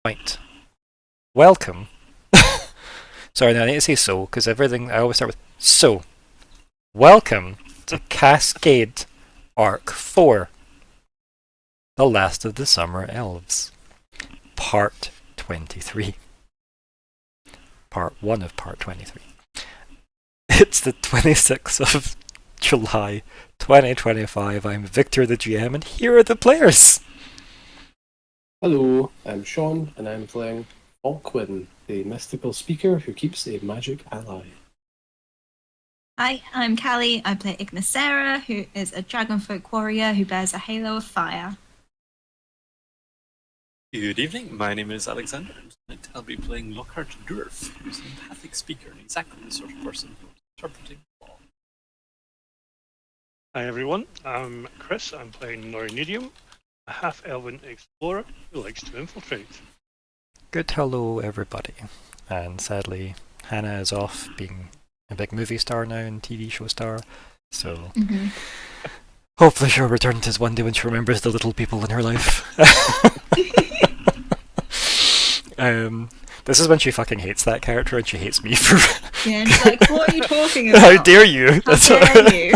Right. Welcome. Sorry, no, I need to say so, because everything I always start with so. Welcome to Cascade Arc 4, The Last of the Summer Elves, Part 23. Part 1 of Part 23. It's the 26th of July 2025. I'm Viktor the GM, and here are the players. Hello, I'm Sean, and I'm playing Falkwin, the mystical speaker who keeps a magic ally. Hi, I'm Kalli. I play Ignysera, who is a dragonfolk warrior who bears a halo of fire. Good evening, my name is Alexander, and tonight I'll be playing Lockheart Dourf, who's an empathic speaker and exactly the sort of person who's interpreting the law. Hi everyone, I'm Chris. I'm playing Nediam, a half-elven explorer who likes to infiltrate. Good hello, everybody. And sadly, Hannah is off being a big movie star now and TV show star, so hopefully she'll return to us one day when she remembers the little people in her life. This is when she fucking hates that character and she hates me for... Yeah, and she's like, what are you talking about? How dare you? How dare you?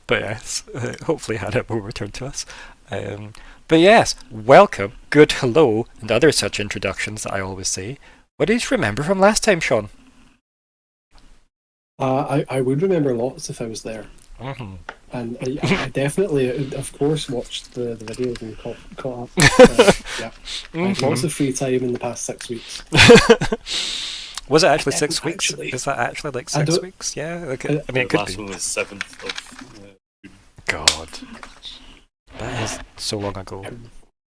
But yes, hopefully Hannah will return to us. But yes, welcome, good hello, and other such introductions that I always say. What did you remember from last time, Sean? I would remember lots if I was there. Mm-hmm. And I definitely, of course, watched the videos and caught up. Yeah. I had lots of free time in the past 6 weeks. Was it actually 6 weeks? Actually. Is that actually like 6 weeks? Yeah, okay. I mean, it The could last be. one was 7th of God. That is so long ago.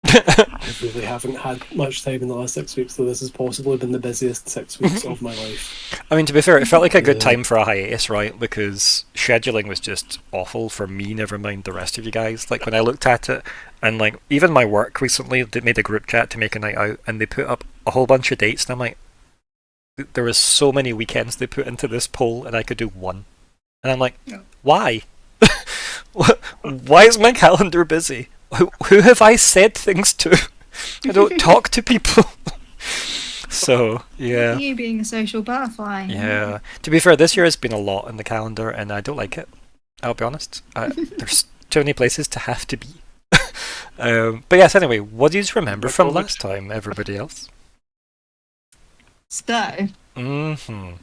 I really haven't had much time in the last 6 weeks, so this has possibly been the busiest 6 weeks of my life. I mean, to be fair, it felt like a good time for a hiatus, right? Because scheduling was just awful for me, never mind the rest of you guys. Like, when I looked at it, and like, even my work recently, they made a group chat to make a night out, and they put up a whole bunch of dates, and I'm like, there was so many weekends they put into this poll, and I could do one. And I'm like, why? Why is my calendar busy? Who have I said things to? I don't talk to people. So, yeah. You being a social butterfly. Yeah. To be fair, this year has been a lot in the calendar, and I don't like it. I'll be honest. There's too many places to have to be. But yes, anyway, what do you remember from last time, everybody else? So, well, from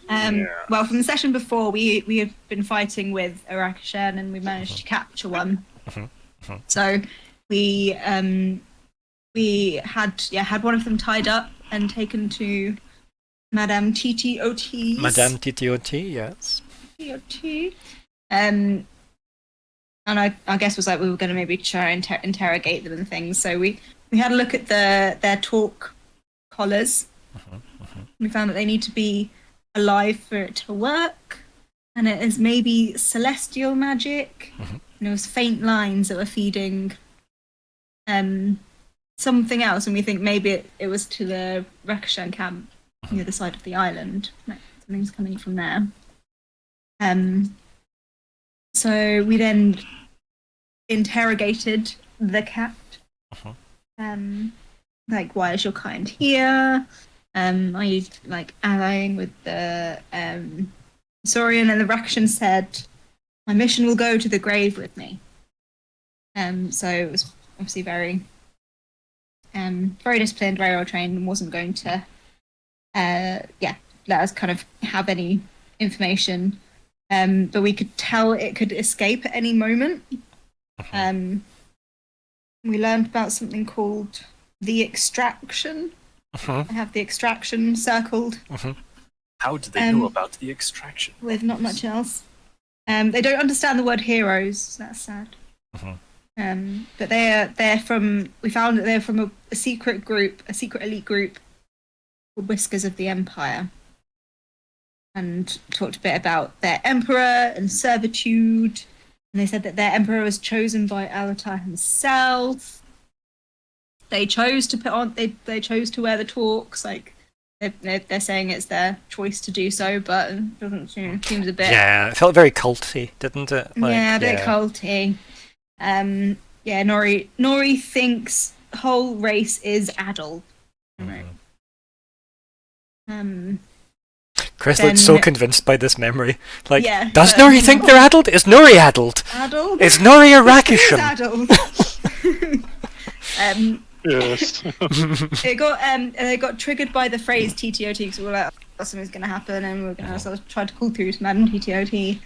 the session before, we had been fighting with Arakashan, and we managed to capture one. So we had one of them tied up and taken to Madame TTOT's. Madame TTOT, yes. TTOT. And I guess was like we were going to maybe try and interrogate them and things. So we had a look at their talk collars. We found that they need to be alive for it to work, and it is maybe celestial magic. And there was faint lines that were feeding something else, and we think maybe it was to the Rakashan camp on the other side of the island. Like, something's coming from there. So we then interrogated the cat. Like, why is your kind here? Are you like allying with the Saurian? And the Rakashan said, my mission will go to the grave with me. So it was obviously very disciplined, very well trained, and wasn't going to let us kind of have any information. But we could tell it could escape at any moment. We learned about something called the extraction. I have the extraction circled. How did they know about the extraction? With not much else. They don't understand the word heroes. So that's sad. But they're from. We found that they're from a secret group, a secret elite group called Whiskers of the Empire, and talked a bit about their emperor and servitude. And they said that their emperor was chosen by Alatar himself. They chose to put on. They chose to wear the talks. Like they're saying it's their choice to do so, but it doesn't seems a bit. Yeah, it felt very culty, didn't it? Like, yeah, a bit culty. Nori thinks whole race is Adel. Chris then- looks so convinced by this memory. Like, Yeah, does but- Nori think they're addled? Is Nori addled? Adel. Is Nori a It is Rakishan? Adel. Yes. It got triggered by the phrase TTOT because we were like, oh, something's going to happen, and we were going to sort of try to call through to Madam TTOT,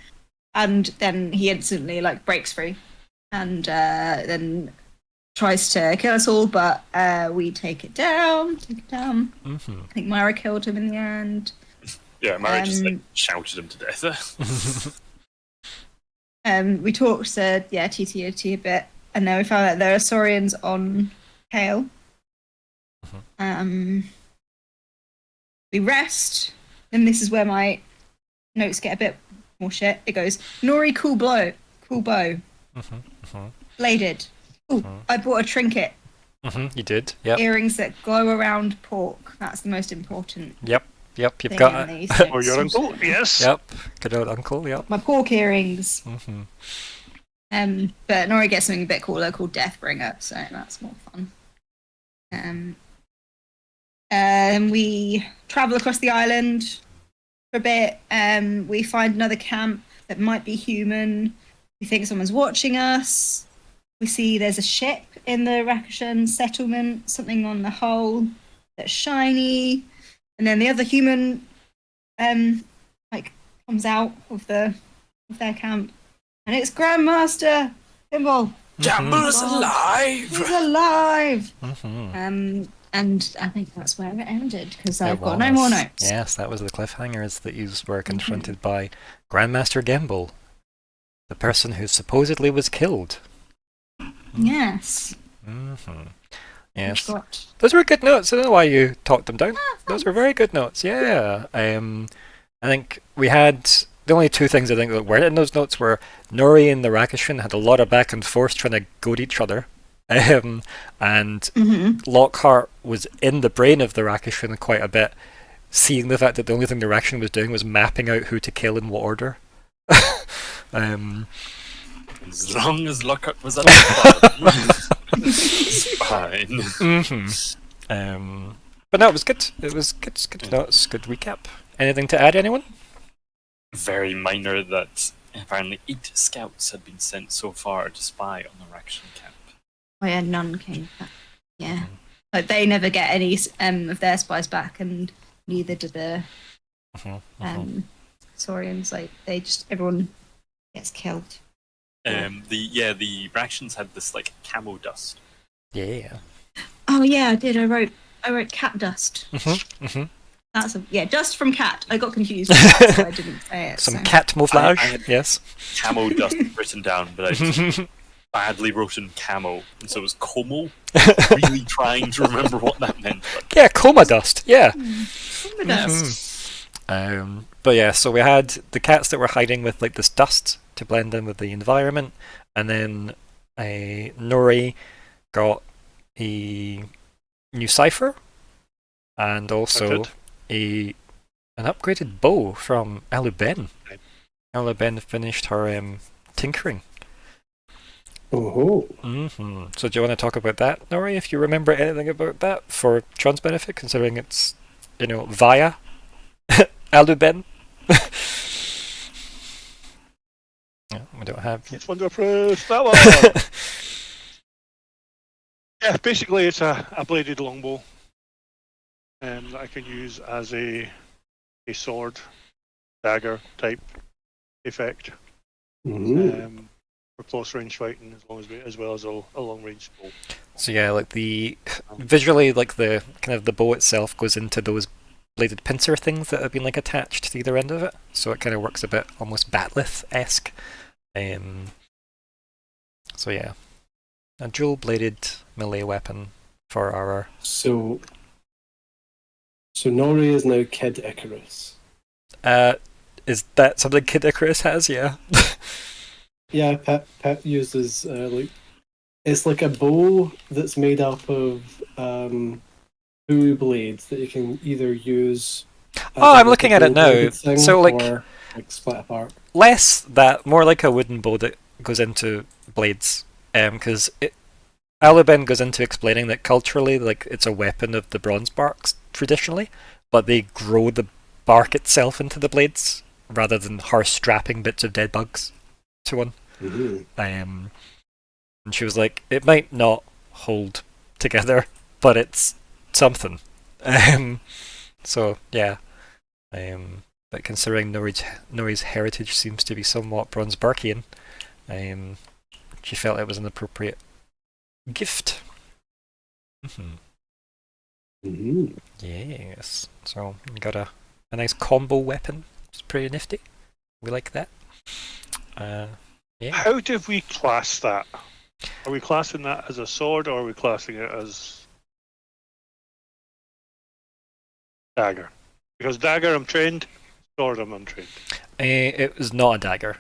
and then he instantly like breaks free, and then tries to kill us all, but we take it down. I think Myr'ra killed him in the end. Yeah, Myr'ra just like shouted him to death. We talked to TTOT a bit, and then we found out there are Saurians on Kale. We rest, and this is where my notes get a bit more shit. It goes, Nori, cool bow, bladed. Ooh, I bought a trinket. You did, yep. Earrings that glow around pork. That's the most important. Yep, you've thing got in it. these things. Or your uncle? Yes. Yep, good old uncle, yep. My pork earrings. Mm-hmm. But Nori gets something a bit cooler called Deathbringer, so that's more fun. We travel across the island for a bit. We find another camp that might be human. We think someone's watching us. We see there's a ship in the Rakishan settlement, something on the hull that's shiny, and then the other human comes out of their camp, and it's Grandmaster Gimbal. Jamble's alive! He's alive! Mm-hmm. And I think that's where it ended, because It I've got no more was. notes. Yes, that was the cliffhanger, is that you were confronted by Grandmaster Gimbal, the person who supposedly was killed. Yes. Yes. Got... Those were good notes. I don't know why you talked them down. Those were very good notes. Yeah. I think we had the only two things I think that weren't in those notes were Nori and the Rakishan had a lot of back and forth trying to goad each other. And Lockhart was in the brain of the Rakishan quite a bit, seeing the fact that the only thing the Rakishan was doing was mapping out who to kill in what order. As long as Lockheart was at the bottom, it's fine. But no, it was good. It was good notes, good recap. Anything to add, anyone? Very minor that apparently 8 scouts had been sent so far to spy on the Rakishan camp. Oh yeah, none came back. Yeah. Like, they never get any of their spies back, and neither do the Saurians. Like, everyone gets killed. The Rakishans had this like camo dust. Yeah. Oh yeah, I did. I wrote cat dust. That's dust from cat. I got confused with that, so I didn't say it. Some cat mouflage. I had yes. Camo dust written down, but I just badly wrote in camo, and so it was como. Really trying to remember what that meant. Yeah, coma dust. Yeah. Coma dust. But yeah, so we had the cats that were hiding with like this dust to blend in with the environment, and then Nori got a new cipher, and also an upgraded bow from Aluben. Aluben finished her tinkering. Oh. So do you want to talk about that, Nori, if you remember anything about that for Tron's benefit, considering it's, via Aluben? Yeah, we don't have yet. Wonderproof, that one! Yeah, basically it's a bladed longbow that I can use as a sword, dagger type effect. For close range fighting, as well as a long range bow. So yeah, like visually, like the kind of the bow itself goes into those bladed pincer things that have been like attached to either end of it, so it kind of works a bit almost Batleth-esque. So yeah, a dual bladed melee weapon for our. So Nori is now Kid Icarus. Is that something Kid Icarus has? Yeah. Yeah, Pep uses it's like a bow that's made up of boo blades that you can either use. I'm looking at it now. So or split apart. Less that, more like a wooden bow that goes into blades. Because Alubin goes into explaining that culturally, like, it's a weapon of the bronze barks traditionally, but they grow the bark itself into the blades rather than her strapping bits of dead bugs to one. And she was like, it might not hold together, but it's something. So yeah. But considering Nori's heritage seems to be somewhat bronze barkian, she felt it was an appropriate gift. Yes. So we got a nice combo weapon. It's pretty nifty. We like that. Yeah. How did we class that? Are we classing that as a sword, or are we classing it as dagger? Because dagger I'm trained, sword I'm untrained. It was not a dagger.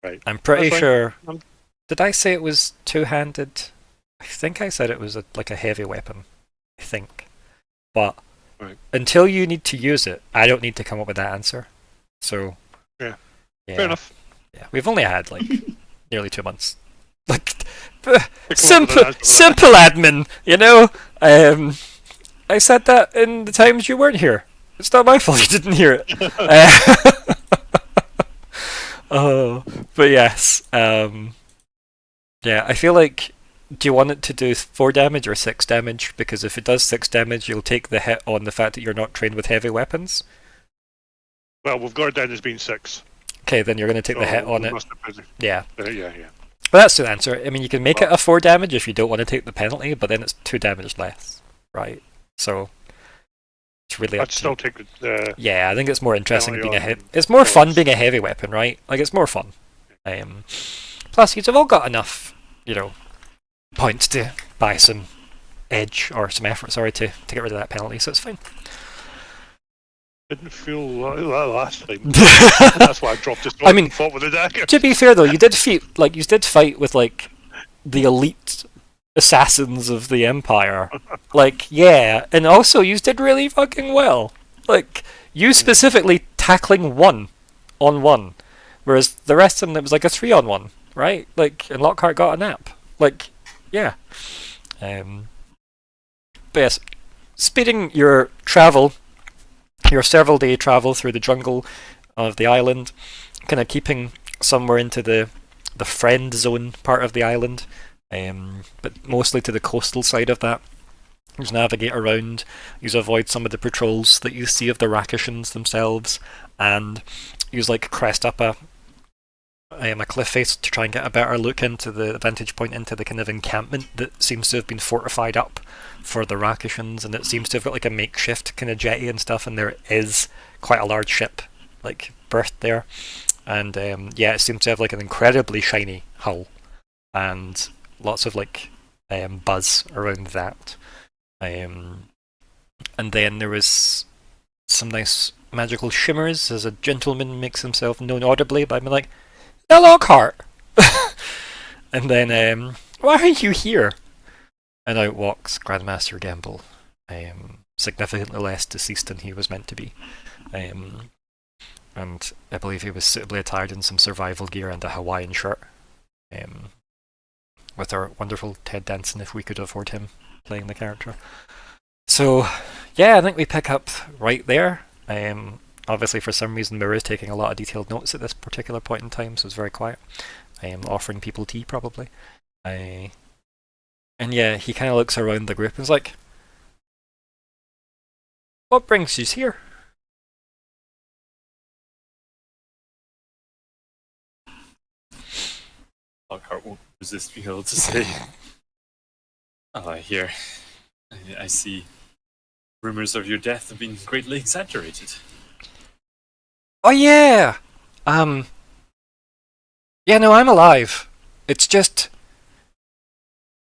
Right. I'm pretty That's fine. sure. I'm- Did I say it was two-handed? I think I said it was like a heavy weapon. I think. But Right. until you need to use it, I don't need to come up with that answer. So Yeah. yeah. Fair enough. Yeah, we've only had like nearly 2 months. Like Come up with simple an answer for that. admin, you know. I said that in the times you weren't here. It's not my fault you didn't hear it. Oh, but yes. Yeah, I feel like. Do you want it to do 4 damage or 6 damage? Because if it does 6 damage, you'll take the hit on the fact that you're not trained with heavy weapons. Well, we've got it down as being 6. Okay, then you're going to take the hit on we it. must have been- Yeah. yeah. But that's the answer. I mean, you can make it a 4 damage if you don't want to take the penalty, but then it's 2 damage less, right? So it's really up I'd to still take the. Yeah, I think it's more interesting penalty being a on hit. It's more fun swords. being a heavy weapon, right? Like it's more fun. Plus, you've all got enough, points to buy some edge or some effort. Sorry to get rid of that penalty, so it's fine. Didn't feel like that last time. That's why I dropped this. I mean, and fought with the dagger. To be fair though, you did fight with like the elite assassins of the Empire. Like, yeah, and also you did really fucking well. Like, you specifically tackling 1-on-1, whereas the rest of them it was like a 3-on-1, right? Like, and Lockheart got a nap. Like, yeah. But yes, speeding your travel, your several-day travel through the jungle of the island, kind of keeping somewhere into the friend zone part of the island, but mostly to the coastal side of that. You navigate around, you avoid some of the patrols that you see of the Rakishans themselves, and you crest up a cliff face to try and get a better look into the vantage point into the kind of encampment that seems to have been fortified up for the Rakishans, and it seems to have got like a makeshift kind of jetty and stuff, and there is quite a large ship berthed there, and it seems to have like an incredibly shiny hull and lots of buzz around that, and then there was some nice magical shimmers as a gentleman makes himself known audibly by being like, "The Lockheart!" And then, "Why are you here?" And out walks Grandmaster Gamble, significantly less deceased than he was meant to be. And I believe he was suitably attired in some survival gear and a Hawaiian shirt. With our wonderful Ted Danson, if we could afford him playing the character. So, yeah, I think we pick up right there. Obviously, for some reason, Myr'ra is taking a lot of detailed notes at this particular point in time, so it's very quiet. Offering people tea, probably. And yeah, he kind of looks around the group and is like, "What brings you here?" Lockhart won't resist being able to say, "I hear. I see. Rumors of your death have been greatly exaggerated." "Oh yeah! Yeah, no, I'm alive. It's just...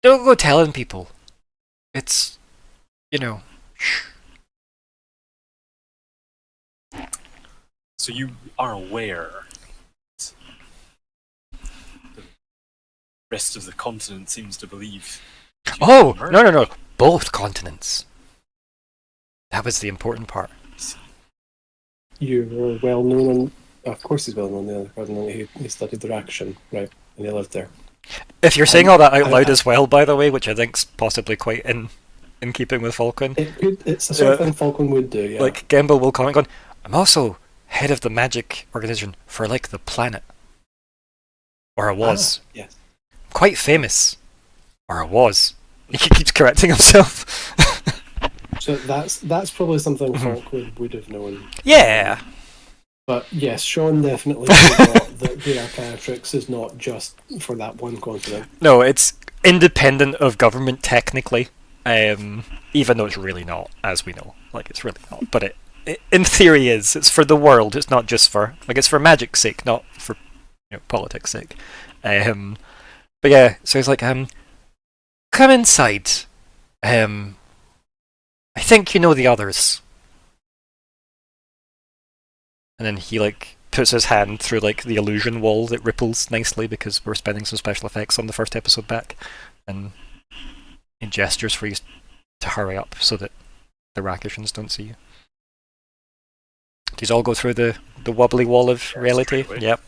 don't go telling people. It's... shh." So you are aware. The rest of the continent seems to believe. that you Oh, were no. murdered. Both continents. That was the important part. You're well known, and of course he's well known on the other continent. He studied their action, right? And he lived there. If you're saying all that out loud as well, by the way, which I think's possibly quite in keeping with Falkwin. It's the sort of thing Falkwin would do, yeah. Like, Gemble will comment going, I'm also head of the magic organization for, like, the planet. Or I was. Yes. Quite famous. Or I was. He keeps correcting himself. So that's probably something Falkwin would have known. Yeah. But yes, Sean definitely forgot that the Arcanatrix is not just for that one continent. No, it's independent of government technically, even though it's really not, as we know. Like, it's really not. But it in theory is. It's for the world. It's not just for, like, it's for magic's sake, not for, politics' sake. But yeah, so he's like, come inside. I think you know the others. And then he, like, puts his hand through, like, the illusion wall that ripples nicely because we're spending some special effects on the first episode back. And he gestures for you to hurry up so that the Rakishans don't see you. Does all go through the wobbly wall of reality? Yep.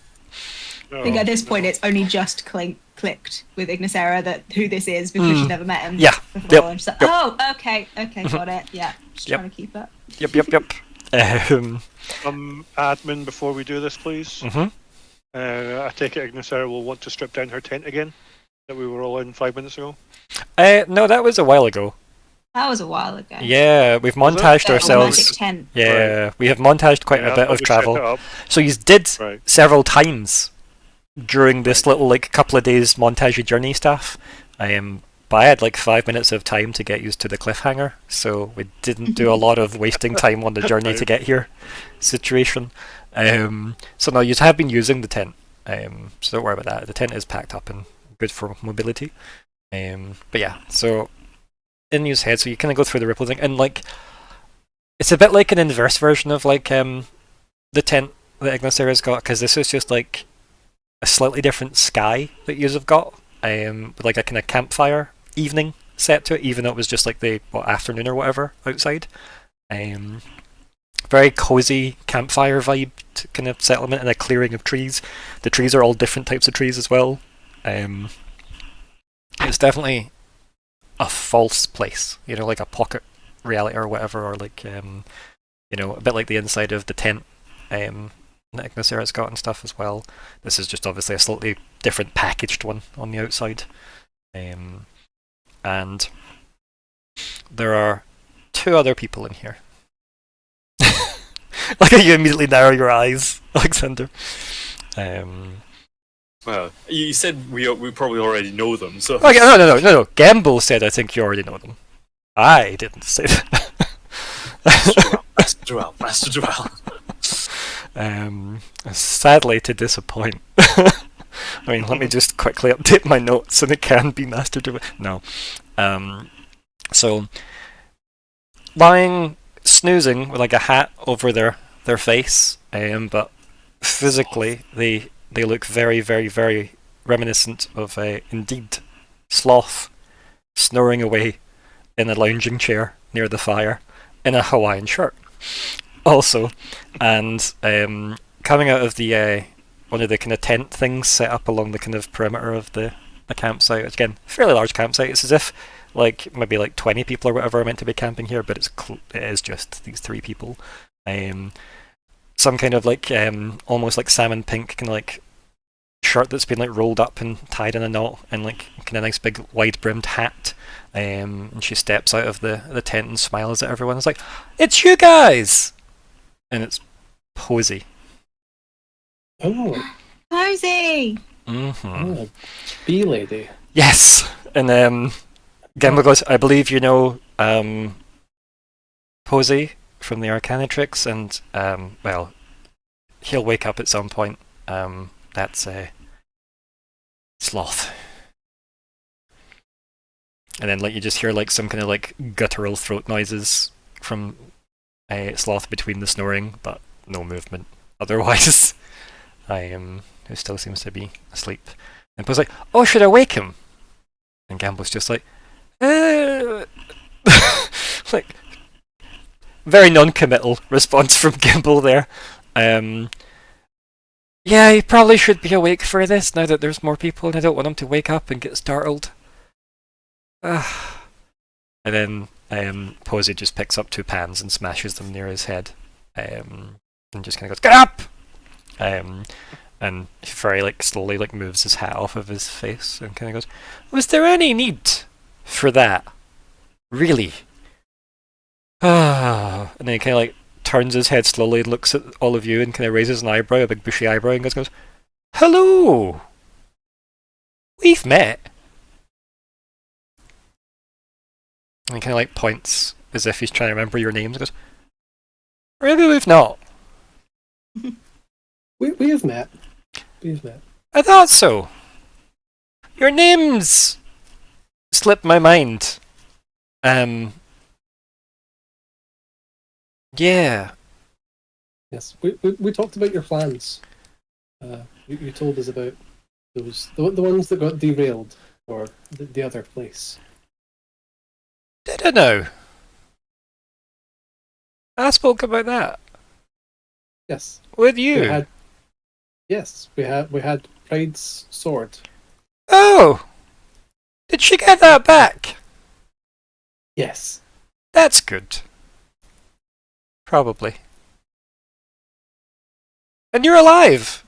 I think at this point it's only just clicked with Ignysera that who this is because she's never met him. Yeah. Before, Yep. and she's like, Yep. oh, okay, got it. Yeah, just Yep. trying to keep it. Yep. Admin, before we do this, please. Mhm. I take it Ignysera will want to strip down her tent again that we were all in 5 minutes ago. No, that was a while ago. That was a while ago. Yeah, we've montaged Oh, ourselves. magic tent. Yeah, we have montaged quite a bit I'll of just set it travel. up. So you did Right. several times during this little, like, couple of days montage journey stuff. But I had like 5 minutes of time to get used to the cliffhanger, so we didn't do a lot of wasting time on the journey to get here situation. So no, you have been using the tent, so don't worry about that. The tent is packed up and good for mobility. But yeah, so in your head, so you kind of go through the ripple thing, and like it's a bit like an inverse version of like the tent that Ignysera's got, because this is just like a slightly different sky that yous have got, with like a kind of campfire evening set to it, even though it was just like the afternoon or whatever outside. Very cozy campfire vibe kind of settlement and a clearing of trees. The trees are all different types of trees as well. It's definitely a false place, like a pocket reality or whatever, or like a bit like the inside of the tent that Ignysera's got and stuff as well. This is just obviously a slightly different packaged one on the outside. And there are 2 other people in here. Like, you immediately narrow your eyes, Alexander. Well, you said we probably already know them, so... Okay, no. Gamble said I think you already know them. I didn't say that. Master Joel. Sadly to disappoint. I mean, let me just quickly update my notes and it can be Master Joel. No. So, lying, snoozing with like a hat over their face, but physically they look very, very, very reminiscent of indeed Sloth snoring away in a lounging chair near the fire in a Hawaiian shirt. Also, and coming out of the one of the kind of tent things set up along the kind of perimeter of the campsite. Again, fairly large campsite. It's as if like maybe like 20 people or whatever are meant to be camping here, but it is just these 3 people. Some kind of like almost like salmon pink kind of like shirt that's been like rolled up and tied in a knot, and like kind of nice big wide brimmed hat. And she steps out of the tent and smiles at everyone. It's like, it's you guys, and it's Posey. Oh, Posey! Mm-hmm. bee lady. Yes, and Gamble goes, I believe you know Posey from the Arcanatrix, and well, he'll wake up at some point. That's Sloth. And then like you just hear like some kind of like guttural throat noises from Sloth between the snoring, but no movement otherwise. Who still seems to be asleep. And Poe's like, oh, should I wake him? And Gamble's just like, like very non-committal response from Gamble there. Yeah, he probably should be awake for this now that there's more people, and I don't want him to wake up and get startled. And then Posey just picks up 2 pans and smashes them near his head, and just kind of goes, "Get up!" And very slowly moves his hat off of his face and kind of goes, "Was there any need for that? Really?" And then he kind of turns his head slowly and looks at all of you and kind of raises an eyebrow, a big bushy eyebrow, and goes, "Hello! We've met." And he kind of points as if he's trying to remember your names and goes, "Maybe we've not." We have met. We've met. I thought so. Your names slipped my mind. Yeah. Yes, we talked about your plans. You told us about those the ones that got derailed, or the other place. Did I know? I spoke about that Yes, with you. We had Pride's sword. Oh! Did she get that back? Yes. That's good. Probably. And you're alive!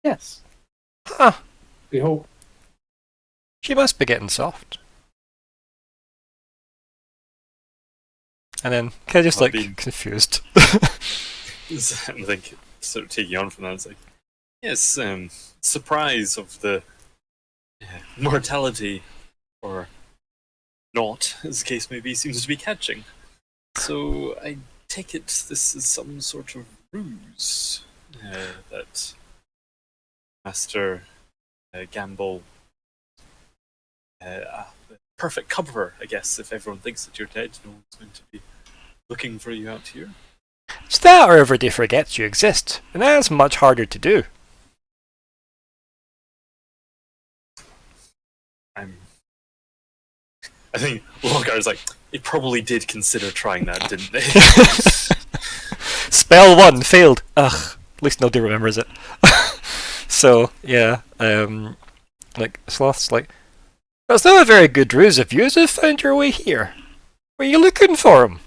Yes. Huh. We hope. She must be getting soft. And then, kind of just confused. I think, sort of taking on from that, it's yes, surprise of the mortality, or not, as the case may be, seems to be catching. So I take it this is some sort of ruse that Master Gamble, perfect cover, I guess, if everyone thinks that you're dead, no one's going to be looking for you out here. It's that or everybody forgets you exist, and that's much harder to do. I think Lockhart's they probably did consider trying that, didn't they? Spell 1 failed. Ugh, at least nobody remembers it. So, yeah, Sloth's that's not a very good ruse if you have found your way here. Were you looking for him?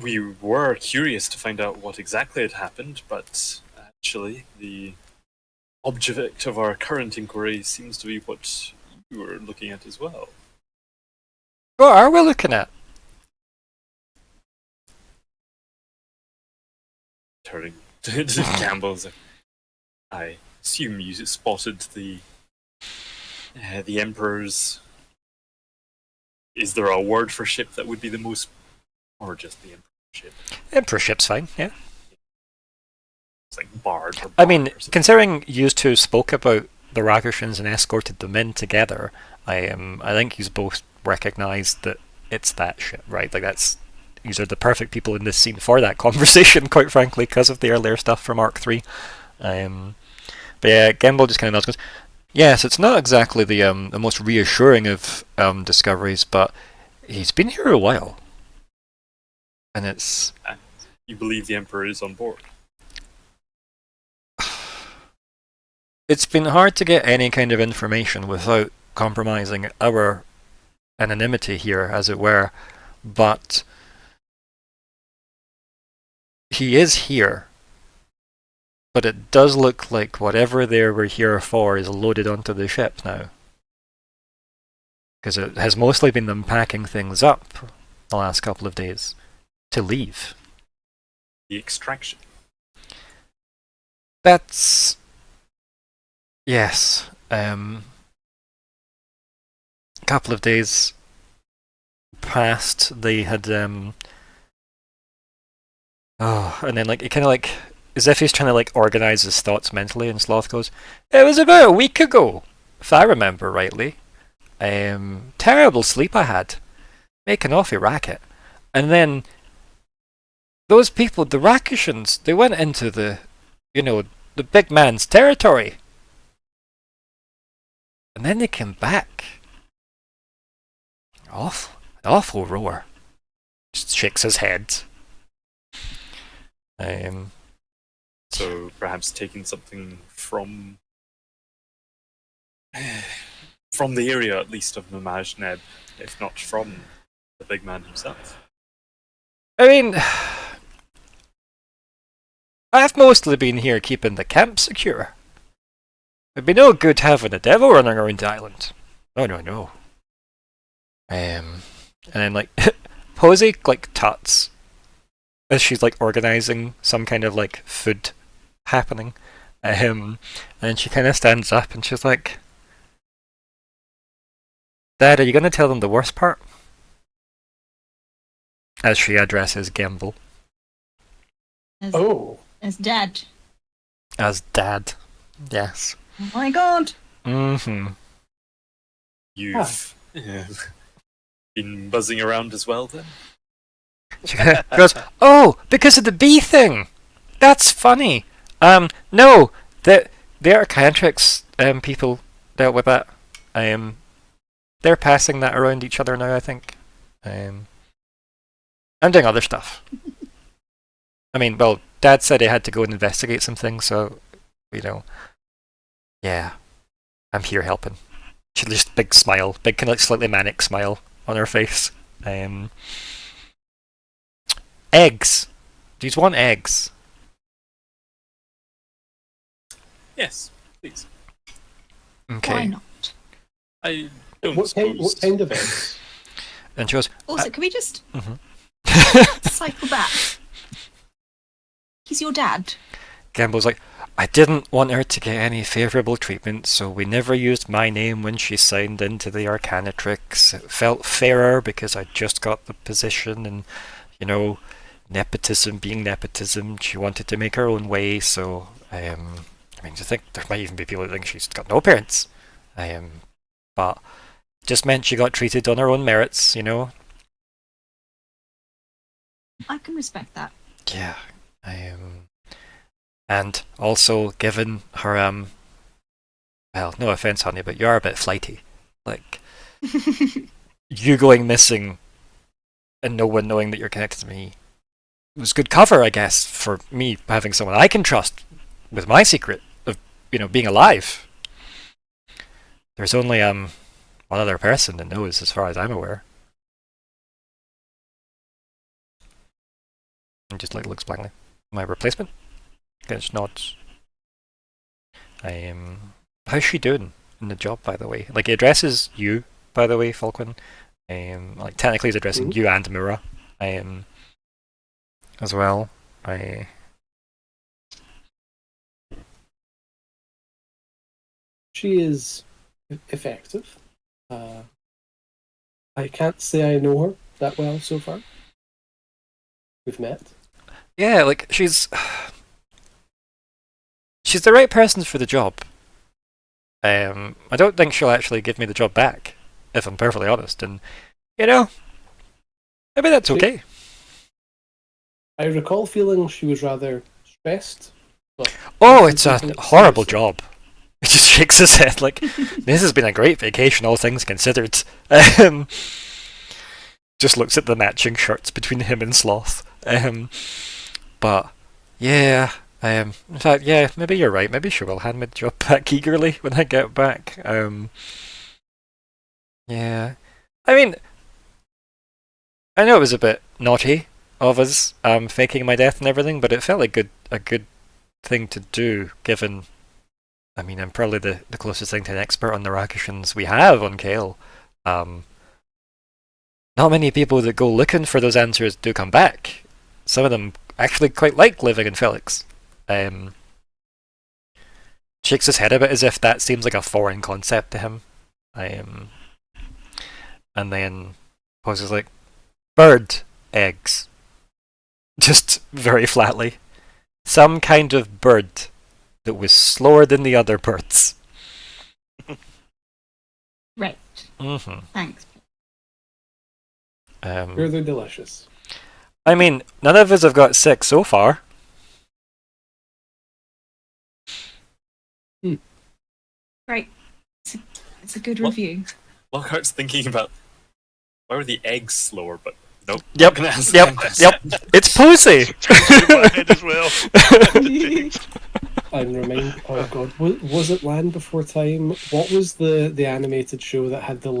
We were curious to find out what exactly had happened, but actually the object of our current inquiry seems to be what you were looking at as well. What are we looking at? Turning to Campbell's, I assume you spotted the Emperor's. Is there a word for ship that would be the most, or just the Emperor's ship? Emperor ship's fine, yeah. It's Bard. Or I mean, Bard considering you two spoke about the Rakutians and escorted them in together, I think you both recognise that it's that ship, right? These are the perfect people in this scene for that conversation, quite frankly, because of the earlier stuff from Arc 3. But yeah, Gamble just kind of nods and goes, yes, it's not exactly the most reassuring of discoveries, but he's been here a while. And it's... And you believe the Emperor is on board? It's been hard to get any kind of information without compromising our anonymity here, as it were, but he is here. But it does look like whatever they were here for is loaded onto the ship now. Because it has mostly been them packing things up the last couple of days to leave. The extraction. That's... Yes. A couple of days past, they had... and then it kind of as if he's trying to organise his thoughts mentally, and Sloth goes, it was about a week ago, if I remember rightly. Terrible sleep I had. Making off a racket. And then those people, the Rakutians, they went into the big man's territory. And then they came back. Awful roar. Just shakes his head. So perhaps taking something from the area, at least, of Mamaj Neb, if not from the big man himself. I mean, I've mostly been here keeping the camp secure. It'd be no good having a devil running around the island. Oh no. And then like Posey like tuts as she's like organizing some kind of like food happening. And then she kind of stands up and she's like, "Dad, are you going to tell them the worst part?" As she addresses Gamble As Dad. as Dad. Yes. Oh my god. Mm-hmm. You've been buzzing around as well, then? She goes, "Oh, because of the bee thing. That's funny. No, the Arcantrix people dealt with that. They're passing that around each other now, I think. I'm doing other stuff. I mean, well, Dad said he had to go and investigate some things, so, yeah, I'm here helping." She just big smile, big kind of like slightly manic smile on her face. Eggs. Do you want eggs? Yes, please. Okay. Why not? I don't What suppose... kind of eggs? And she goes, Also, can we just mhm. cycle back? He's your dad. Gamble's like, "I didn't want her to get any favourable treatment, so we never used my name when she signed into the Arcanatrix. It felt fairer because I just got the position and, nepotism being nepotism, she wanted to make her own way, so, I think there might even be people who think she's got no parents. But just meant she got treated on her own merits, I can respect that. Yeah, and also given her well, no offense, honey, but you are a bit flighty. Like you going missing and no one knowing that you're connected to me was good cover, I guess, for me having someone I can trust with my secret of being alive. There's only one other person that knows, as far as I'm aware. And just like looks blankly. My replacement? Just nods. How's she doing in the job, by the way? Like, he addresses you, by the way, Falkwin. Like, technically he's addressing you and Myr'ra. As well. She is effective. I can't say I know her that well so far. We've met. Yeah, like, she's the right person for the job. I don't think she'll actually give me the job back, if I'm perfectly honest, and, maybe that's okay. I recall feeling she was rather stressed. But Oh, it's a horrible job. He just shakes his head like, "This has been a great vacation, all things considered." Just looks at the matching shirts between him and Sloth. But, yeah, in fact, yeah, maybe you're right. Maybe she will hand me the job back eagerly when I get back. Yeah. I mean, I know it was a bit naughty of us, faking my death and everything, but it felt like a good thing to do, given... I mean, I'm probably the closest thing to an expert on the Rakshans we have on Kale. Not many people that go looking for those answers do come back. Some of them actually quite like living in Felix. Shakes his head a bit as if that seems like a foreign concept to him. And then pauses like, "Bird eggs." Just very flatly. Some kind of bird that was slower than the other birds. Right. Mm-hmm. Thanks. Really delicious. I mean, none of us have got sick so far. Right. It's a good review. Lockhart's thinking about why were the eggs slower, but Nope. Yep, I'm gonna ask yep, Tempest. yep. It's Posey! In my head as well. And remind, oh god, was it Land Before Time? What was the animated show that had the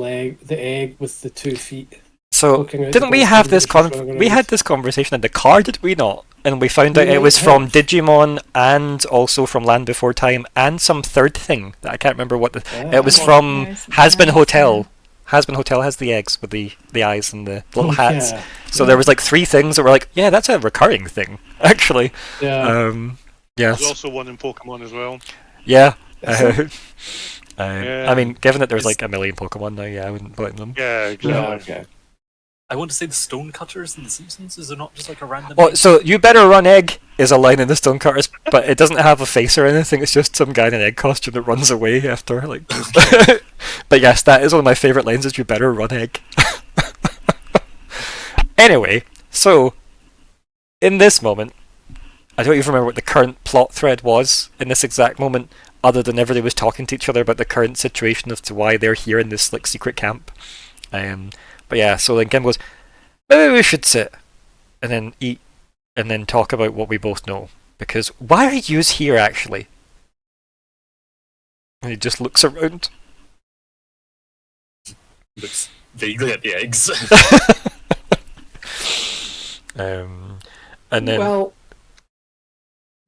egg with the 2 feet? So, Poking out didn't the we have bottom this that was running we around? had this conversation in the car, did we not? And we found out We it was might from have. Digimon and also from Land Before Time and some third thing that I can't remember what the... Yeah. It was Come from Nice, Has-Been nice, Hotel. Has-Been Hotel has the eggs with the eyes and the little Oh, hats. yeah. So Yeah. there was like 3 things that were like, yeah, that's a recurring thing, actually. Yeah. Yes. There's also one in Pokemon as well. Yeah. Is I mean, given that there's Is- like a million Pokemon now, yeah, I wouldn't blame them. Yeah, Yeah, exactly. okay. I want to say the Stonecutters in The Simpsons. Is it not just like a random? Well, so you better run egg is a line in the Stonecutters, but it doesn't have a face or anything. It's just some guy in an egg costume that runs away after like. But yes, that is one of my favourite lines. Is you better run egg. Anyway, so in this moment, I don't even remember what the current plot thread was in this exact moment, other than everybody was talking to each other about the current situation as to why they're here in this like secret camp. But yeah, so then Kim goes, maybe we should sit and then eat and then talk about what we both know. Because why are yous here actually? And he just looks around. Looks vaguely at the eggs. And then Well,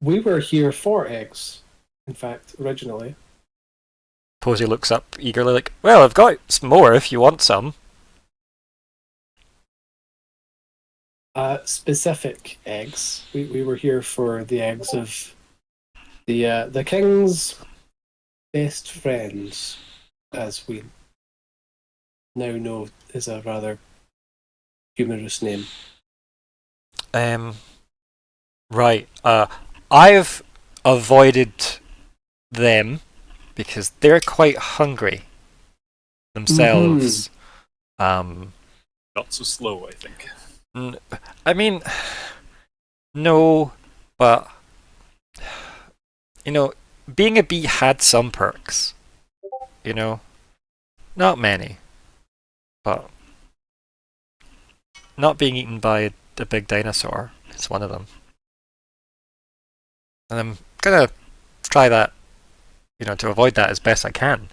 we were here for eggs, in fact, originally. Posey looks up eagerly like, well, I've got some more if you want some. Specific eggs. We were here for the eggs of the king's best friends, as we now know is a rather humorous name. Right. I've avoided them because they're quite hungry themselves. Not so slow, I think. I mean, no, but you know, being a bee had some perks. You know, not many, but not being eaten by a big dinosaur is one of them. And I'm gonna try that, you know, to avoid that as best I can.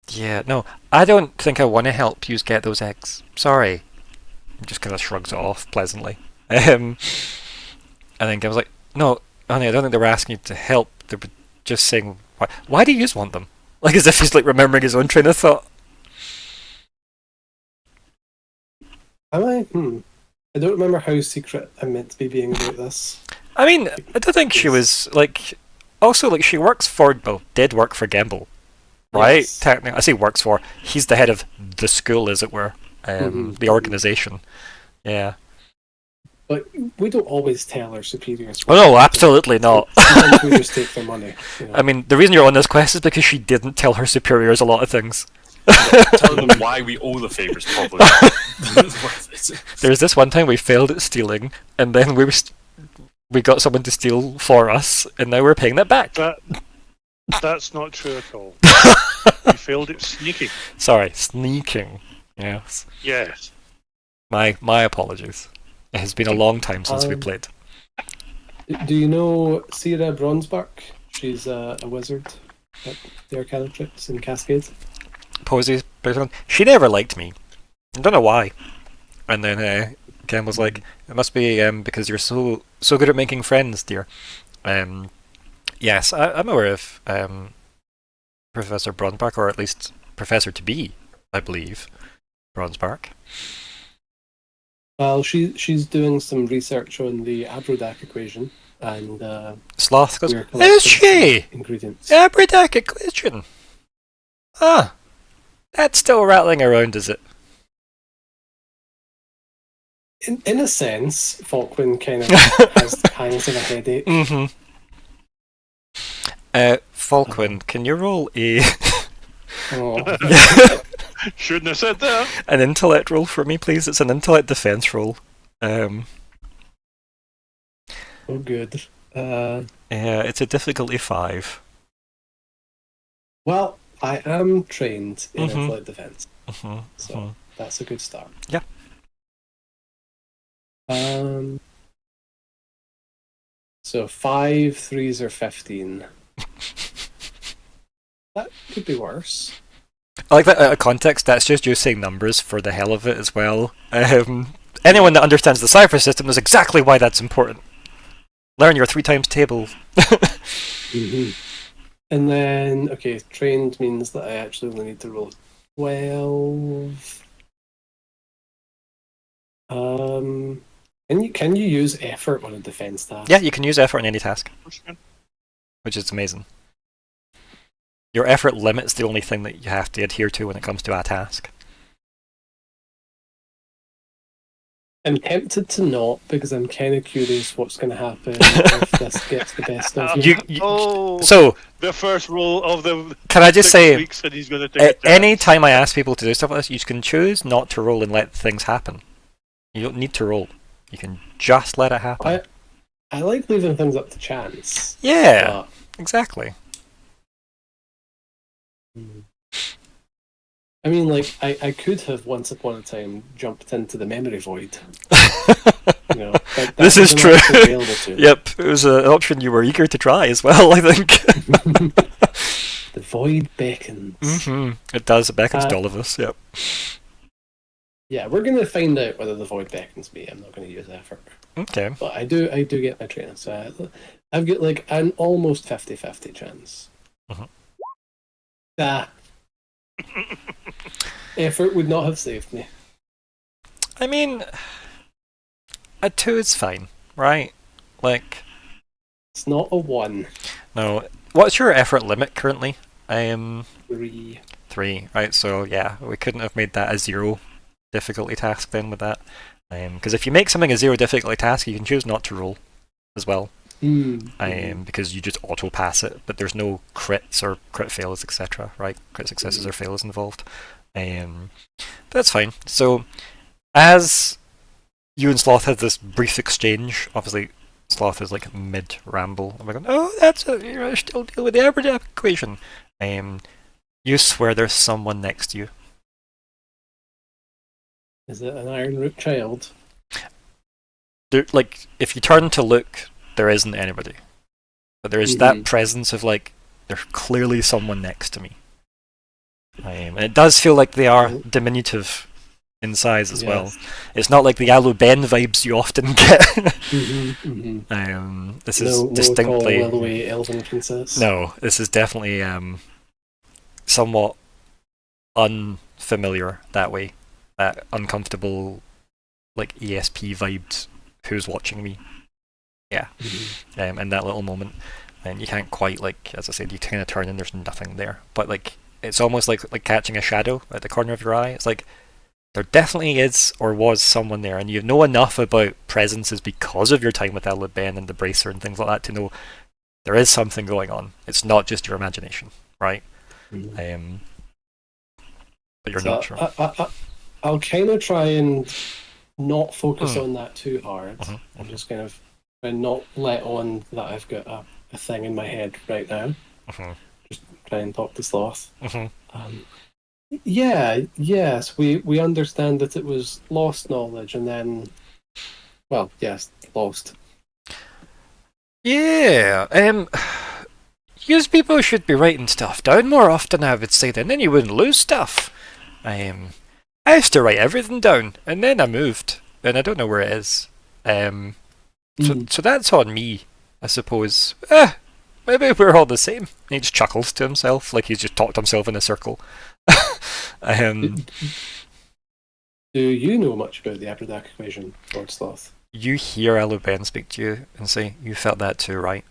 Yeah, no, I don't think I want to help you get those eggs. Sorry. Just kind of shrugs it off pleasantly. And then Gim's like, no, honey, I don't think they were asking you to help. They were just saying, why do you want them? Like as if he's like remembering his own train of thought. Am I? I don't remember how secret I'm meant to be being about this. I mean, I don't think she was like. Also, like she works for, well, did work for Gamble, right? Yes. Technically, I say works for. He's the head of the school, as it were, the organization. Yeah. But we don't always tell our superiors. Oh no, absolutely not. Sometimes we just take their money. You know? I mean, the reason you're on this quest is because she didn't tell her superiors a lot of things. Telling them why we owe the favors probably is worth it. There's this one time we failed at stealing, and then we got someone to steal for us, and now we're paying that back. That's not true at all. You failed at sneaking. Sorry, sneaking. Yes. Yes. My apologies. It has been a long time since we played. Do you know Sierra Bronsbark? She's a wizard at the Arcanatrix in Cascade. Posey's she never liked me. I don't know why. And then Ken was like, "It must be because you're so good at making friends, dear." Yes, I'm aware of Professor Bronsbark, or at least Professor to be, I believe, Bronsbark. Well, she's doing some research on the Abrodak equation, and Sloth goes, we're collecting "Is she? some ingredients. Abridak equation? Ah, that's still rattling around, is it?" In a sense, Falkwin kind of hangs in a headache. Mm-hmm. Falkwin, can you roll Oh. Shouldn't have said that. an intellect roll for me, please? It's an intellect defense roll. Oh, good. Yeah, it's a difficulty 5. Well, I am trained in inflict defense, so that's a good start. Yeah. So 5 3s are 15. That could be worse. I like that out of context. That's just you saying numbers for the hell of it as well. Anyone that understands the cipher system knows exactly why that's important. Learn your 3 times table. And then, okay, trained means that I actually only need to roll 12. Can you use effort on a defense task? Yeah, you can use effort on any task, which is amazing. Your effort limit's the only thing that you have to adhere to when it comes to a task. I'm tempted to not, because I'm kind of curious what's going to happen if this gets the best of me. So the first roll of the. Can I just say, weeks and he's gonna take any time I ask people to do stuff like this, you can choose not to roll and let things happen. You don't need to roll. You can just let it happen. I like leaving things up to chance. Yeah, exactly. I mean, like, I could have once upon a time jumped into the memory void. This is true. To Yep, it was an option you were eager to try as well, I think. The void beckons. It does. It beckons to all of us, yep. Yeah, we're going to find out whether the void beckons me. I'm not going to use effort. Okay. But I do get my training, so I've got like an almost 50-50 chance. Effort would not have saved me. I mean, a 2 is fine, right? Like, it's not a 1. No. What's your effort limit currently? 3. 3, right? So yeah, we couldn't have made that a 0 difficulty task then with that. Because if you make something a 0 difficulty task, you can choose not to roll as well. Because you just auto pass it, but there's no crits or crit fails, etc. Right? Crit successes or fails involved. That's fine. So, as you and Sloth had this brief exchange, obviously Sloth is like mid ramble. I'm like, oh, that's I still deal with the Adept equation. You swear there's someone next to you. Is it an Iron Root child? There, like, if you turn to look, there isn't anybody. But there is that presence of, like, there's clearly someone next to me. And it does feel like they are diminutive in size as well. It's not like the Alu Ben vibes you often get. This is distinctly... No willowy elven princess. No, this is definitely somewhat unfamiliar that way. That uncomfortable, like, ESP vibed, who's watching me. Yeah. In that little moment. And you can't quite, like, as I said, you kind of turn and there's nothing there. But, like, it's almost like catching a shadow at the corner of your eye. It's like, there definitely is or was someone there, and you know enough about presences because of your time with Elwood Ben and the Bracer and things like that to know there is something going on. It's not just your imagination, right? But you're not sure. I'll kind of try and not focus on that too hard. I'm just kind of not let on that I've got a thing in my head right now. Just try and talk to Sloth. Yes, we understand that it was lost knowledge and then, well, yes, lost. Yeah, you people should be writing stuff down more often, I would say, then you wouldn't lose stuff. I used to write everything down, and then I moved, and I don't know where it is. So that's on me, I suppose. Maybe we're all the same. He just chuckles to himself, like he's just talked himself in a circle. Do you know much about the Adept equation, Lord Sloth? You hear Elwood Ben speak to you and say, "You felt that too, right?"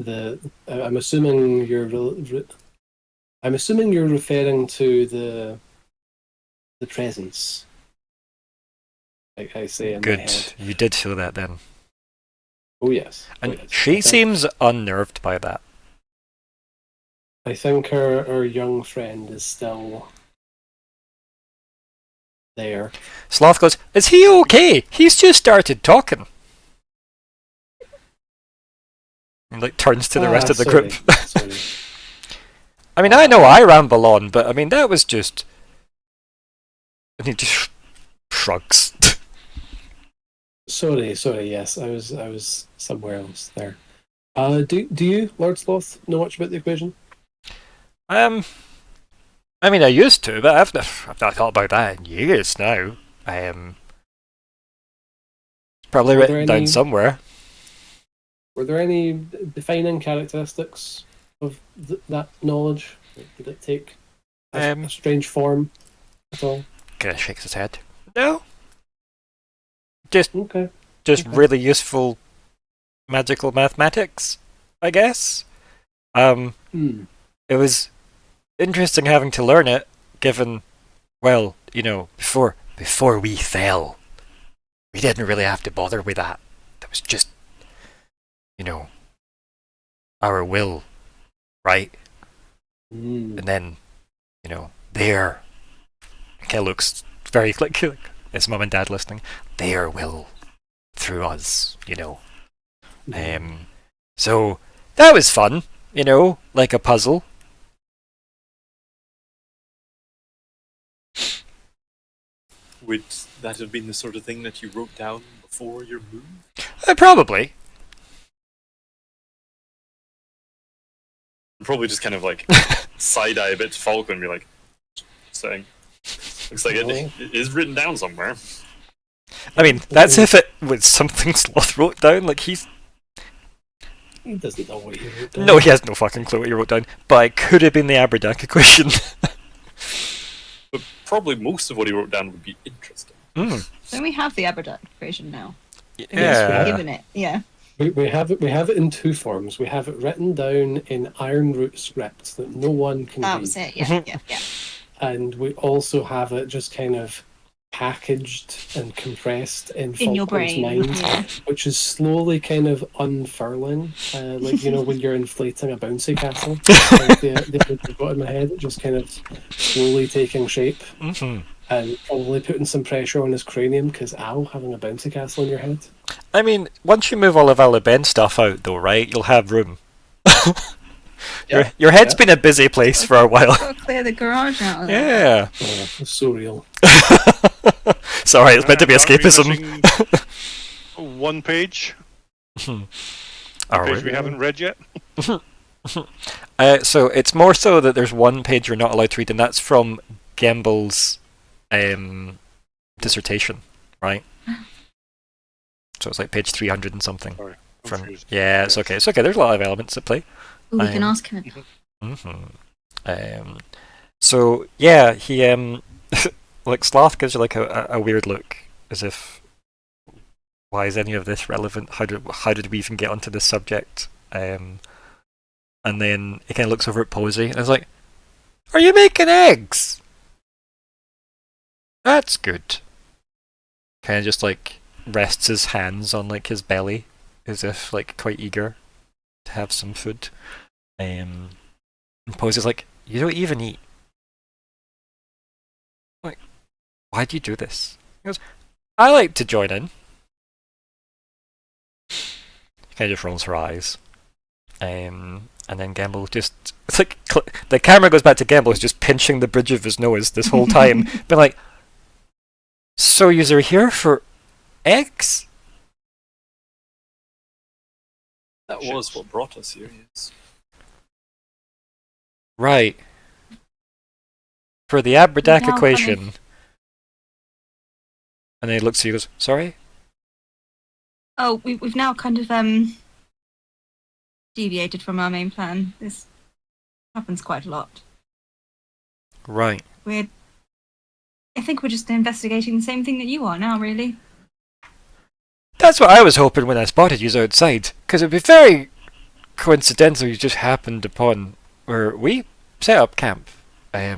I'm assuming you're referring to the presence. Like I say in my head. Good. You did feel that then. Oh yes. And she seems unnerved by that. I think our young friend is still there. Sloth goes, "Is he okay? He's just started talking." And like turns to the rest of the group. Sorry. I mean, I know I ramble on, but I mean, that was just... And he just shrugs. Sorry, yes, I was somewhere else there. Do you, Lord Sloth, know much about the equation? I mean, I used to, but I've not thought about that in years now. Probably Were there written down any- somewhere. Were there any defining characteristics of that knowledge? Did it take a strange form at all? Kind of shakes his head. No. Just Okay. Okay. really useful magical mathematics, I guess. Hmm. It was interesting having to learn it, given, well, you know, before we fell, we didn't really have to bother with that. That was just, you know, our will, right? Hmm. And then, you know, there, Kel looks very like his mum and dad listening. Their will through us, you know. So that was fun, you know, like a puzzle. Would that have been the sort of thing that you wrote down before your move? Probably. Probably just kind of like side-eye a bit to Falkwin and be like, saying, looks like it is written down somewhere. I mean, that's if it was something Sloth wrote down. Like He doesn't know what he wrote down. No, he has no fucking clue what he wrote down. But it could have been the Aberdac equation. But probably most of what he wrote down would be interesting. Don't we have the Aberdac equation now? Yeah. Given it, yeah. We have it in two forms. We have it written down in Iron Root script that no one can That read. was it, yeah. And we also have it just kind of packaged and compressed in In your Falkwin's brain, mind, yeah. which is slowly kind of unfurling, like, you know, when you're inflating a bouncy castle. Like the image I've got in my head, it just kind of slowly taking shape and probably putting some pressure on his cranium because, ow, having a bouncy castle in your head. I mean, once you move all of Aliben stuff out, though, right, you'll have room. Your head's been a busy place for a while. Gotta clear the garage out of there. Yeah. Oh, it's so real. Sorry, it's meant to be Aren't we escapism. missing one page. Are Page we? we haven't read yet. So it's more so that there's one page you're not allowed to read, and that's from Gamble's dissertation, right? So it's like page 300 and something. Sorry, From confused. yeah, it's okay. It's okay. There's a lot of elements at play. Ooh, we can Um, ask him. So yeah, he like Sloth gives you like a weird look, as if, why is any of this relevant? How did we even get onto this subject? And then he kind of looks over at Posey and is like, "Are you making eggs? That's good." Kind of just like rests his hands on like his belly, as if like quite eager to have some food. And Posey's like, "You don't even eat. Like, why do you do this?" He goes, "I like to join in." She kind of just rolls her eyes. And then Gamble just, it's like, the camera goes back to Gamble, who's just pinching the bridge of his nose this whole time. Been like, "So you're here for eggs?" That was what brought us here, yes. Right. For the Aberdac Now equation. coming. And then he looks at you and goes, "Sorry?" Oh, we've now kind of deviated from our main plan. This happens quite a lot. Right. I think we're just investigating the same thing that you are now, really. That's what I was hoping when I spotted you outside, because it'd be very coincidental you just happened upon where we set up camp. You're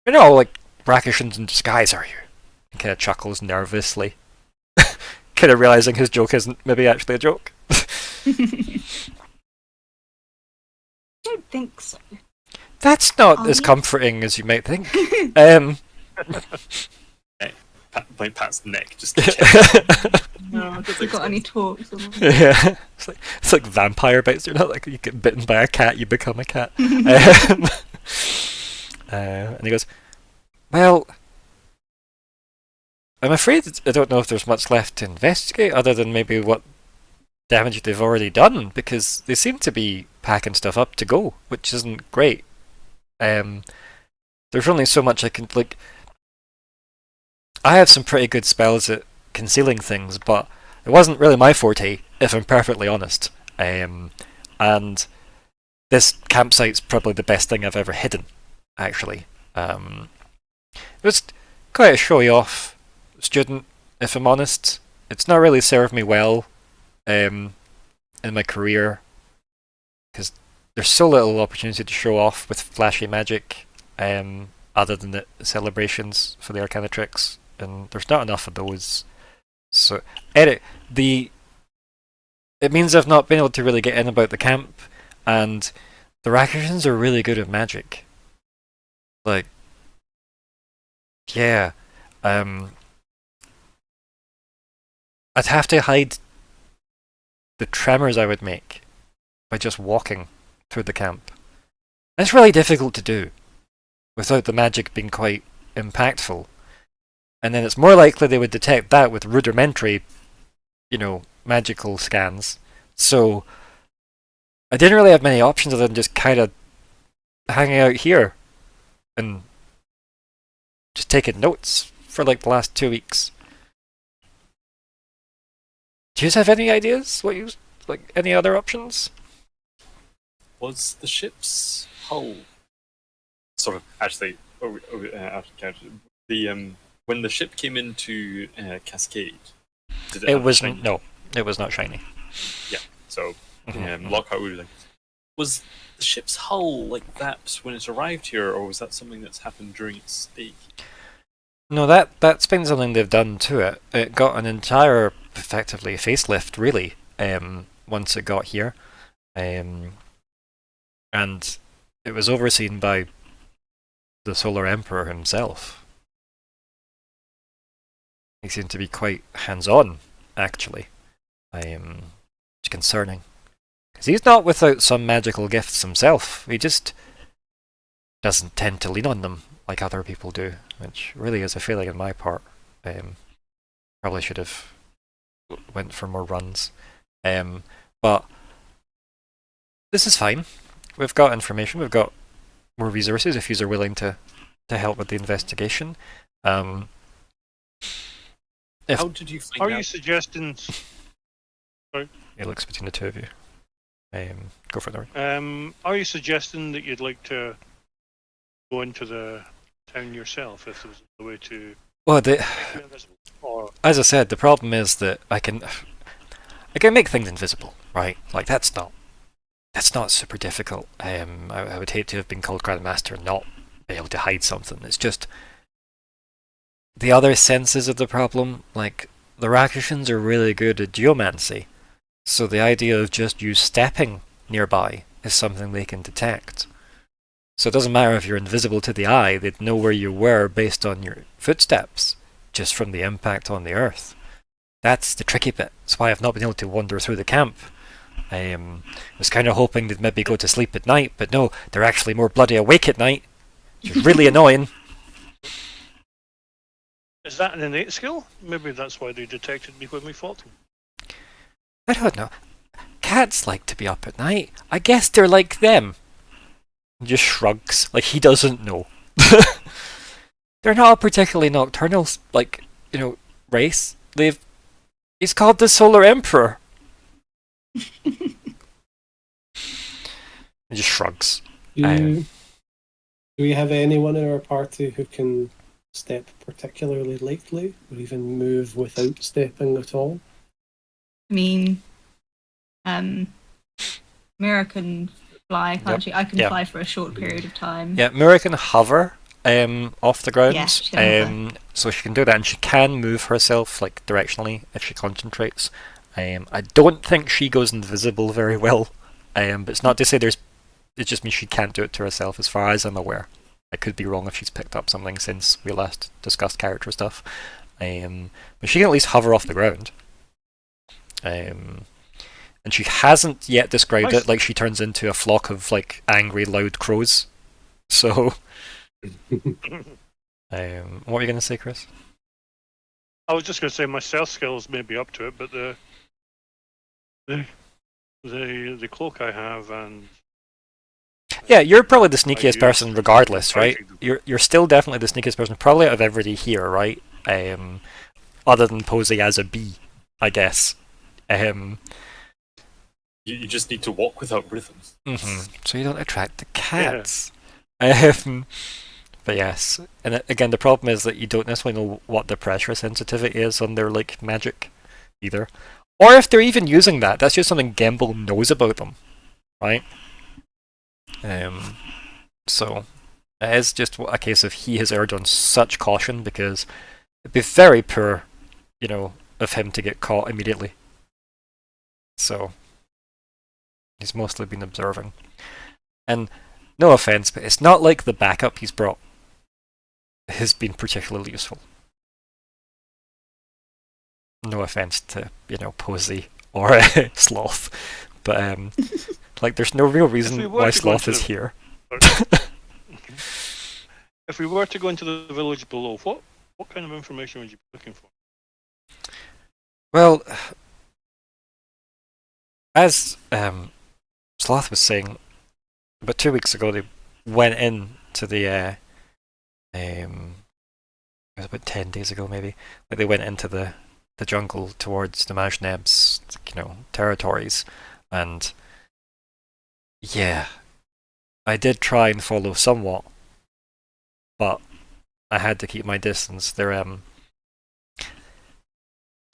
not all like Rakishans in disguise, are you? He kind of chuckles nervously, kind of realizing his joke isn't maybe actually a joke. I don't think so. That's not Are as you? comforting as you might think. pats the neck just to check. No, have you got any talks? Yeah, it's like vampire bites. You're not like you get bitten by a cat, you become a cat. And he goes, "Well, I'm afraid I don't know if there's much left to investigate other than maybe what damage they've already done, because they seem to be packing stuff up to go, which isn't great. There's only so much I can like. I have some pretty good spells at concealing things, but it wasn't really my forte, if I'm perfectly honest. And this campsite's probably the best thing I've ever hidden, actually. It was quite a showy-off student, if I'm honest. It's not really served me well in my career, because there's so little opportunity to show off with flashy magic, other than the celebrations for the Arcana tricks, and there's not enough of those. So, it means I've not been able to really get in about the camp, and the Rakshans are really good at magic. Like, yeah, I'd have to hide the tremors I would make by just walking through the camp. It's really difficult to do without the magic being quite impactful. And then it's more likely they would detect that with rudimentary, magical scans. So I didn't really have many options other than just kind of hanging out here and just taking notes for like the last 2 weeks. Do you have any ideas? Any other options? Was the ship's hull sort of actually out of character? When the ship came into Cascade, did it was not shiny. Yeah, so Lockhart would be like, was the ship's hull like that when it arrived here, or was that something that's happened during its stay? No, that's been something they've done to it. It got an entire, effectively, facelift, really, once it got here. And it was overseen by the Solar Emperor himself. He seemed to be quite hands-on, actually. It's concerning. Because he's not without some magical gifts himself. He just doesn't tend to lean on them like other people do, which really is a failing on my part. Probably should have went for more runs. But this is fine. We've got information, we've got more resources if you are willing to help with the investigation. How did you find out? Are you suggesting... Sorry? It looks between the two of you. Go for it, Nori. Are you suggesting that you'd like to go into the town yourself if there was a way to... Well, or... as I said, the problem is that I can make things invisible, right? Like, that's not super difficult. I would hate to have been called Grandmaster and not be able to hide something. It's just the other senses of the problem. Like, the Rakshans are really good at geomancy, so the idea of just you stepping nearby is something they can detect. So it doesn't matter if you're invisible to the eye, they'd know where you were based on your footsteps, just from the impact on the earth. That's the tricky bit. That's why I've not been able to wander through the camp. I was kind of hoping they'd maybe go to sleep at night, but no, they're actually more bloody awake at night. Which is really annoying. Is that an innate skill? Maybe that's why they detected me when we fought them. I don't know. Cats like to be up at night. I guess they're like them. He just shrugs, like he doesn't know. They're not a particularly nocturnal, race. He's called the Solar Emperor. He just shrugs. Do we have anyone in our party who can step particularly lightly, or even move without stepping at all? I mean, Myr'ra can fly, can't she? I can fly for a short period of time. Yeah, Myr'ra can hover off the ground. Yeah, she can hover. So she can do that, and she can move herself directionally if she concentrates. I don't think she goes invisible very well, but it's not to say it just means she can't do it to herself as far as I'm aware. I could be wrong if she's picked up something since we last discussed character stuff. But she can at least hover off the ground. And she hasn't yet described it like she turns into a flock of like angry, loud crows. So, what were you going to say, Chris? I was just going to say my stealth skills may be up to it, but the cloak I have and yeah, you're probably the sneakiest person, regardless, right? You're still definitely the sneakiest person, probably out of everybody here, right? Other than Posey as a bee, I guess. You just need to walk without rhythm. So you don't attract the cats. Yeah. But yes, and again, the problem is that you don't necessarily know what the pressure sensitivity is on their like magic, either, or if they're even using that. That's just something Gamble knows about them, right? So it is just a case of he has erred on such caution because it'd be very poor, of him to get caught immediately. So he's mostly been observing, and no offense, but it's not like the backup he's brought has been particularly useful. No offense to, Posey or Sloth, but like there's no real reason why Sloth is here. If we were to go into the village below, what kind of information would you be looking for? Well, as Sloth was saying, about 2 weeks ago they went into the it was about 10 days ago maybe, like they went into the jungle towards the Majneb's, territories, and yeah, I did try and follow somewhat, but I had to keep my distance. They're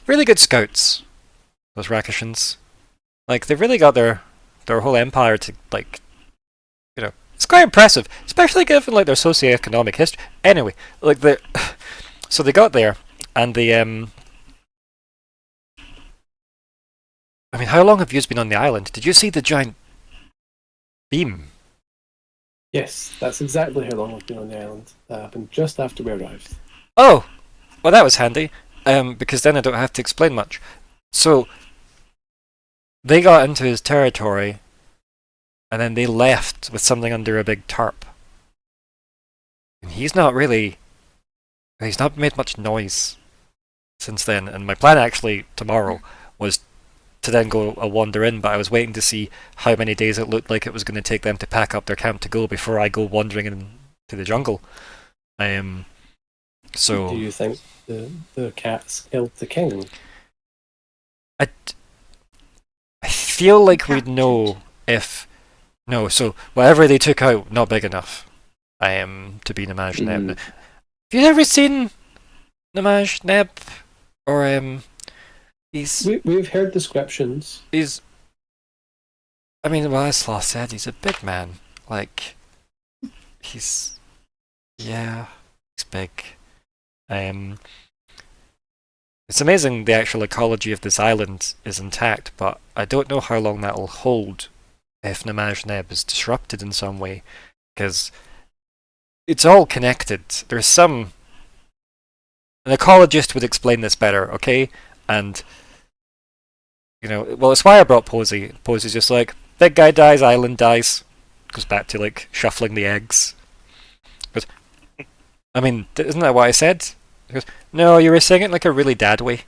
really good scouts, those Rakashans. Like, they've really got their whole empire to, like, it's quite impressive, especially given, like, their socioeconomic history. Anyway, like, so they got there, and they, I mean, how long have you been on the island? Did you see the giant beam? Yes, that's exactly how long I've been on the island. That happened just after we arrived. Oh, well, that was handy, because then I don't have to explain much. So, they got into his territory, and then they left with something under a big tarp. And he's not made much noise since then, and my plan actually tomorrow was to then go a wander in, but I was waiting to see how many days it looked like it was going to take them to pack up their camp to go before I go wandering into the jungle. So do you think the cats killed the king? I feel like we'd know if so whatever they took out, not big enough to be Namaj Neb. Have you ever seen Namaj Neb? Or we've heard descriptions. As Sloth said, he's a big man. Like, he's big. It's amazing the actual ecology of this island is intact, but I don't know how long that'll hold if Namaj Neb is disrupted in some way, because it's all connected. There's an ecologist would explain this better, okay? And it's why I brought Posey. Posey's just like, big guy dies, island dies. Goes back to like shuffling the eggs. But isn't that what I said? He goes, no, you were saying it like a really dad way.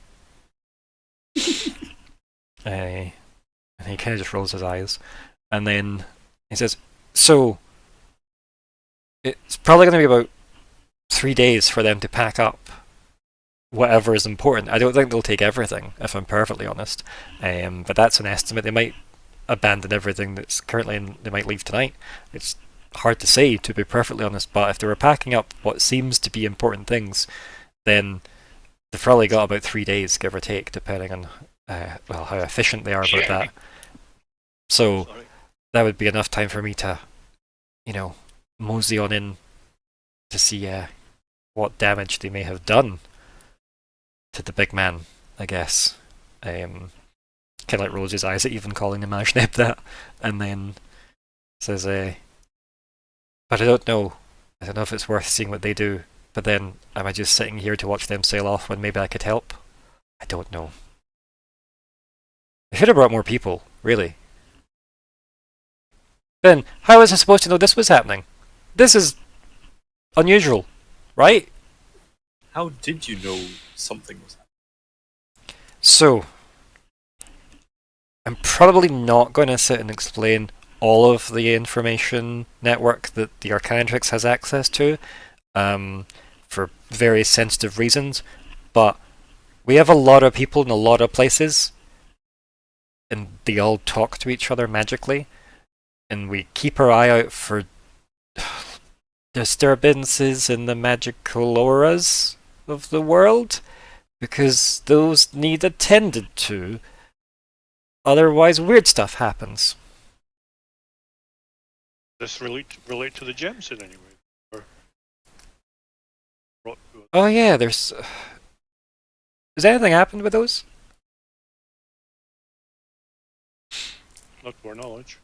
And he kind of just rolls his eyes, and then he says, "So it's probably going to be about 3 days for them to pack up whatever is important. I don't think they'll take everything, if I'm perfectly honest. But that's an estimate. They might abandon everything that's currently in. They might leave tonight. It's hard to say, to be perfectly honest. But if they were packing up what seems to be important things, then they've probably got about 3 days, give or take, depending on how efficient they are about that. So that would be enough time for me to, mosey on in to see what damage they may have done to the big man, I guess. Kind of like rolls his eyes at even calling him Ashneb that, and then says, but I don't know if it's worth seeing what they do But then, am I just sitting here to watch them sail off when maybe I could help? I don't know. I should have brought more people, really. Then, how was I supposed to know this was happening? This is unusual, right? How did you know something was happening? So, I'm probably not going to sit and explain all of the information network that the Arcanatrix has access to, for very sensitive reasons, but we have a lot of people in a lot of places, and they all talk to each other magically, and we keep our eye out for disturbances in the magical auras of the world, because those need attended to. Otherwise, weird stuff happens. This relate to the gems in any way? Or Oh yeah, there's... Has anything happened with those? not to our knowledge.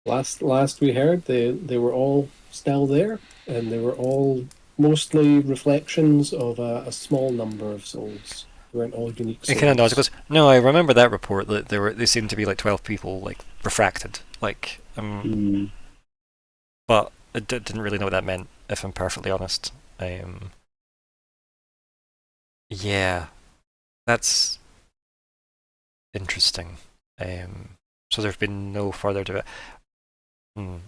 Last we heard, they were all still there, and they were all mostly reflections of a small number of souls. They weren't all unique souls. It kind of nods. It goes, no, I remember that report that they seemed to be like 12 people like refracted, like but I didn't really know what that meant, if I'm perfectly honest. Yeah, that's interesting. So there's been no further to it. You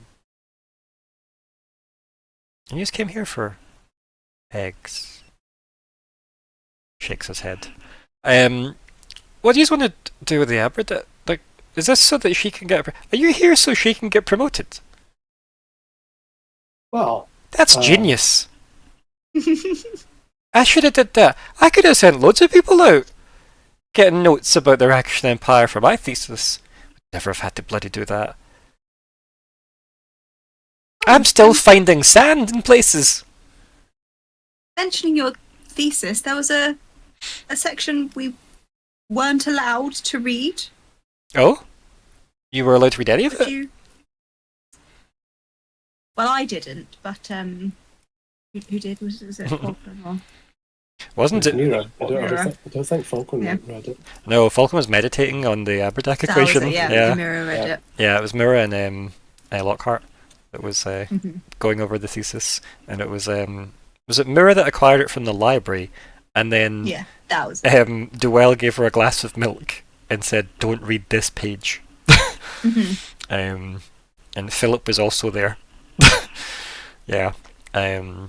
just came here for eggs. Shakes his head. What do you want to do with the Adept? Like, is this so that she can get? Are you here so she can get promoted? Well, That's genius. I should have did that. I could have sent loads of people out, getting notes about their Action Empire for my thesis. Would never have had to bloody do that. I'm still finding sand in places. Mentioning your thesis, there was a section we weren't allowed to read. Oh? You were allowed to read any of Would it? you? Well, I didn't, but who did? Was it Falkwin or? Wasn't it? Myr'ra. I Myr'ra. don't think Falkwin Yeah. read it. No, Falcon was meditating on the Aberdac That was equation. it, yeah, yeah. Myr'ra read it. Yeah, it was Myr'ra and Lockhart that was Mhm. going over the thesis, and it was it Myr'ra that acquired it from the library, and then Yeah, that was it. Duell gave her a glass of milk and said, "Don't read this page." Mhm. And Philip was also there. Yeah. I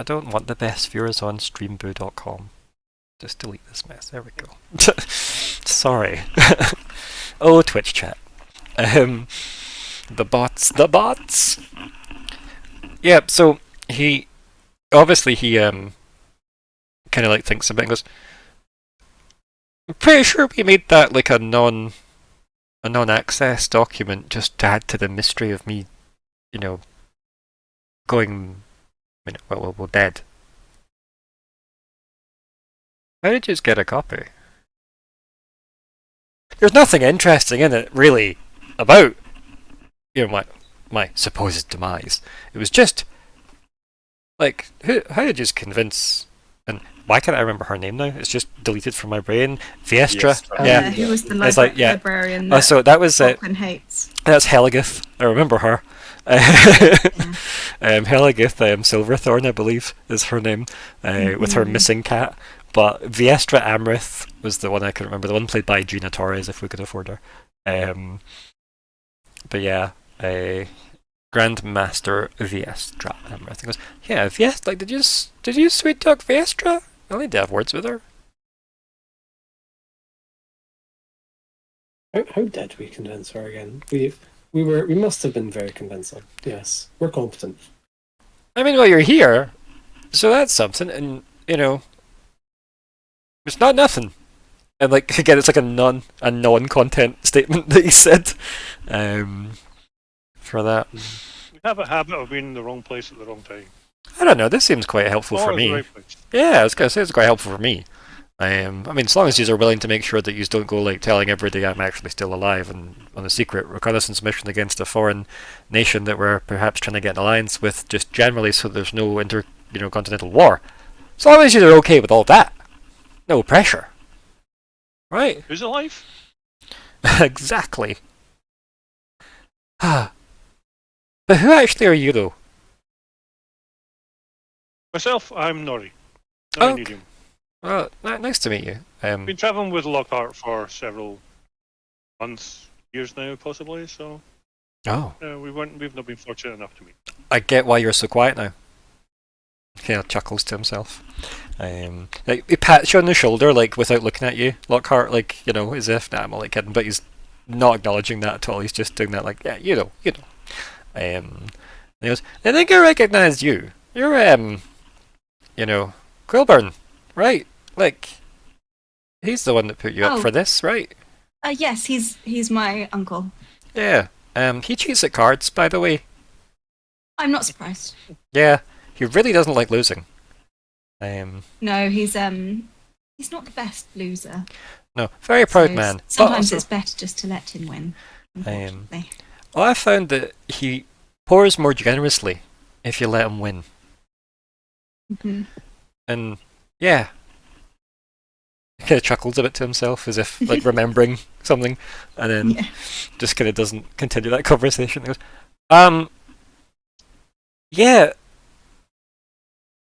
don't want the best viewers on streamboo.com. Just delete this mess. There we go. Sorry. Oh, Twitch chat. The bots. Yeah, so he obviously kind of like thinks about it and goes, I'm pretty sure we made that like a non-access document just to add to the mystery of me, going, well, dead. How did you just get a copy? There's nothing interesting in it, really, about, my supposed demise. It was just, like, how did you just convince, and why can't I remember her name now? It's just deleted from my brain. Viestra. Viestra. Yeah. Who was the It's like, yeah. librarian that So that was Falkwin hates? That's Helagith. I remember her. Helagith Silverthorn, I believe, is her name, with her missing cat. But Viestra Amrith was the one I couldn't remember. The one played by Gina Torres, if we could afford her. But yeah, Grandmaster Viestra Amrith. He goes, yeah, Viestra. Like, did you sweet talk Viestra? I need to have words with her. How did we convince her again? We must have been very convincing. Yes, we're competent. I mean, well, you're here, so that's something, and it's not nothing. And like again, it's like a non-content statement that he said. For that, We have a habit of being in the wrong place at the wrong time. I don't know. This seems quite helpful for Or me. the right place. Yeah, I was gonna say it's quite helpful for me. I mean, as long as you are willing to make sure that you don't go like telling everybody I'm actually still alive and on a secret reconnaissance mission against a foreign nation that we're perhaps trying to get an alliance with, just generally, so there's no continental war. As long as you're okay with all that, no pressure, right? Who's alive? Exactly. But who actually are you, though? Myself, I'm Nori. Oh, Nediam. Well, nice to meet you. Been traveling with Lockheart for several months, years now, possibly. So Oh, we've not been fortunate enough to meet. I get why you're so quiet now. He chuckles to himself. Like, he pats you on the shoulder, like, without looking at you, Lockhart, like, as if, nah, I'm only kidding, but he's not acknowledging that at all. He's just doing that, like, yeah, you know. And he goes, I think I recognise you. You're, Quilburn, right? Like, he's the one that put you up Oh. for this, right? Yes, he's my uncle. Yeah. He cheats at cards, by the way. I'm not surprised. Yeah, he really doesn't like losing. No, he's not the best loser. No, very proud So man. Sometimes but it's better just to let him win. Unfortunately. I found that he pours more generously if you let him win. Mhm. And yeah, he kind of chuckles a bit to himself as if like remembering something, and then Yeah. just kind of doesn't continue that conversation. He goes, yeah.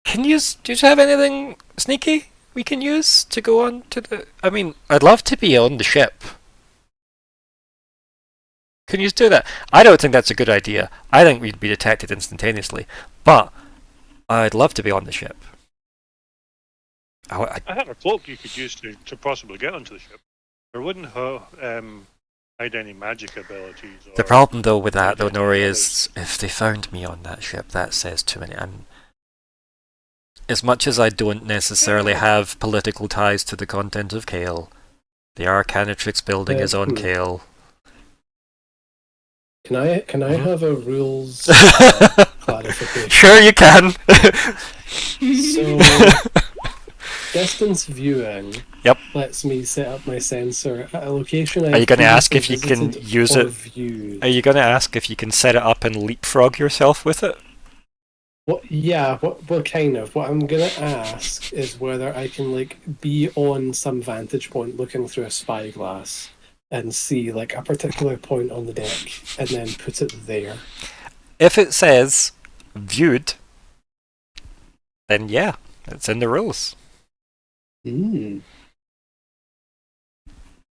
Do you have anything sneaky we can use to go on to the? I mean, I'd love to be on the ship. Can you do that? I don't think that's a good idea. I think we'd be detected instantaneously, but I'd love to be on the ship. I had a cloak you could use to possibly get onto the ship. There wouldn't hide any magic abilities. The problem though with that though, Nori, is if they found me on that ship, that says too many. As much as I don't necessarily have political ties to the content of Kale, the Arcanatrix building is on Kale. Can I have a rules clarification? Sure you can. So, distance viewing lets me set up my sensor at a location. Are you going to ask if you can visited use or it? viewed. Are you going to ask if you can set it up and leapfrog yourself with it? Well, kind of. What I'm gonna ask is whether I can like be on some vantage point looking through a spyglass and see like a particular point on the deck and then put it there. If it says viewed, then yeah, it's in the rules. I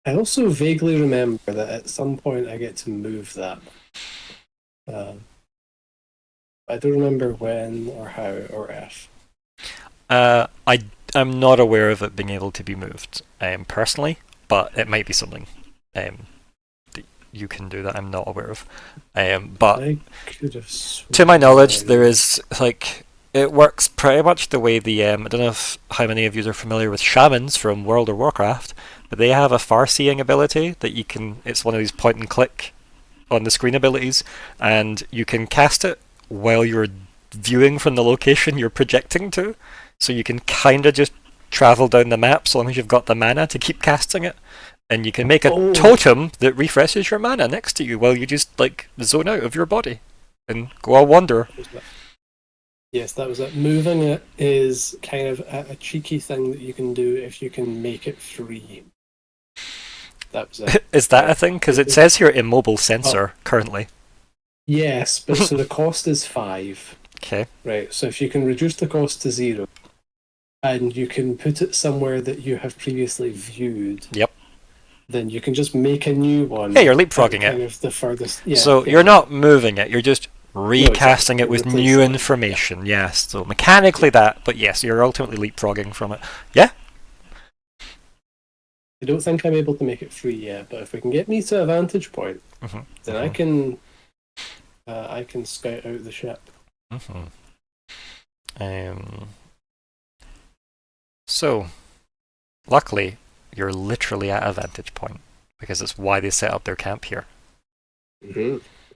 also vaguely remember that at some point I get to move that. I don't remember when or how or if. I'm not aware of it being able to be moved personally, but it might be something that you can do that I'm not aware of. But I could have to my knowledge, there is like it works pretty much the way the I don't know how many of you are familiar with shamans from World of Warcraft, but they have a far-seeing ability that you can. It's one of these point and click on the screen abilities, and you can cast it while you're viewing from the location you're projecting to, so you can kind of just travel down the map so long as you've got the mana to keep casting it, and you can make a totem that refreshes your mana next to you while you just like zone out of your body and go a wander. Yes, that was it. Moving it is kind of a cheeky thing that you can do if you can make it free. That was it. Is that a thing? Because it says here immobile sensor currently. Yes, but so the cost is 5. Okay. Right, so if you can reduce the cost to 0, and you can put it somewhere that you have previously viewed. Yep. Then you can just make a new one. Yeah, you're leapfrogging kind it. of the furthest. Yeah, so you're not moving it, you're just recasting it with Replacing new it, information. Yes, so mechanically that, but yes, you're ultimately leapfrogging from it. Yeah? I don't think I'm able to make it free yet, but if we can get me to a vantage point, then I can scout out the ship. So, luckily, you're literally at a vantage point because that's why they set up their camp here.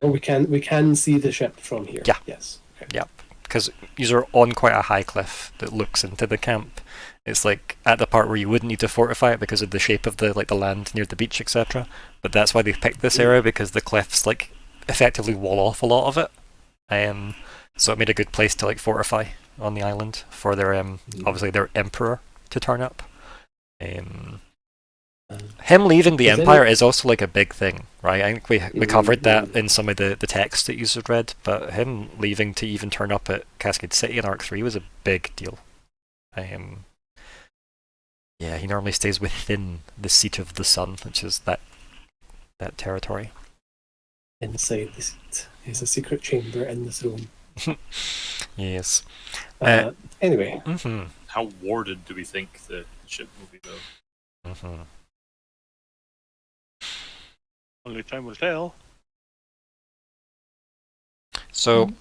Oh, we can see the ship from here. Yeah. Yes. Okay. Yep. Because these are on quite a high cliff that looks into the camp. It's like at the part where you wouldn't need to fortify it because of the shape of the land near the beach, etc. But that's why they picked this area, because the cliffs like effectively wall off a lot of it. So it made a good place to like fortify on the island for their obviously their emperor to turn up. Him leaving the Empire is also like a big thing, right? I think we covered that in some of the text that you had read, but him leaving to even turn up at Cascade City in Arc 3 was a big deal. Yeah, he normally stays within the seat of the sun, which is that territory. Inside the seat is a secret chamber in the throne. Yes. Anyway. Mm-hmm. How warded do we think the ship will be, though? Mm-hmm. Only time will tell. So,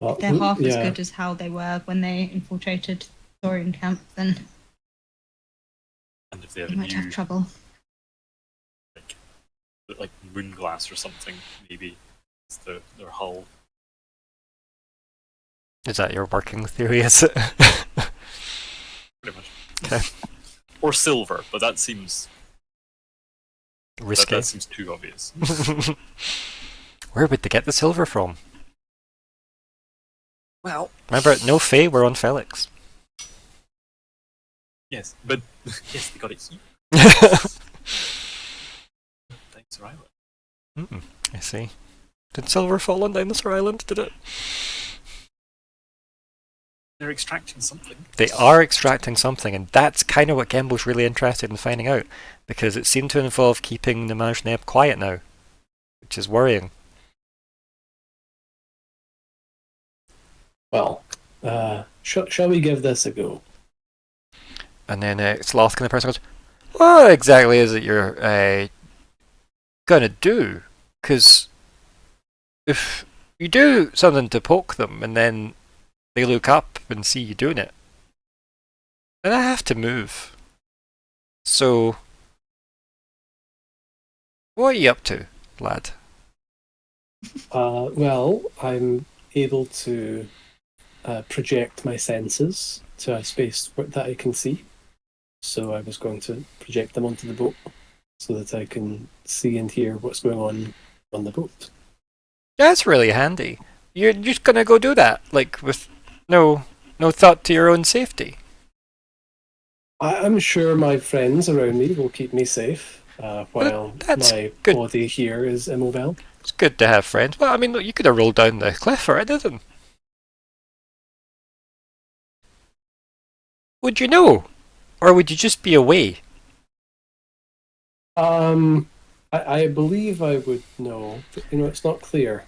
if they're half as good as how they were when they infiltrated Saurian camp, then And if they have they a might have new, trouble. like moon glass or something, maybe it's their hull. is that your working theory? Is it? Pretty much. Okay. Or silver, but that seems Risky. that seems too obvious. Where would they get the silver from? Well, Remember, no Fae were on Felix. yes, but yes, they got it here. Thanks, Ryland. I see. Did silver fall on Dinosaur Island? Did it? They're extracting something. They are extracting something, and that's kind of what Gembel's really interested in finding out, because it seemed to involve keeping the Majneb quiet now, which is worrying. Well, shall we give this a go? And then Sloth kind of person goes, "What exactly is it you're gonna do? Because if you do something to poke them, and then they look up and see you doing it, then I have to move. So, what are you up to, lad?" Well, I'm able to project my senses to a space that I can see. So I was going to project them onto the boat so that I can see and hear what's going on the boat. That's really handy. You're just gonna go do that, like with no thought to your own safety. I'm sure my friends around me will keep me safe while that's my good. body here is immobile. It's good to have friends. Well, I mean, look, you could have rolled down the cliff or anything. Would you know? Or would you just be away? I believe I would know, but it's not clear.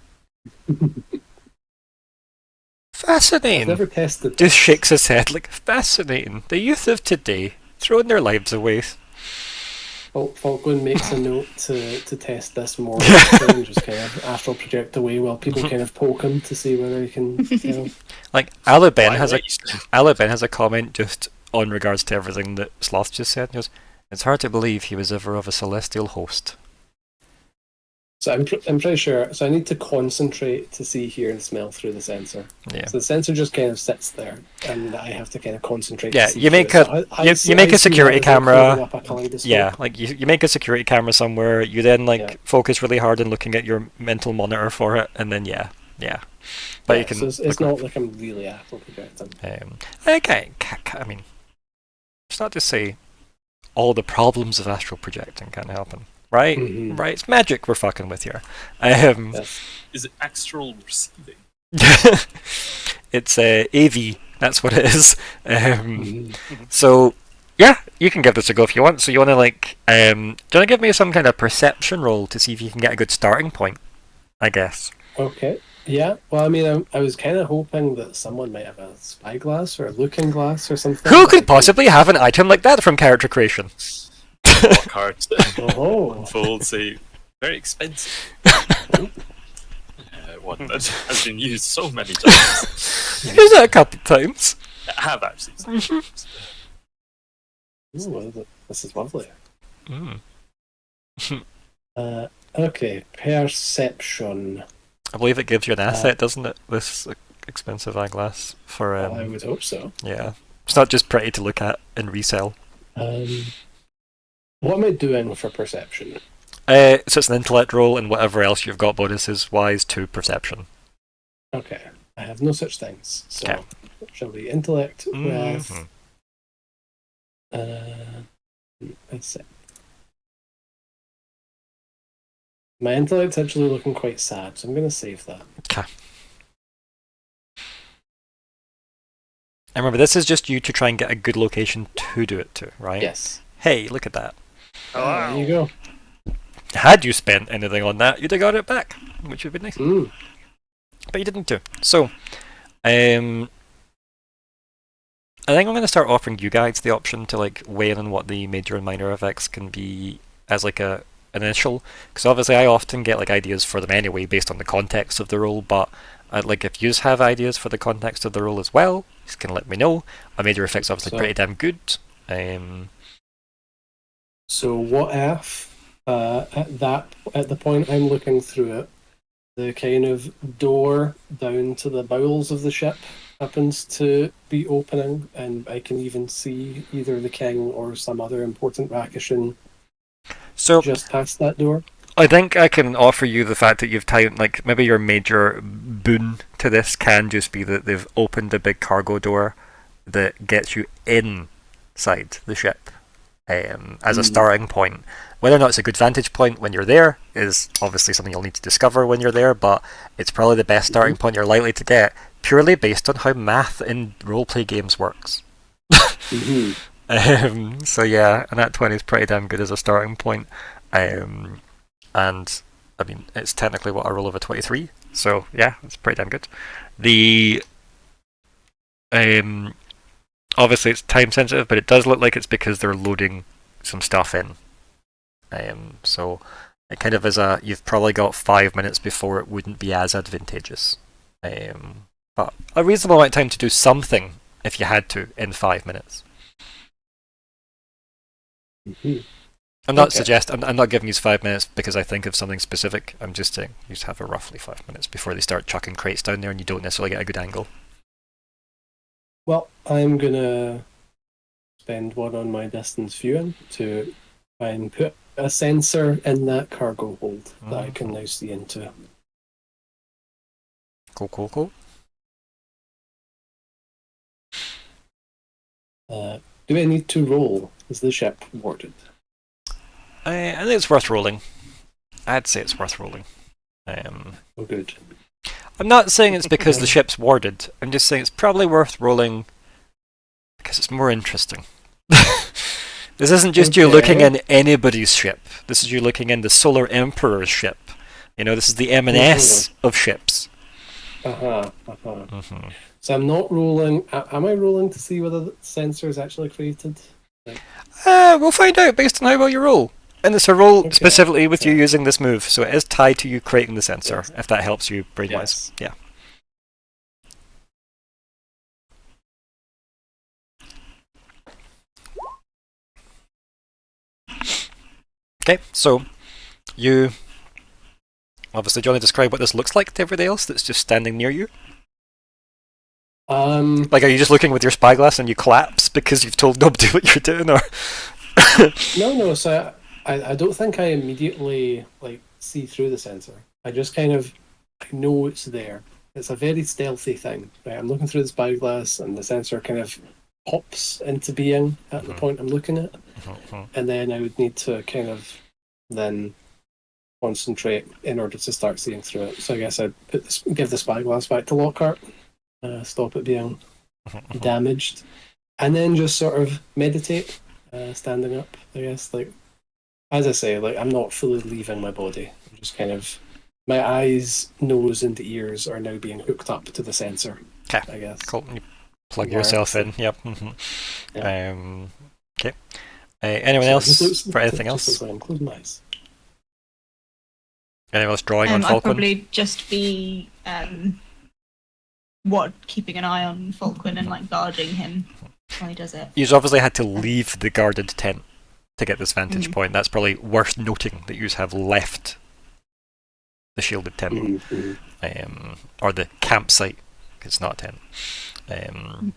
Fascinating. I've never tested. Just shakes his head like, fascinating. The youth of today, throwing their lives away. Falkwin makes a note to test this more and just kind of astral project away while people kind of poke him to see whether he can. Like Alaben has a comment just on regards to everything that Sloth just said. He goes, "It's hard to believe he was ever of a celestial host." So I'm pretty sure. So I need to concentrate to see, hear, and smell through the sensor. Yeah. So the sensor just kind of sits there, and I have to kind of concentrate. Yeah, to see you make through a it. you make a security camera. Yeah, Yeah, like you make a security camera somewhere. You then focus really hard on looking at your mental monitor for it, and then yeah. But you can. So it's not like I'm really astral projecting. Okay, I mean, it's not to say all the problems of astral projecting can happen. Right? Mm-hmm. Right, it's magic we're fucking with here. Yes. Is it astral receiving? It's AV, that's what it is. So, yeah, you can give this a go if you want. So you want to do you want to give me some kind of perception roll to see if you can get a good starting point, I guess. Okay. Yeah. Well, I mean, I was kind of hoping that someone might have a spyglass or a looking glass or something. Who could possibly have an item like that from character creation? Lockhart. Oh. Unfold, say, very expensive. One that has been used so many times. Use it a couple times. I have actually. Ooh, well, this is lovely. Mm. Okay, perception. I believe it gives you an asset, doesn't it? This expensive eyeglass for I would hope so. yeah. It's not just pretty to look at and resell. What am I doing for perception? So it's an intellect roll, and whatever else you've got bonuses wise to perception. Okay, I have no such things. So, Okay. shall we intellect with? Mhm. Let's see. My intellect's actually looking quite sad, so I'm going to save that. Okay. And remember, this is just you to try and get a good location to do it to, right? Yes. Hey, look at that. There you go. Had you spent anything on that, you'd have got it back, which would be nice. Mm. But you didn't do. So, I think I'm going to start offering you guys the option to like weigh in on what the major and minor effects can be as like an initial, because obviously I often get like ideas for them anyway based on the context of the role. But like if you have ideas for the context of the role as well, just can let me know. My major effects obviously pretty damn good. So what if at the point I'm looking through it, the kind of door down to the bowels of the ship happens to be opening, and I can even see either the king or some other important Rakishan So just past that door. I think I can offer you the fact that you've timed, like, maybe your major boon to this can just be that they've opened a big cargo door that gets you inside the ship as a starting point. Whether or not it's a good vantage point when you're there is obviously something you'll need to discover when you're there, but it's probably the best starting point you're likely to get, purely based on how math in roleplay games works. So yeah, and that 20 is pretty damn good as a starting point. And I mean, it's technically what, a roll of a 23, so yeah, it's pretty damn good. The obviously it's time sensitive, but it does look like it's because they're loading some stuff in. So it kind of is you've probably got 5 minutes before it wouldn't be as advantageous. But a reasonable amount of time to do something if you had to in 5 minutes. I'm not I'm not giving you 5 minutes because I think of something specific. I'm just saying you just have a roughly 5 minutes before they start chucking crates down there and you don't necessarily get a good angle. Well, I'm gonna spend one on my distance viewing to try and put a sensor in that cargo hold that I can now see into. Cool. Do I need to roll? Is the ship warded? I think it's worth rolling. I'd say it's worth rolling. Oh, good. I'm not saying it's because the ship's warded. I'm just saying it's probably worth rolling because it's more interesting. This isn't just you looking in anybody's ship. This is you looking in the Solar Emperor's ship. You know, this is the M&S of ships. So I'm not rolling. Am I rolling to see whether the sensor is actually created? We'll find out based on how well you roll. And it's a roll specifically with you using this move, so it is tied to you creating the sensor, if that helps you brain-wise. Yeah. Okay, so you obviously, do you want to describe what this looks like to everybody else that's just standing near you? Like, are you just looking with your spyglass and you collapse because you've told nobody what you're doing, or? No. So I don't think I immediately see through the sensor. I just kind of know it's there. It's a very stealthy thing. Right? I'm looking through the spyglass, and the sensor kind of pops into being at the point I'm looking at, and then I would need to kind of then concentrate in order to start seeing through it. So I guess I'd give the spyglass back to Lockhart, stop it being damaged, and then just sort of meditate, standing up. I guess, as I say, I'm not fully leaving my body. I'm just kind of, my eyes, nose, and ears are now being hooked up to the sensor. Okay. I guess. Cool. You plug yourself in. Yep. Yeah. Okay. Anyone else for anything else? Just looks like I'm closing my eyes. Anyone else drawing on Falkwin? I'd probably just be keeping an eye on Falkwin and guarding him while he does it. You've obviously had to leave the guarded tent to get this vantage point. That's probably worth noting that you have left the shielded tent, or the campsite, because it's not a tent.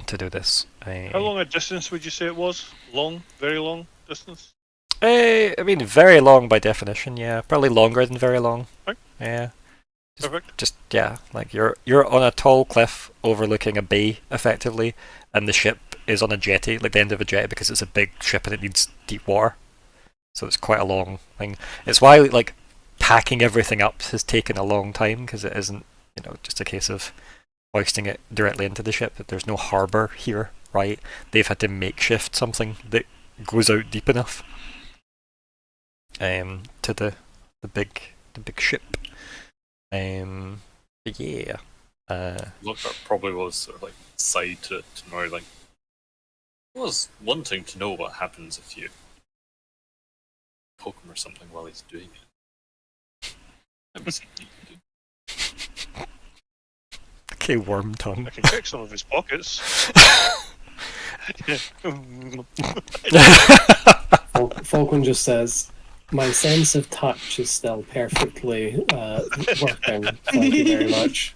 to do this. How long a distance would you say it was? Long, very long distance. I mean, very long by definition. Yeah, probably longer than very long. Right. Yeah. Perfect. Just yeah, like you're on a tall cliff overlooking a bay, effectively, and the ship is on a jetty, like the end of a jetty, because it's a big ship and it needs deep water. So it's quite a long thing. It's why like packing everything up has taken a long time, because it isn't, just a case of hoisting it directly into the ship. There's no harbour here, right? They've had to makeshift something that goes out deep enough to the big ship. But yeah. Lockheart probably was sort of like side to Nori, like, I was wanting to know what happens if you poke him or something while he's doing it. That was something you could do. Okay, worm tongue. I can check some of his pockets. Falkwin just says, "My sense of touch is still perfectly working. Thank you very much."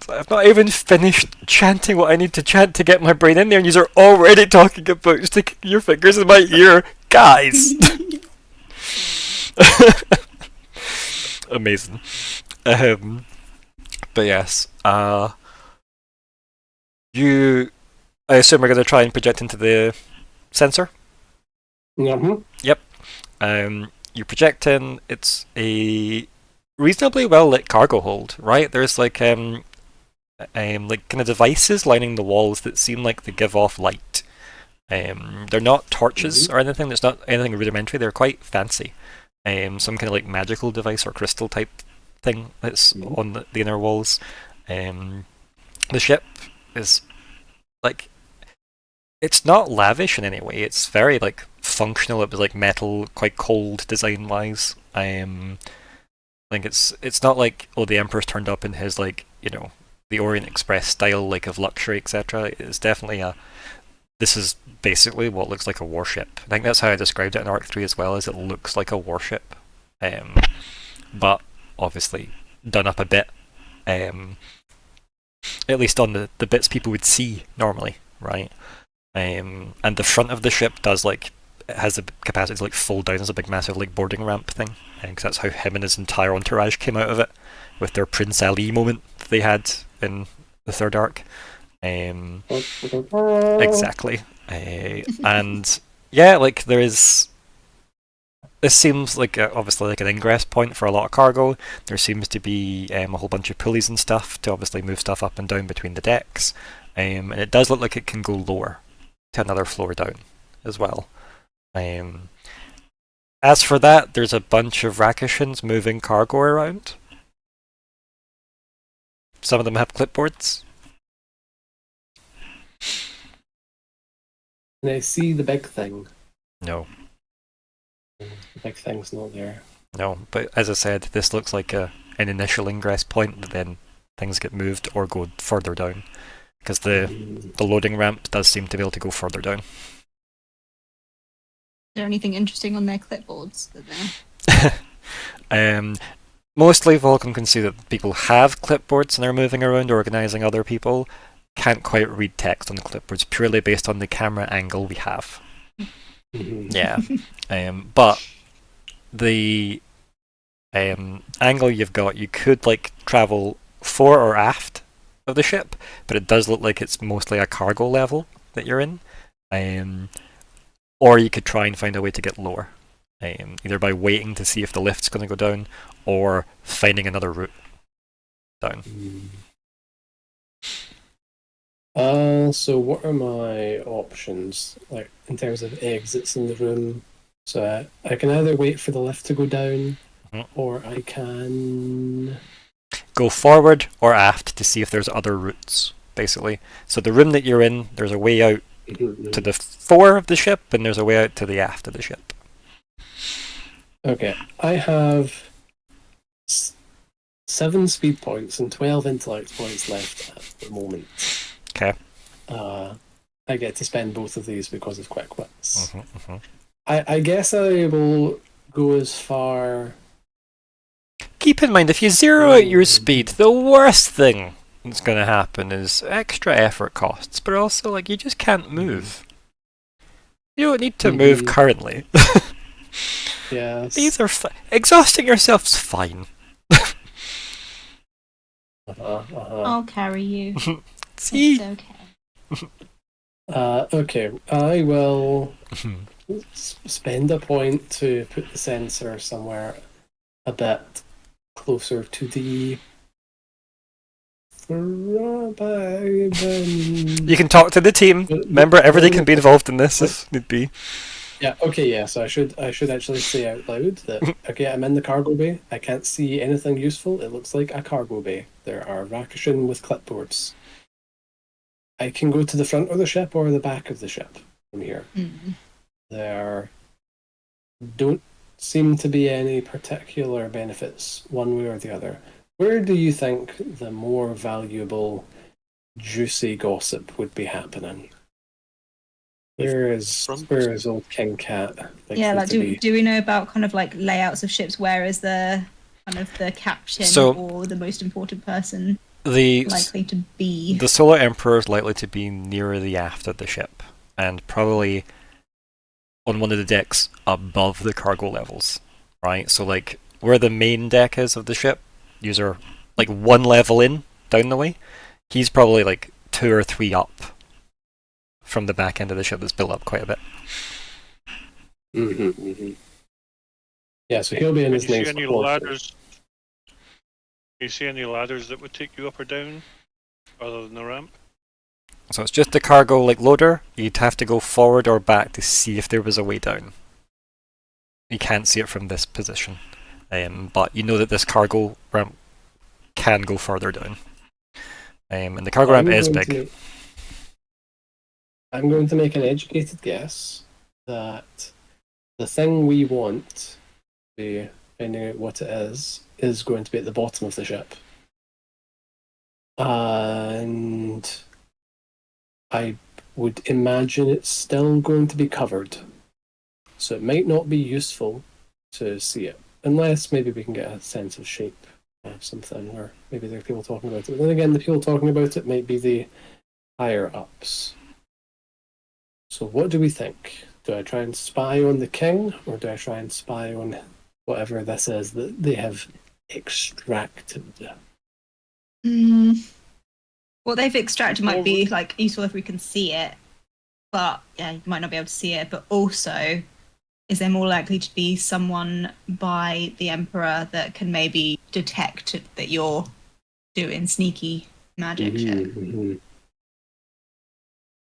I've not even finished chanting what I need to chant to get my brain in there, and you're already talking about sticking your fingers in my ear, guys. Amazing. But yes, I assume we're going to try and project into the sensor. Mm-hmm. You project in. It's a reasonably well lit cargo hold, right? There's like kind of devices lining the walls that seem like they give off light. They're not torches or anything. There's not anything rudimentary. They're quite fancy. Some kind of like magical device or crystal type thing that's on the inner walls. The ship is like, it's not lavish in any way. It's very like functional. It was like metal, quite cold design wise. Like it's not like, oh, the Emperor's turned up in his like, the Orient Express style, like of luxury, etc. It's definitely this is basically what looks like a warship. I think that's how I described it in Arc 3 as well, as it looks like a warship. But obviously done up a bit. At least on the bits people would see normally, right? And the front of the ship does it has the capacity to like fold down as a big massive like boarding ramp thing, because that's how him and his entire entourage came out of it, with their Prince Ali moment that they had in the third arc. Exactly. And yeah, like there is. This seems like obviously like an ingress point for a lot of cargo. There seems to be a whole bunch of pulleys and stuff to obviously move stuff up and down between the decks, and it does look like it can go lower to another floor down as well. As for that, there's a bunch of Rakishans moving cargo around. Some of them have clipboards. And I see the big thing. No. The big thing's not there. No, but as I said, this looks like an initial ingress point, that then things get moved or go further down. Because the loading ramp does seem to be able to go further down. Is there anything interesting on their clipboards that they're... Mostly Vulcan can see that people have clipboards and are moving around organising other people. Can't quite read text on the clipboards, purely based on the camera angle we have. Yeah. But the angle you've got, you could like travel fore or aft of the ship, but it does look like it's mostly a cargo level that you're in. Or you could try and find a way to get lower, either by waiting to see if the lift's going to go down, or finding another route down. So what are my options, like in terms of exits in the room? So I can either wait for the lift to go down, or I can go forward or aft to see if there's other routes, basically. So the room that you're in, there's a way out to the fore of the ship, and there's a way out to the aft of the ship. Okay, I have 7 speed points and 12 intellect points left at the moment. Okay. I get to spend both of these because of quick wits. I guess I will go as far... Keep in mind, if you zero out your speed, the worst thing that's going to happen is extra effort costs, but also like you just can't move. You don't need to move currently. Yes. These are exhausting yourself's fine. I'll carry you. See? It's okay. Okay, I will spend a point to put the sensor somewhere a bit closer to the You can talk to the team. Remember, everybody can be involved in this if need be. Yeah, okay, yeah, so I should actually say out loud that, okay, I'm in the cargo bay. I can't see anything useful. It looks like a cargo bay. There are Rakishin with clipboards. I can go to the front of the ship or the back of the ship from here. There don't seem to be any particular benefits one way or the other. Where do you think the more valuable, juicy gossip would be happening? Where is old King Cat? Yeah, like do we know about kind of like layouts of ships? Where is the kind of the captain or the most important person likely to be? The Solar Emperor is likely to be near the aft of the ship, and probably on one of the decks above the cargo levels, right? So like where the main deck is of the ship, user like one level in down the way, he's probably like 2 or 3 up from the back end of the ship that's built up quite a bit. Yeah, so he'll be in his Can next ladders? Do you see any ladders that would take you up or down, other than the ramp? So it's just the cargo like loader. You'd have to go forward or back to see if there was a way down. You can't see it from this position, but you know that this cargo ramp can go further down. And the cargo ramp is big. I'm going to make an educated guess that the thing we want, finding out what it is going to be at the bottom of the ship. And I would imagine it's still going to be covered. So it might not be useful to see it, unless maybe we can get a sense of shape of something, or maybe there are people talking about it. But then again, the people talking about it might be the higher ups. So what do we think? Do I try and spy on the king, or do I try and spy on whatever this is that they have extracted? What they've extracted might be like useful if we can see it, but yeah, you might not be able to see it. But also, is there more likely to be someone by the Emperor that can maybe detect that you're doing sneaky magic shit?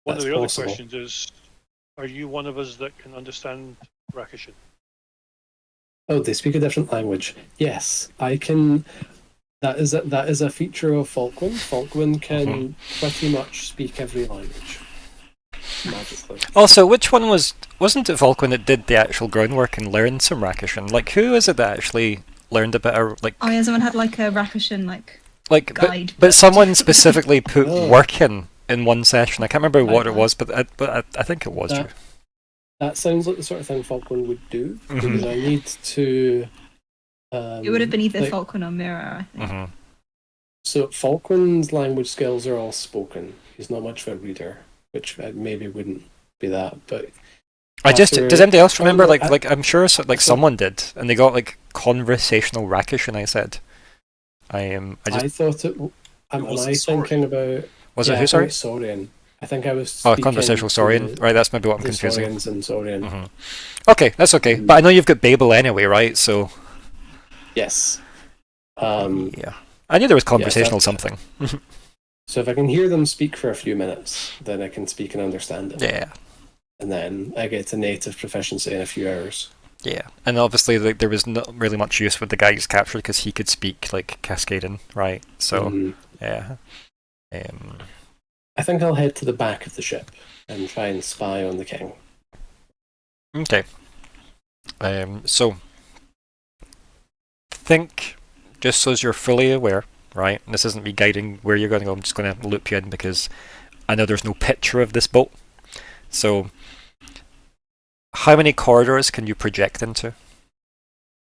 One of the other questions is, are you one of us that can understand Rakishin? Oh, they speak a different language. Yes, I can. That is a feature of Falkwin. Falkwin can pretty much speak every language magically. Also, which one wasn't it Falkwin that did the actual groundwork and learned some Rakishin? Like, who is it that actually learned a bit of like? Oh yeah, someone had like a Rakishin guide. But someone specifically put work in one session. I can't remember what it was, but I think it was true. That sounds like the sort of thing Falkwin would do, because I need to... it would have been either Falkwin or Myr'ra, I think. So Falkwin's language skills are all spoken. He's not much of a reader, which maybe wouldn't be that, but... does anybody else remember, like I'm sure someone did, and they got like conversational Rakishin, I said. I thought it... Am I thinking about... Was it who, sorry? Saurian. I think I was... conversational Saurian. Right, that's maybe what I'm confusing. Saurians and Saurian. Okay, that's okay. But I know you've got Babel anyway, right? So... Yes. Yeah. I knew there was conversational something. So if I can hear them speak for a few minutes, then I can speak and understand it. Yeah. And then I get to native proficiency in a few hours. Yeah, and obviously there was not really much use with the guy who's captured because he could speak like Cascading, right? So, yeah. I think I'll head to the back of the ship and try and spy on the king. Okay. So, think, just so as you're fully aware, right? And this isn't me guiding where you're going to go, I'm just going to loop you in because I know there's no picture of this boat. So, how many corridors can you project into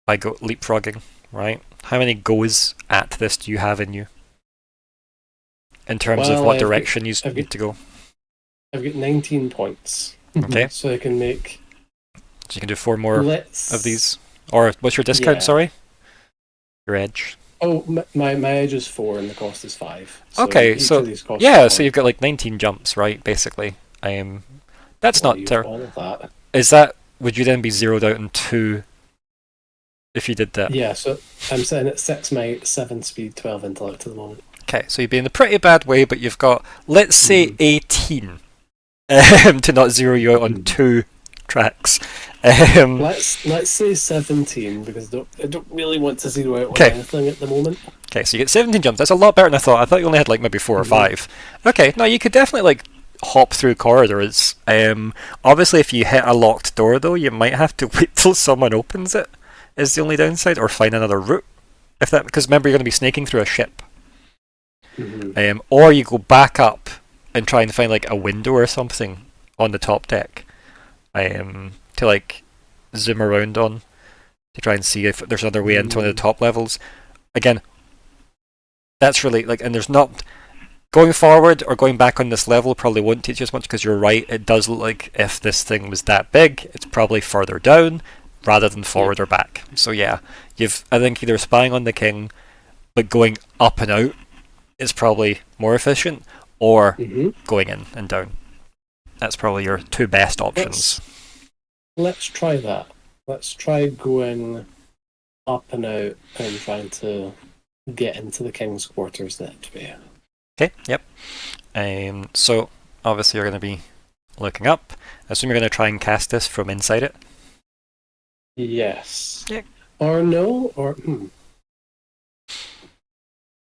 by leapfrogging, right? How many goes at this do you have in you? in terms of Well, what I've direction you I've need to go. I've got 19 points. Okay. So I can make. So you can do 4 more Let's. of these. Or what's your discount? Yeah. Sorry, your edge. Oh, my edge is 4 and the cost is 5. So Okay, each so of these costs yeah, 1. so you've got like 19 jumps, right? Basically, that's Well, not use terrible. all of that. Is that? Would you then be zeroed out in 2 if you did that? Yeah, so I'm sitting at 6 might, 7 speed, 12 intellect at the moment. Okay, so you'd be in a pretty bad way, but you've got, let's say, 18 to not zero you out on 2 tracks. Let's say 17 because I don't really want to zero out on Okay. anything at the moment. Okay, so you get 17 jumps. That's a lot better than I thought. I thought you only had like maybe 4 or 5. Okay, no, you could definitely like hop through corridors. Obviously, if you hit a locked door, though, you might have to wait till someone opens it. Is the only downside, or find another route. If that, because remember, you're going to be snaking through a ship. Or you go back up and try and find like a window or something on the top deck, to like zoom around on to try and see if there's another way into one of the top levels. Again, that's really like, and there's not going forward or going back on this level probably won't teach you as much because you're right. It does look like if this thing was that big, it's probably further down rather than forward or back. So yeah, I think either spying on the king, but going up and out is probably more efficient, or going in and down. That's probably your 2 best options. Let's try that. Let's try going up and out and trying to get into the king's quarters that way. Okay, yep. So obviously you're going to be looking up. I assume you're going to try and cast this from inside it. Yes. Yeah. Or no, or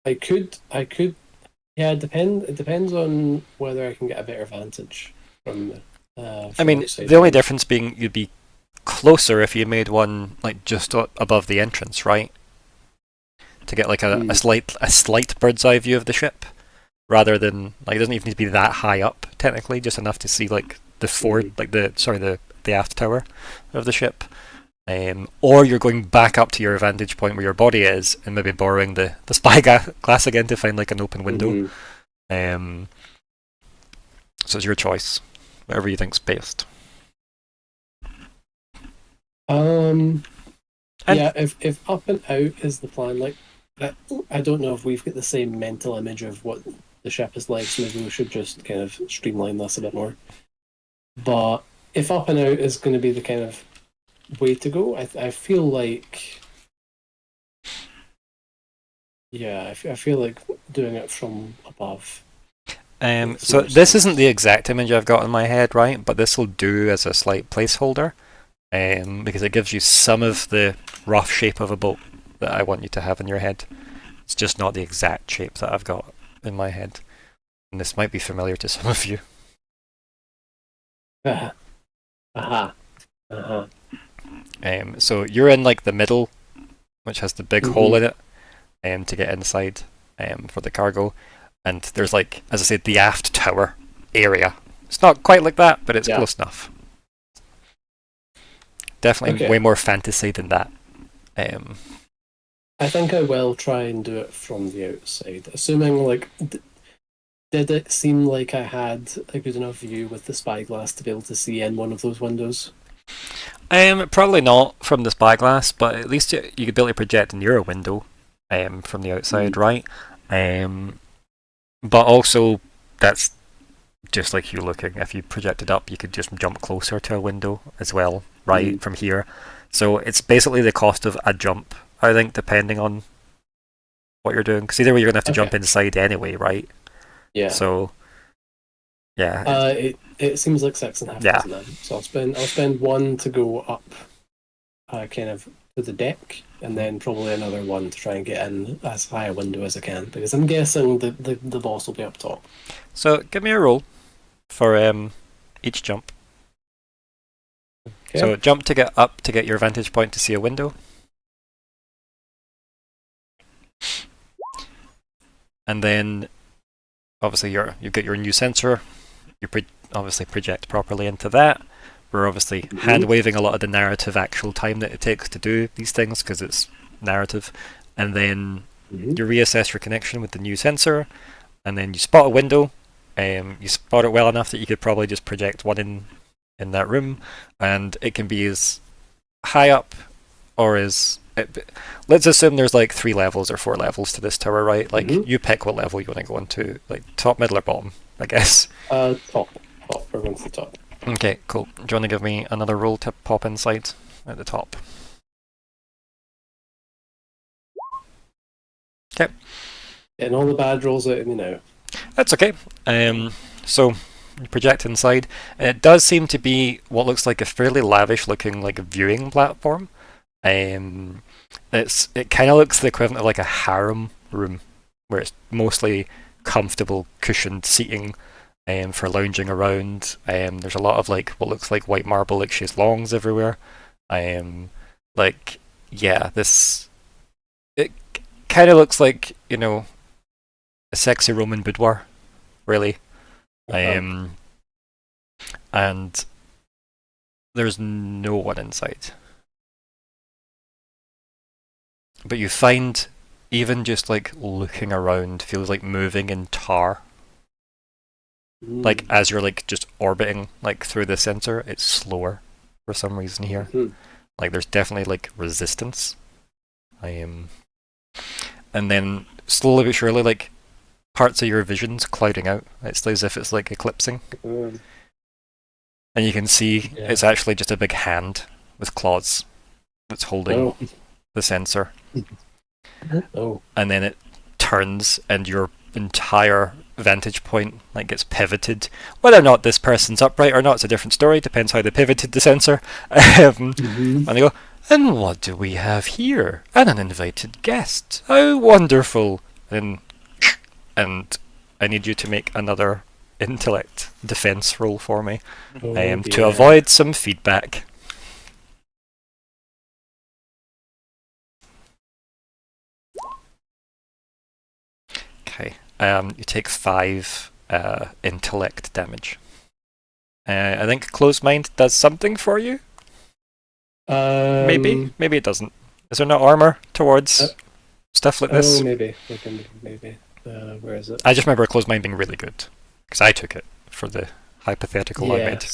I could. Yeah, it depends on whether I can get a better vantage from. I mean, outside. the only difference being you'd be closer if you made one like just above the entrance, right? To get like a slight bird's eye view of the ship, rather than like it doesn't even need to be that high up technically, just enough to see like the aft tower of the ship. Or you're going back up to your vantage point where your body is, and maybe borrowing the spy glass again to find like an open window. So it's your choice, whatever you think's best. Yeah, if up and out is the plan, like I don't know if we've got the same mental image of what the ship is like, so maybe we should just kind of streamline this a bit more. But if up and out is going to be the kind of way to go, I feel like, yeah, I feel like doing it from above. So this isn't the exact image I've got in my head, right? But this will do as a slight placeholder, because it gives you some of the rough shape of a boat that I want you to have in your head. It's just not the exact shape that I've got in my head. And this might be familiar to some of you. So you're in like the middle, which has the big hole in it, to get inside for the cargo. And there's like, as I said, the aft tower area. It's not quite like that, but it's close enough. Definitely way more fantasy than that. I think I will try and do it from the outside, assuming like. Did it seem like I had a good enough view with the spyglass to be able to see in one of those windows? Probably not from the spyglass, but at least you could be able to project near a window from the outside, right? But also, that's just like you looking. If you projected up, you could just jump closer to a window as well, right, from here. So it's basically the cost of a jump, I think, depending on what you're doing. Because either way, you're going to have to jump inside anyway, right? Yeah. So, yeah. It seems like 6.5 then. So I'll spend 1 to go up, kind of to the deck, and then probably another 1 to try and get in as high a window as I can, because I'm guessing the boss will be up top. So give me a roll for each jump. Okay. So jump to get up to get your vantage point to see a window. And then obviously you've got your new sensor. You obviously project properly into that. We're obviously hand-waving a lot of the narrative actual time that it takes to do these things because it's narrative. And then you reassess your connection with the new sensor. and then you spot a window. You spot it well enough that you could probably just project one in that room, and it can be as high up or as... let's assume there's like 3 levels or 4 levels to this tower, right? Like, you pick what level you want to go into, like top, middle, or bottom, I guess. Top. We're going to the top. Okay, cool. Do you want to give me another roll to pop inside at the top? Okay. Getting all the bad rolls out of me now. That's okay. So you project inside, and it does seem to be what looks like a fairly lavish-looking like viewing platform. It kind of looks the equivalent of like a harem room, where it's mostly comfortable, cushioned seating for lounging around. There's a lot of like what looks like white marble like chaiselongs everywhere. It kind of looks like, you know, a sexy Roman boudoir, really. And there's no one inside. But you find even just like looking around feels like moving in tar. Like as you're like just orbiting like through the center, it's slower for some reason here. Like there's definitely like resistance. And then slowly but surely like parts of your vision's clouding out. It's as if it's like eclipsing. And you can see it's actually just a big hand with claws that's holding the sensor. And then it turns and your entire vantage point like gets pivoted. Whether or not this person's upright or not, it's a different story. Depends how they pivoted the sensor. And they go, and what do we have here? An uninvited guest. How wonderful. And I need you to make another intellect defense roll for me to avoid some feedback. Okay. You take 5 intellect damage. I think closed mind does something for you. Maybe it doesn't. Is there no armor towards stuff like this? Maybe. Where is it? I just remember closed mind being really good because I took it for the hypothetical I made.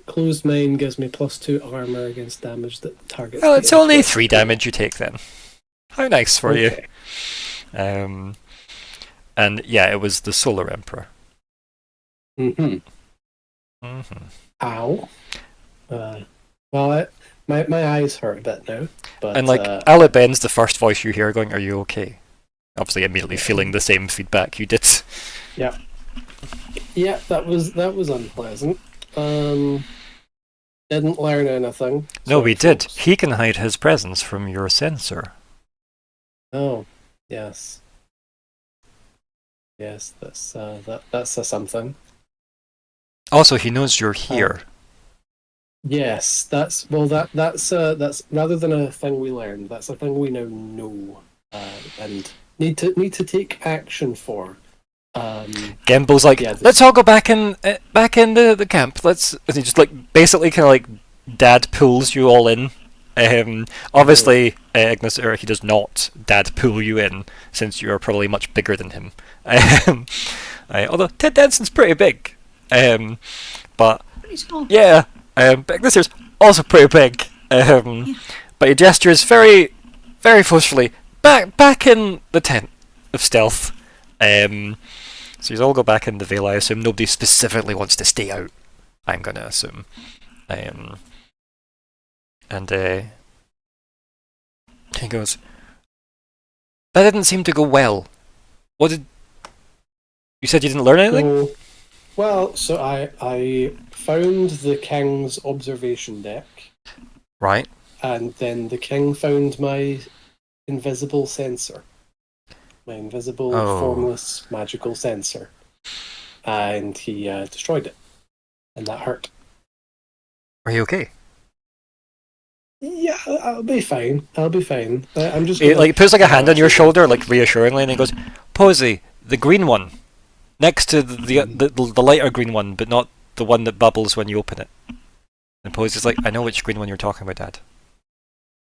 Closed mind gives me +2 armor against damage that targets. Well, it's only 3 damage you take then. How nice for you. And yeah, it was the Solar Emperor. Ow. Well, my eyes hurt a bit now. But, and like Alaben's the first voice you hear going, "Are you okay?" Obviously, immediately feeling the same feedback you did. Yeah, that was unpleasant. Didn't learn anything. No, we did. He can hide his presence from your sensor. Oh, yes. Yes, that's something. Also, he knows you're here. Yes, that's rather than a thing we learned. That's a thing we now know and need to take action for. Gembel's like, let's all go back in the camp. And he just like basically kind of like dad pulls you all in. Obviously, Ignysera, he does not dad pull you in since you are probably much bigger than him. Although Ted Danson's pretty big, but Pretty small. yeah. But Ignysera's also pretty big. But he gestures very, very forcefully back in the tent of stealth. So you all go back in the Veil. I assume nobody specifically wants to stay out. I'm gonna assume. He goes, that didn't seem to go well. What did... You said you didn't learn anything? Well, so I found the king's observation deck. Right. And then the king found my invisible sensor. My invisible, formless, magical sensor. And he destroyed it. And that hurt. Are you okay? Yeah, I'll be fine. I'm just He like puts like a hand on your shoulder, like reassuringly, and he goes, "Posey, the green one, next to the lighter green one, but not the one that bubbles when you open it." And Posey's like, "I know which green one you're talking about, Dad."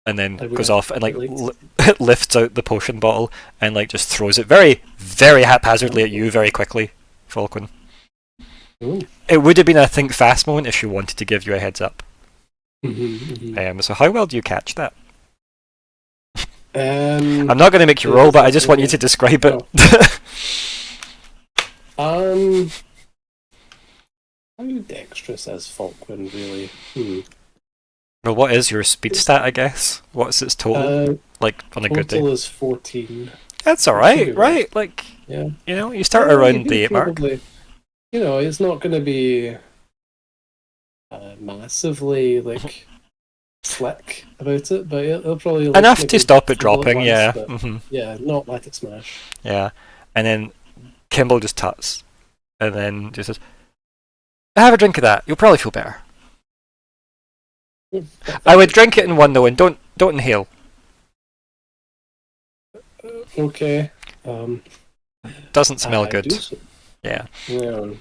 and then I would goes off and like like lifts out the potion bottle and like just throws it very, very haphazardly at you very quickly, Falkwin. Ooh. It would have been a think fast moment if she wanted to give you a heads up. So how well do you catch that? I'm not going to make you roll, but I just want you to describe it. How dexterous is Falkwin, really? Well, what is your speed stat, I guess? What's its total? Like, on a good day? Total is 14. That's alright, right? Like, yeah. You know, you start around the 8 mark. You know, it's not going to be massively, like, slick about it, but it'll probably... Like, enough to stop it dropping, yeah. Yeah, not let it smash. Yeah. And then Kimball just tuts. And then just says, have a drink of that. You'll probably feel better. I would drink it in one, though, and don't inhale. Okay. Doesn't smell good. Yeah. Yeah.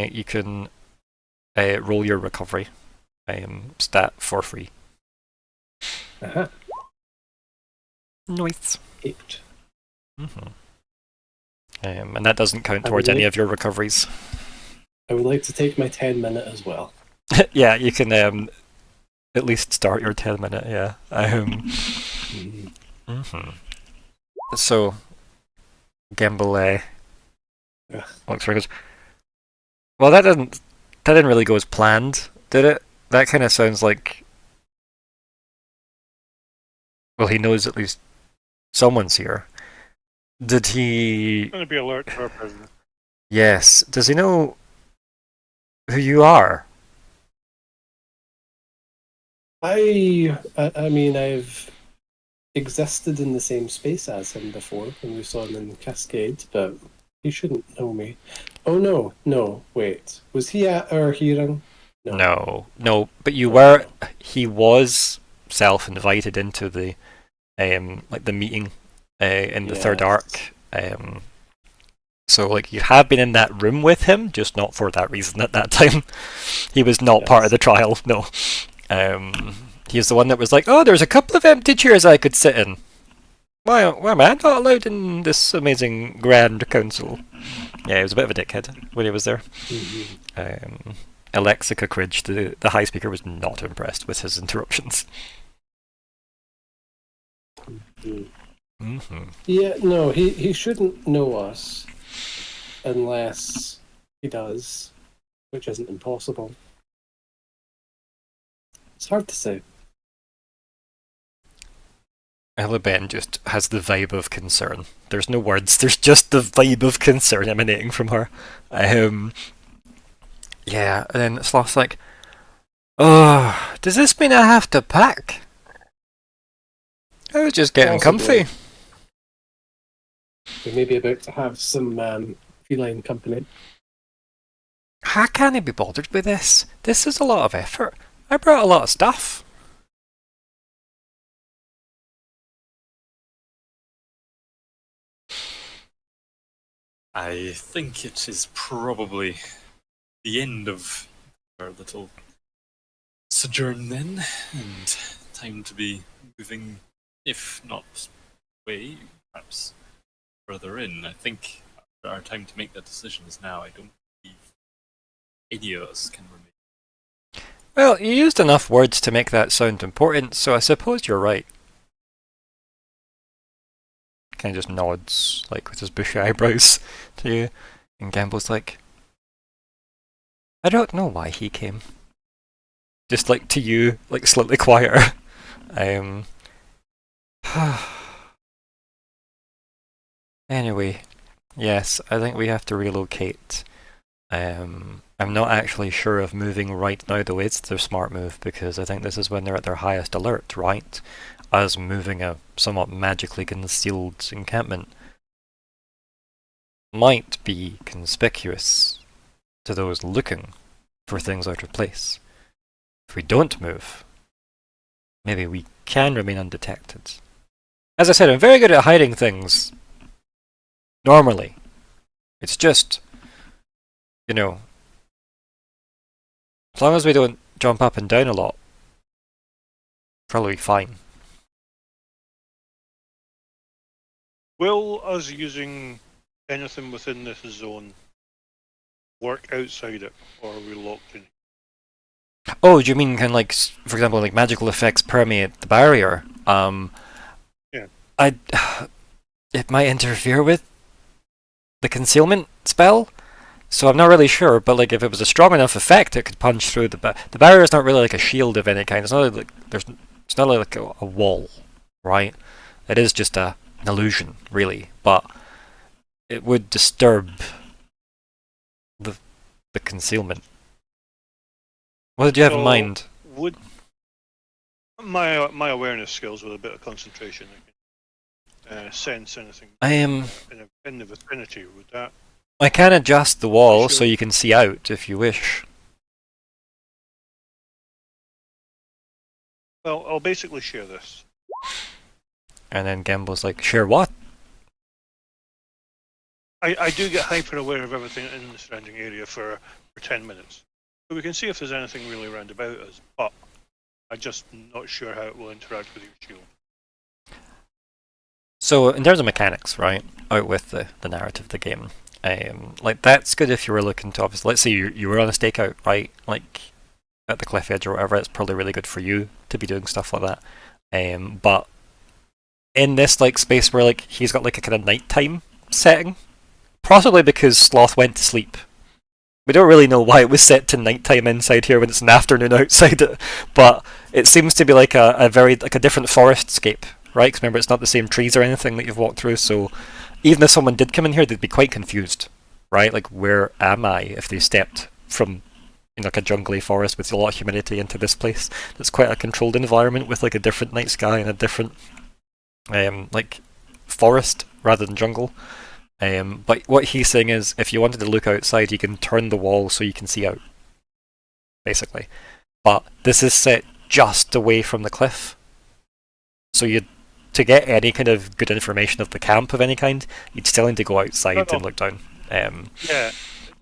You can roll your recovery stat for free. Nice. 8. And that doesn't count towards any of your recoveries. I would like to take my 10-minute as well. Yeah, you can at least start your 10-minute, yeah. So, Gamble looks for goes, well, that didn't really go as planned, did it? That kind of sounds like... Well, he knows at least someone's here. Did he... He's going to be alert to our presence. Yes. Does he know who you are? I mean, I've existed in the same space as him before when we saw him in Cascade, but he shouldn't know me. Oh no, wait. Was he at our hearing? No, but you were... He was self-invited into the the meeting in the third arc. So like you have been in that room with him, just not for that reason at that time. He was not part of the trial, no. He's the one that was like, oh, there's a couple of empty chairs I could sit in. Why am I not allowed in this amazing grand council? Yeah, he was a bit of a dickhead when he was there. Alexica Cridge, the high speaker, was not impressed with his interruptions. Yeah, no, he shouldn't know us unless he does, which isn't impossible. It's hard to say. Helborn just has the vibe of concern. There's no words, there's just the vibe of concern emanating from her. Yeah, and then Sloth's like, oh, does this mean I have to pack? I was just getting comfy. We may be about to have some feline company. How can I be bothered with this? This is a lot of effort. I brought a lot of stuff. I think it is probably the end of our little sojourn then, and time to be moving, if not away, perhaps further in. I think our time to make that decision is now. I don't believe any of us can remain. Well, you used enough words to make that sound important, so I suppose you're right. Kind of just nods, like with his bushy eyebrows, to you. And Gamble's like, I don't know why he came. Just like to you, like slightly quieter. Anyway, yes, I think we have to relocate. I'm not actually sure of moving right now, though. It's the smart move, because I think this is when they're at their highest alert, right? Us moving a somewhat magically concealed encampment might be conspicuous to those looking for things out of place. If we don't move, maybe we can remain undetected. As I said, I'm very good at hiding things normally. It's just, you know, as long as we don't jump up and down a lot, Probably fine. Will us using anything within this zone work outside it, or are we locked in? Oh, do you mean kind of like, for example, like magical effects permeate the barrier? Yeah. It might interfere with the concealment spell, so I'm not really sure. But like, if it was a strong enough effect, it could punch through the the barrier. Is not really like a shield of any kind. It's not like it's not like a wall, right? It is just an illusion, really. But it would disturb the concealment. What did you have in mind? Would my awareness skills with a bit of concentration, I can sense anything I am. in the vicinity? Would that? I can adjust the wall so Sure. you can see out if you wish. Well, I'll basically share this. And then Gamble's like, "Sure, what?" I do get hyper aware of everything in the surrounding area for 10 minutes. So we can see if there's anything really round about us, but I'm just not sure how it will interact with your shield. So in terms of mechanics, right, out with the narrative of the game, like that's good if you were looking to obviously, let's say you were on a stakeout, right, like at the cliff edge or whatever. It's probably really good for you to be doing stuff like that. But in this like space where like he's got like a kind of nighttime setting, possibly because Sloth went to sleep. We don't really know why it was set to nighttime inside here when it's an afternoon outside it, but it seems to be like a very like a different forest scape, right? Because remember, it's not the same trees or anything that you've walked through, so even if someone did come in here, they'd be quite confused, right? Like, where am I if they stepped from like a jungly forest with a lot of humidity into this place that's quite a controlled environment with like a different night sky and a different like forest rather than jungle. But what he's saying is, if you wanted to look outside, you can turn the wall so you can see out, basically. But this is set just away from the cliff, so to get any kind of good information of the camp of any kind, you'd still need to go outside and look down. Yeah,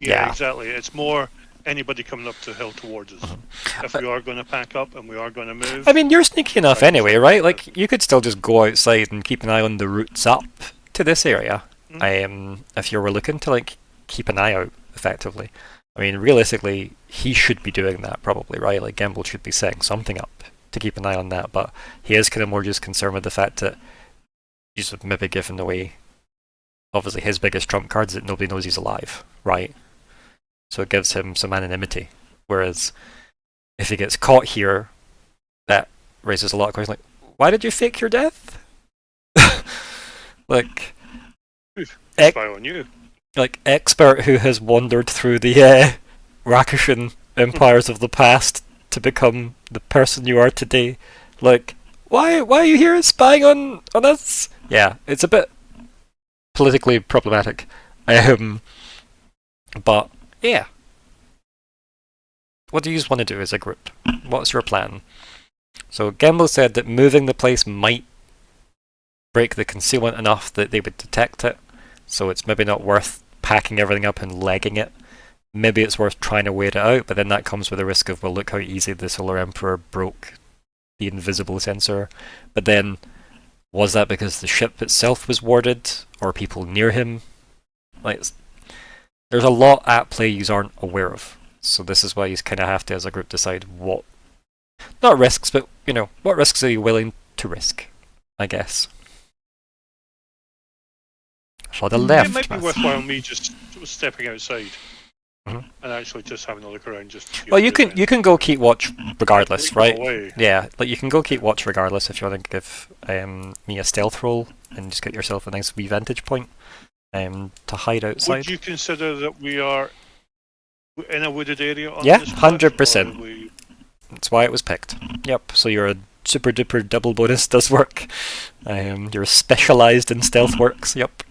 exactly. It's more anybody coming up the hill towards us. If we are going to pack up and we are going to move. I mean, you're sneaky enough anyway, right? Like, you could still just go outside and keep an eye on the routes up to this area. If you were looking to like keep an eye out effectively. I mean, realistically, he should be doing that probably, right? Like Gamble should be setting something up to keep an eye on that, but he is kind of more just concerned with the fact that he's maybe given away obviously his biggest trump card is that nobody knows he's alive, right? So it gives him some anonymity. Whereas if he gets caught here, that raises a lot of questions like, why did you fake your death? Like spy on you. Like expert who has wandered through the Rakishan empires of the past to become the person you are today. Like, why are you here spying on us? Yeah, it's a bit politically problematic. But yeah. What do you want to do as a group? What's your plan? So Gamble said that moving the place might break the concealment enough that they would detect it. So it's maybe not worth packing everything up and legging it. Maybe it's worth trying to wait it out, but then that comes with the risk of, well, look how easy the Solar Emperor broke the invisible sensor. But then, was that because the ship itself was warded, or people near him? Like, there's a lot at play you aren't aware of. So this is why you kind of have to, as a group, decide what, not risks, but, you know, what risks are you willing to risk, I guess. For the left. It might be worthwhile me just stepping outside and actually just having a look around. Well, you can go keep watch regardless, right? Away. Yeah, like you can go keep watch regardless if you want to give me a stealth roll and just get yourself a nice wee vantage point to hide outside. Would you consider that we are in a wooded area? On Yeah, this 100%. That's why it was picked. Yep. So you're a super duper double bonus does work. You're specialised in stealth works. Yep.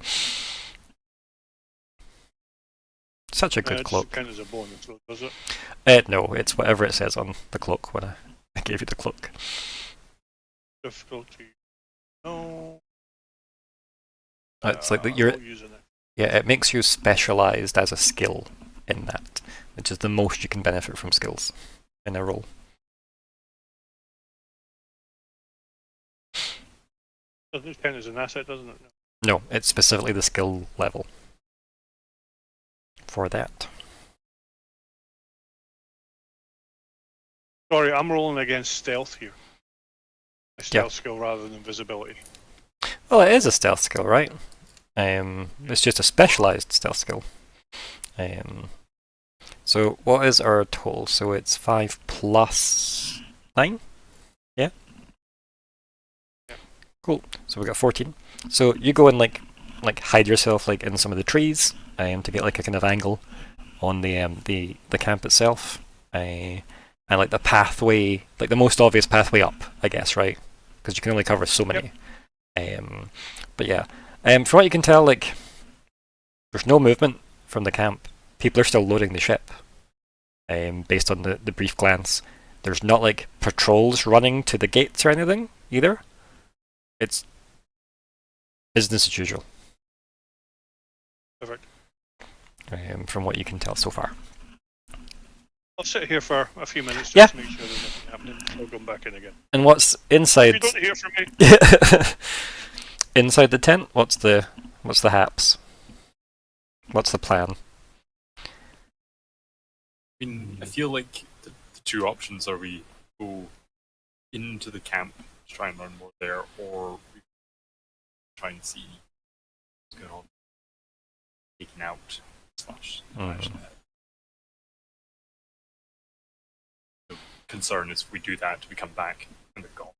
Such a good cloak. Kind of as a bonus, does it? No, it's whatever it says on the cloak when I gave you the cloak. Difficulty. No. It's like that you're. Yeah, it makes you specialised as a skill in that, which is the most you can benefit from skills in a role. Doesn't count as an asset, doesn't it? No, it's specifically the skill level for that. Sorry, I'm rolling against stealth here. A stealth skill rather than visibility. Well, it is a stealth skill, right? It's just a specialized stealth skill. So what is our total? So it's 5 plus 9? Yeah? Cool. So we got 14. So you go and like hide yourself like in some of the trees to get like a kind of angle on the camp itself. And like the pathway, like the most obvious pathway up, I guess, right? Because you can only cover so many. But yeah. From what you can tell, like there's no movement from the camp. People are still loading the ship. Based on the brief glance. There's not like patrols running to the gates or anything either. It's business as usual. Perfect. From what you can tell so far. I'll sit here for a few minutes just to make sure there's nothing happening. I'll come back in again. And what's inside? If you don't hear from me. Inside the tent, what's the haps? What's the plan? I mean, I feel like the two options are we go into the camp to try and learn more there, or we try and see what's going on, taken out The concern is if we do that, we come back and they're gone.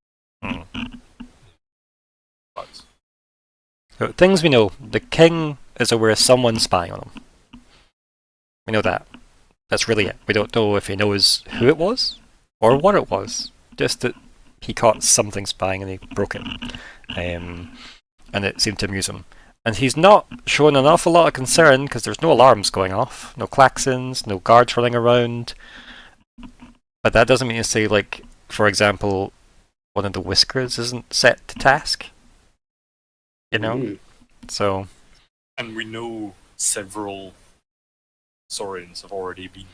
But So, things we know. The king is aware of someone spying on him. We know that. That's really it. We don't know if he knows who it was or what it was. Just that he caught something spying and he broke it. And it seemed to amuse him. And he's not showing an awful lot of concern because there's no alarms going off, no klaxons, no guards running around. But that doesn't mean to say, like, for example, one of the whiskers isn't set to task. You know? So. And we know several Saurians have already been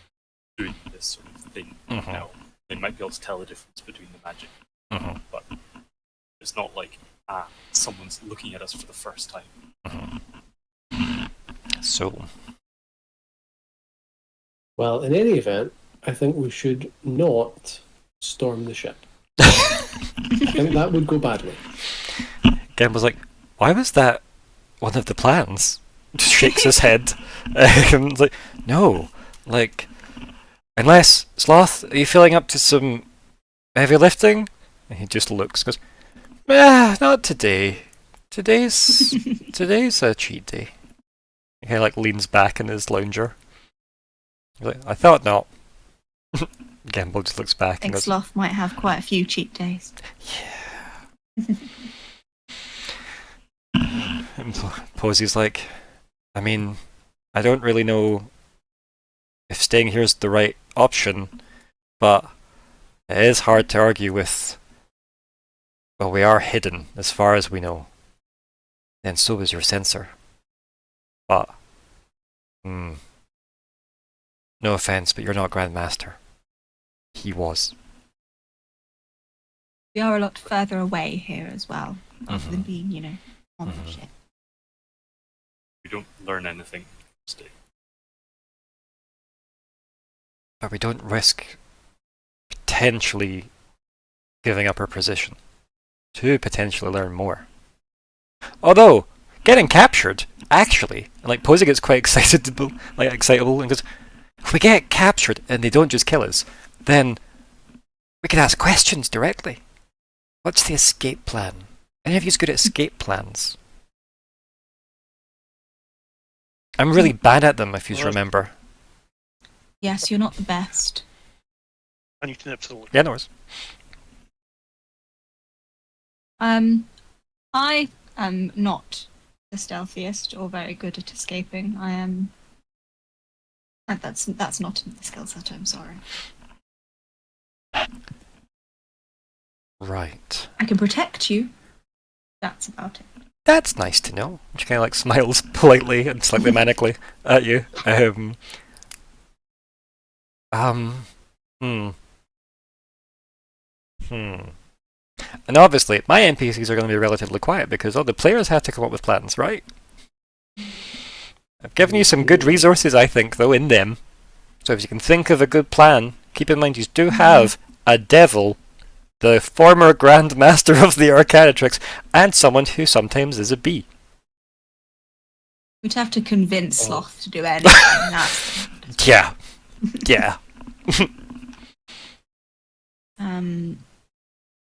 doing this sort of thing now. They might be able to tell the difference between the magic. But it's not like, someone's looking at us for the first time. So. Well, in any event, I think we should not storm the ship. I think that would go badly. Gamble's like, why was that one of the plans? Just shakes his head. Like, no, like, unless Sloth, are you feeling up to some heavy lifting? And he just looks, goes, not today. Today's a cheat day. He like leans back in his lounger. He's like, I thought not. Gamble just looks back I think and goes, Sloth might have quite a few cheat days. yeah. And Posy's like, I mean, I don't really know if staying here is the right option, but it is hard to argue with. Well, we are hidden as far as we know. And so is your sensor. But, no offense, but you're not Grandmaster. He was. We are a lot further away here as well, rather than being, on the ship. We don't learn anything. Stay. But we don't risk potentially giving up our position to potentially learn more. Although, getting captured, actually, and like Posy gets quite excitable and goes, if we get captured and they don't just kill us, then we can ask questions directly. What's the escape plan? Any of you's good at escape plans? I'm really bad at them, if you remember. Yes, you're not the best. I need to nip to the Yeah, no worries. I am not the stealthiest or very good at escaping. I am. That's not in the skill set. I'm sorry. Right. I can protect you. That's about it. That's nice to know. She kind of like smiles politely and slightly manically at you. And obviously, my NPCs are going to be relatively quiet because all the players have to come up with plans, right? I've given you some good resources, I think, though, in them. So if you can think of a good plan, keep in mind you do have a devil, the former Grand Master of the Arcanatrix, and someone who sometimes is a bee. We'd have to convince Sloth to do anything. Yeah. Yeah.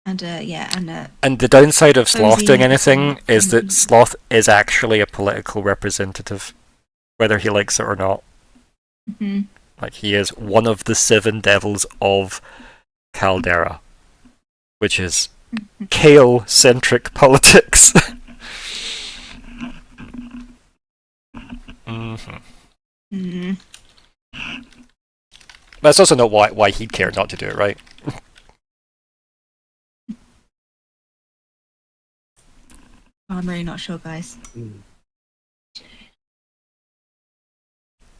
And the downside of Sloth Cozy doing anything is is that Sloth is actually a political representative, whether he likes it or not. Mm-hmm. Like, he is one of the 7 devils of Caldera, which is Kale-centric politics. That's also not why he'd care not to do it, right? I'm really not sure, guys.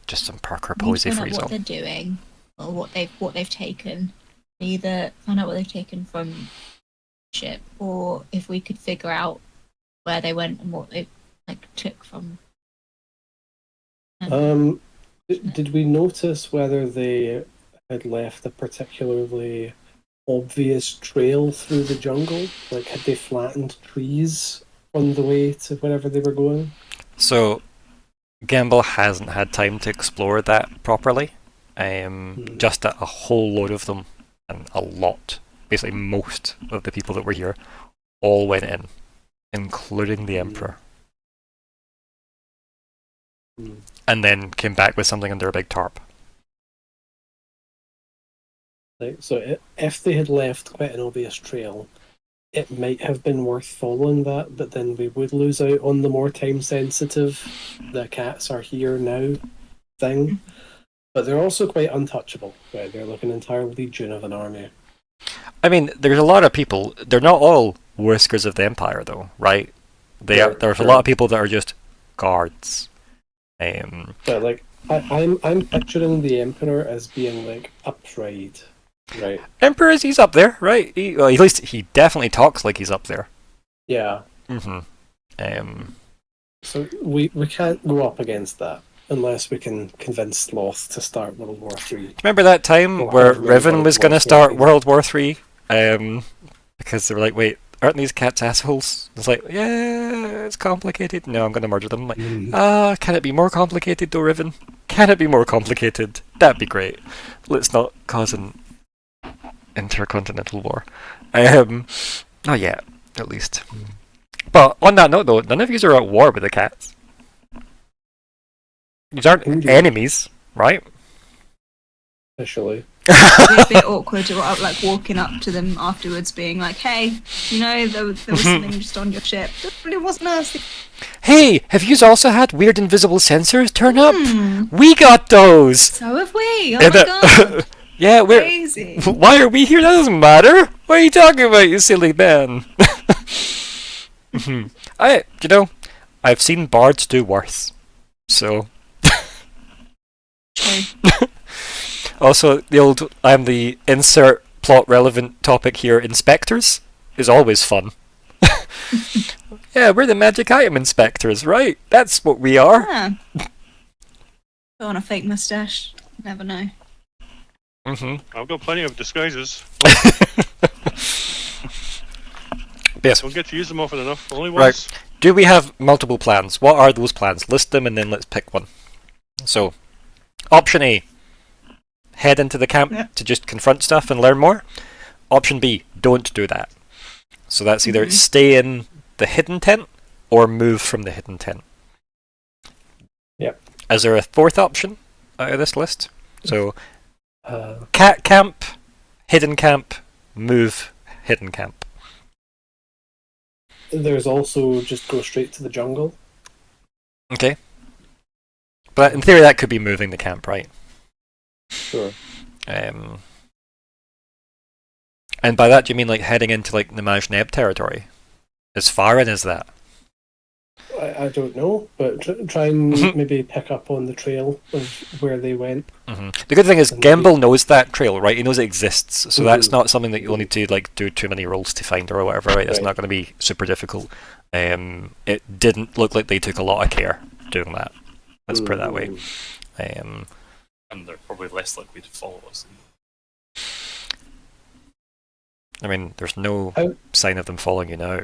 Just some Parker We need posy to find out freeze what they're doing or what they've taken. Either find out what they've taken from ship, or if we could figure out where they went and what they took from. Did we notice whether they had left a particularly obvious trail through the jungle? Like, had they flattened trees on the way to wherever they were going? So, Gamble hasn't had time to explore that properly. Just a whole load of them, and a lot, basically most of the people that were here, all went in, including the Emperor. And then came back with something under a big tarp. So if they had left quite an obvious trail, it might have been worth following that, but then we would lose out on the more time-sensitive, the cats are here now thing. But they're also quite untouchable, right? They're like an entire legion of an army. I mean, there's a lot of people, they're not all Whiskers of the Empire, though, right? There's a lot of people that are just guards. But like, I'm picturing the Emperor as being like a pride, right? Emperor, he's up there, right? Well, at least he definitely talks like he's up there. Yeah. So we can't go up against that unless we can convince Sloth to start World War III. Remember that time where Riven was going to start World War III? Because they were like, wait, aren't these cats assholes? It's like, yeah, it's complicated. No, I'm going to murder them. Like, can it be more complicated though, Riven? Can it be more complicated? That'd be great. Let's not cause an intercontinental war. Not yet, at least. But on that note though, none of you are at war with the cats. These aren't enemies, right? Officially. It'd be a bit awkward, like walking up to them afterwards, being like, "Hey, you know, there was something just on your ship. It wasn't us." Hey, have you also had weird invisible sensors turn up? We got those. So have we. Oh my god. Yeah, we're crazy. Why are we here? That doesn't matter. What are you talking about, you silly man? I've seen bards do worse. So. Also, I'm the insert plot relevant topic here. Inspectors is always fun. Yeah, we're the magic item inspectors, right? That's what we are. Yeah. Go on a fake mustache. Never know. I've got plenty of disguises. Yes. Don't get to use them often enough. Only once. Right. Do we have multiple plans? What are those plans? List them and then let's pick one. So, option A. Head into the camp to just confront stuff and learn more. Option B. Don't do that. So that's either stay in the hidden tent or move from the hidden tent. Yep. Is there a fourth option out of this list? So, cat camp, hidden camp, move, hidden camp. There's also just go straight to the jungle. Okay. But in theory that could be moving the camp, right? Sure. And by that do you mean like heading into like the Maj Neb territory? As far in as that? I don't know, but try and maybe pick up on the trail of where they went. The good thing is Gemble knows that trail, right? He knows it exists, so that's Mhm. not something that you'll need to like do too many rolls to find or whatever, right? It's Right. not going to be super difficult. It didn't look like they took a lot of care doing that. Let's put it that way. Mhm. And they're probably less likely to follow us. I mean, there's no How- sign of them following you now.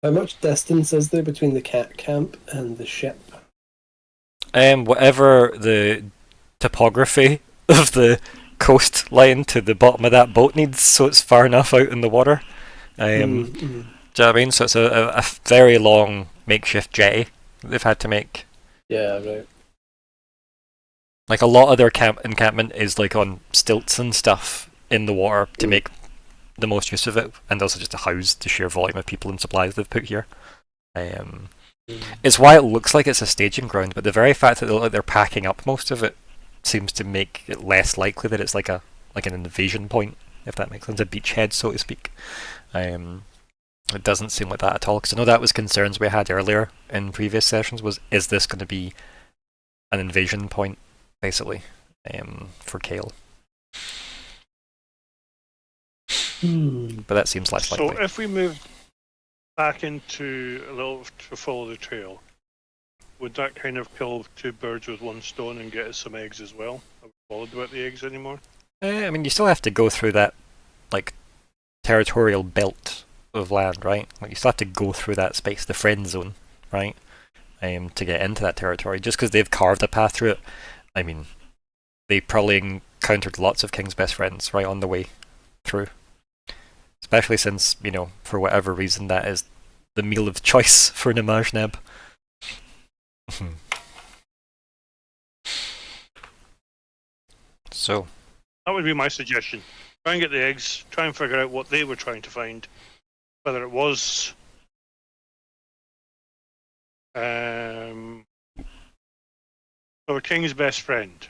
How much distance is there between the cat camp and the ship? Whatever the topography of the coastline to the bottom of that boat needs, so it's far enough out in the water. Mhm. Do you know what I mean? So it's a very long makeshift jetty that they've had to make. Yeah, right. Like a lot of their encampment is like on stilts and stuff in the water to make the most use of it, and also just to house the sheer volume of people and supplies they've put here. It's why it looks like it's a staging ground, but the very fact that they look like they're packing up most of it seems to make it less likely that it's like an invasion point, if that makes sense, a beachhead, so to speak. It doesn't seem like that at all, because I know that was concerns we had earlier in previous sessions, was is this going to be an invasion point, basically, for Kale. But that seems less So likely. if we move back into a little to follow the trail, would that kind of kill two birds with one stone and get us some eggs as well? Are we bothered about the eggs anymore? I mean, you still have to go through that, like, territorial belt of land, right? Like, you still have to go through that space, the friend zone, right? To get into that territory. Just because they've carved a path through it, I mean, they probably encountered lots of King's best friends right on the way through. Especially since, you know, for whatever reason, that is the meal of choice for Nemajneb. So, That would be my suggestion. Try and get the eggs, try and figure out what they were trying to find. Whether it was our king's best friend.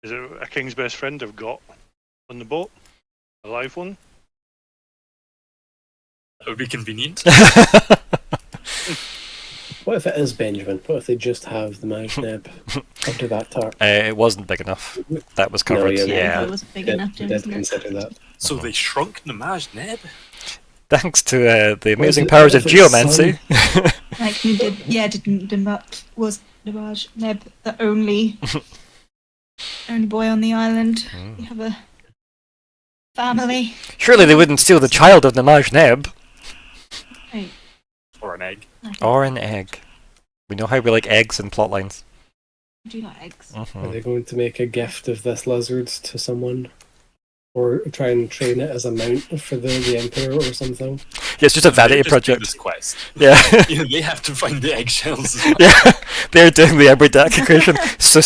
Is it a king's best friend they've got on the boat? A live one? That would be convenient. What if it is Benjamin? What if they just have the Majneb under that tarp? it wasn't big enough. That was covered. yeah, Yeah. It wasn't big Yeah, enough, did wasn't it? consider that. So they shrunk Namaj Neb? Thanks to the amazing it- powers what of if it's geomancy. Like who did? Yeah, didn't was Nabaj Neb the only boy on the island? You have a family. Surely they wouldn't steal the child of Nemajneb. Right. Or an egg? Or an egg. We know how we like eggs and plot lines. I do like eggs. Are they going to make a gift of this lizard to someone? Or try and train it as a mount for the Emperor or something? Yeah, it's just a vanity Just do project. this quest. Yeah. You know, they have to find the eggshells as well. Yeah, they're doing the every deck equation. So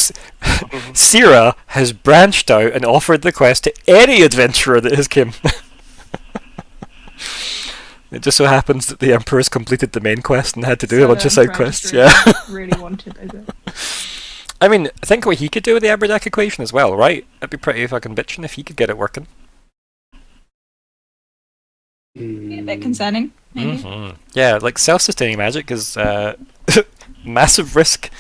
Syrah has branched out and offered the quest to any adventurer that has come. It just so happens that the Emperor's completed the main quest and had to do a bunch of side quests. Yeah. Really wanted it. I mean, think what he could do with the every deck equation as well, right? It'd be pretty fucking bitchin' if he could get it working. A bit concerning, maybe. Yeah, like self-sustaining magic is massive risk.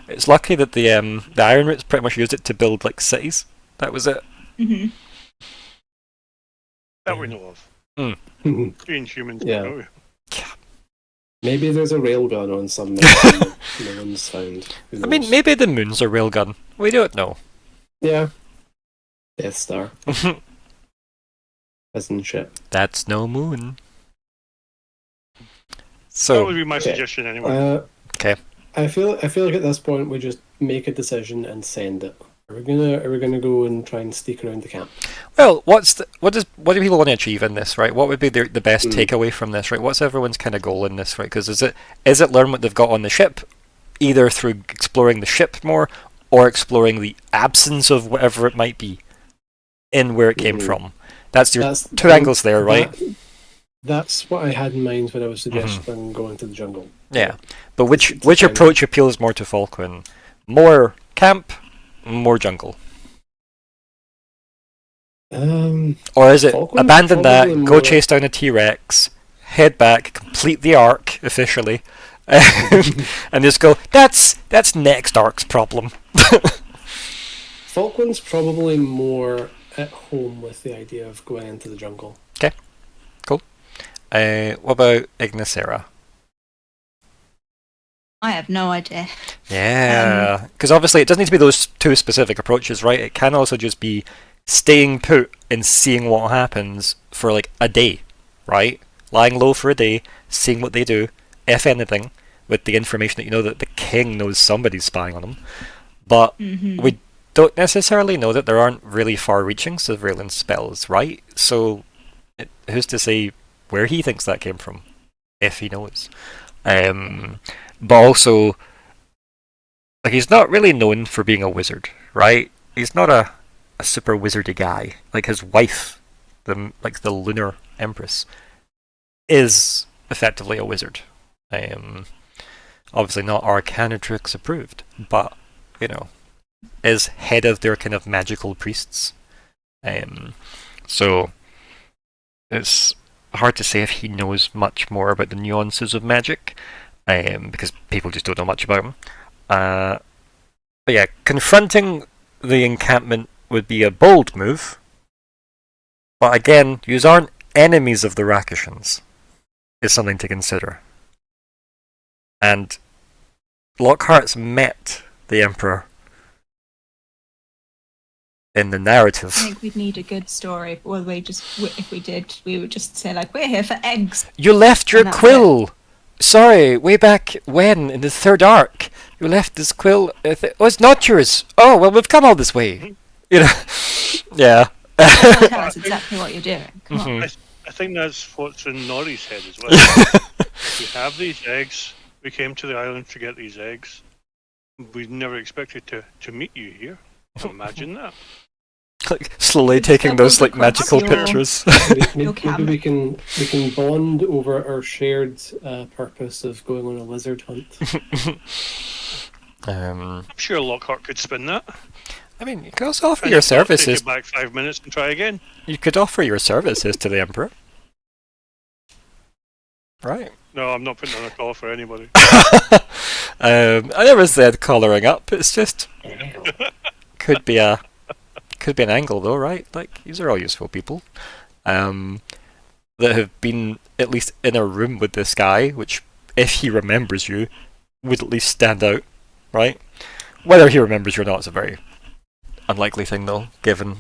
It's lucky that the Iron Roots pretty much used it to build like cities. That was it. Mm-hmm. That we know of. Being humans, Yeah. know. Maybe there's a railgun on some mission no one's found. Who I mean, knows? maybe the moon's a railgun. We don't know. Yeah. Death Star. Isn't shit. That's no moon. That So, would be my Okay. suggestion anyway. okay. I feel like at this point we just make a decision and send it. Are we gonna go and try and sneak around the camp? Well, what do people want to achieve in this, right? What would be the best takeaway from this, right? What's everyone's kind of goal in this, right? Because is it learn what they've got on the ship, either through exploring the ship more or exploring the absence of whatever it might be in where it came from? That's your two angles there, right? That's what I had in mind when I was suggesting going to the jungle. Yeah, but which approach appeals more to Falkwin? More camp, more jungle, Um, or is it Falkwin's abandon that, probably go more- chase down a T-Rex, head back, complete the arc officially, and just go, that's next arc's problem. Falkwin's probably more at home with the idea of going into the jungle. Okay, cool. What about Ignysera? I have no idea. Yeah, because obviously it doesn't need to be those two specific approaches, right? It can also just be staying put and seeing what happens for like a day, right? Lying low for a day, seeing what they do, if anything, with the information that you know that the king knows somebody's spying on him. But we don't necessarily know that there aren't really far-reaching surveillance spells, right? So who's to say where he thinks that came from, if he knows? But also, like, he's not really known for being a wizard, right? He's not a super wizardy guy. Like, his wife, the Lunar Empress, is effectively a wizard. Obviously not Arcanatrix approved, but, you know, is head of their kind of magical priests. So it's hard to say if he knows much more about the nuances of magic, because people just don't know much about him. But yeah, confronting the encampment would be a bold move. But again, yous aren't enemies of the Rakishans, is something to consider. And Lockhart's met the Emperor in the narrative. I think we'd need a good story. Well, if we did, we would just say like, "We're here for eggs." You left your And that's quill! Sorry, way back when, in the third arc, you left this quill. Oh, it's not yours! Oh, well, we've come all this way. You know? Yeah. Tell us exactly what you're doing. Come on. I think that's what's in Nori's head as well. We have these eggs. We came to the island to get these eggs. We never expected to meet you here. Imagine that. Like, slowly taking those like magical pictures. Maybe we can bond over our shared purpose of going on a lizard hunt. I'm sure Lockhart could spin that. I mean, you could also offer And your just take services. it back 5 minutes and try again. You could offer your services to the Emperor. Right. No, I'm not putting on a call for anybody. I never said collaring up. It's just could be an angle though, right? Like, these are all useful people that have been at least in a room with this guy, which, if he remembers you, would at least stand out, right? Whether he remembers you or not is a very unlikely thing, though, given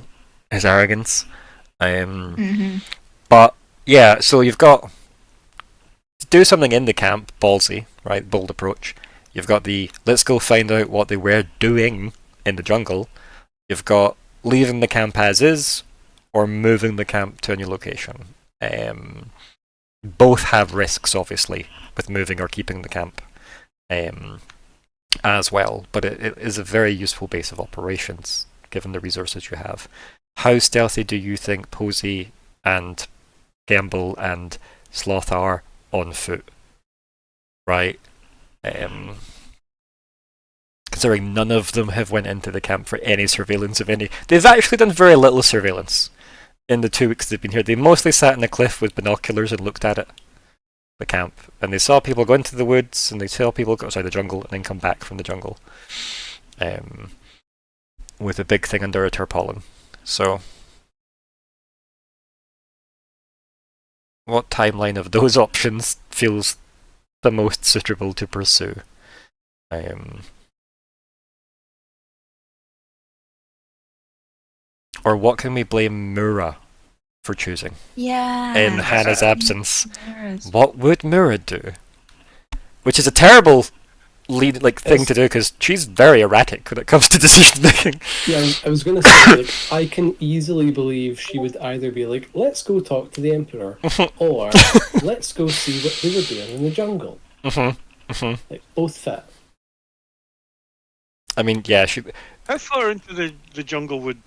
his arrogance. But yeah, so you've got to do something in the camp, ballsy, right? Bold approach. You've got the let's go find out what they were doing in the jungle. You've got leaving the camp as is, or moving the camp to a new location. Both have risks, obviously, with moving or keeping the camp as well, but it is a very useful base of operations, given the resources you have. How stealthy do you think Posey and Gamble and Sloth are on foot? Right? Considering none of them have went into the camp for any surveillance of any. They've actually done very little surveillance in the 2 weeks they've been here. They mostly sat on a cliff with binoculars and looked at it, the camp, and they saw people go into the woods, and they saw people go outside the jungle and then come back from the jungle with a big thing under a tarpaulin. So what timeline of those options feels the most suitable to pursue? Or what can we blame Myr'ra for choosing Yeah. in Hannah's absence? Myr'ra's- What would Myr'ra do? Which is a terrible thing to do, because she's very erratic when it comes to decision making. Yeah, I was going to say, like, I can easily believe she would either be like, let's go talk to the Emperor, or let's go see what they were doing in the jungle. Like, both fit. I mean, yeah, she. How far into the jungle would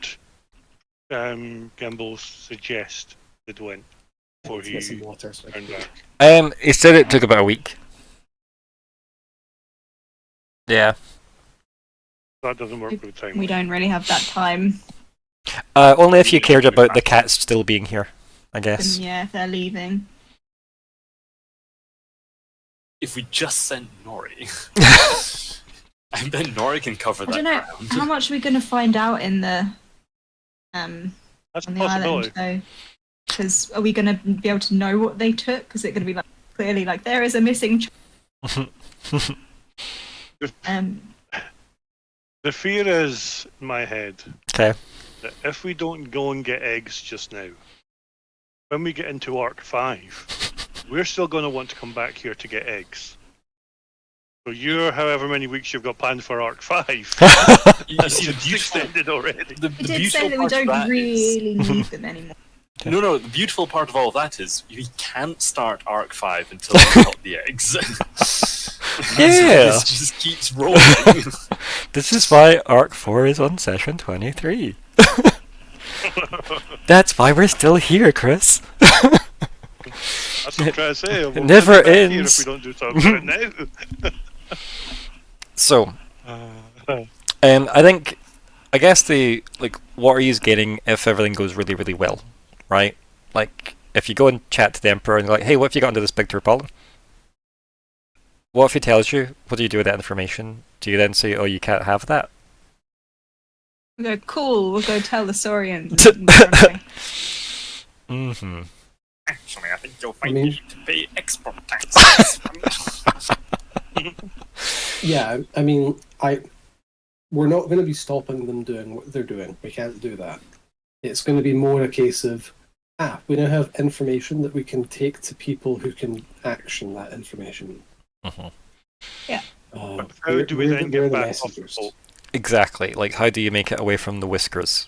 Gamble suggest they'd went before Let's he get some water. So turned back? He said it took about a week. Yeah. That doesn't work with time. We don't really have that time. Only if you cared about the cats still being here, I guess. And yeah, if they're leaving. if we just sent Nori, I bet Nori can cover I that don't know ground. how much are we going to find out in the That's a on the island possibility. though, because are we going to be able to know what they took? Because it's going to be like clearly like there is a missing. The fear is in my head Okay. that if we don't go and get eggs just now, when we get into Arc 5, we're still going to want to come back here to get eggs. So you're however many weeks you've got planned for Arc 5. You see, the It's beautiful, extended already. the We did say beautiful that we part of don't that is- really need them anymore. No, the beautiful part of all of that is we can't start Arc 5 until we've got the eggs. Yeah. This just keeps rolling. This is why Arc 4 is on session 23. That's why we're still here, Chris. That's what I'm trying to say. We'll never come back here ends. if we don't do something about it now. So, I guess what are you gaining if everything goes really, really well, right? Like, if you go and chat to the Emperor and you're like, hey, what if you got into this big tarpaulin? What if he tells you? What do you do with that information? Do you then say, oh, you can't have that? We go, cool, we'll go tell the Saurians. Mm-hmm. Actually, I think you'll I find mean- you need to pay export taxes. Yeah, I mean, we're not going to be stopping them doing what they're doing. We can't do that. It's going to be more a case of, we now have information that we can take to people who can action that information. Mm-hmm. But how do we then get back off the boat? Exactly. Like, how do you make it away from the whiskers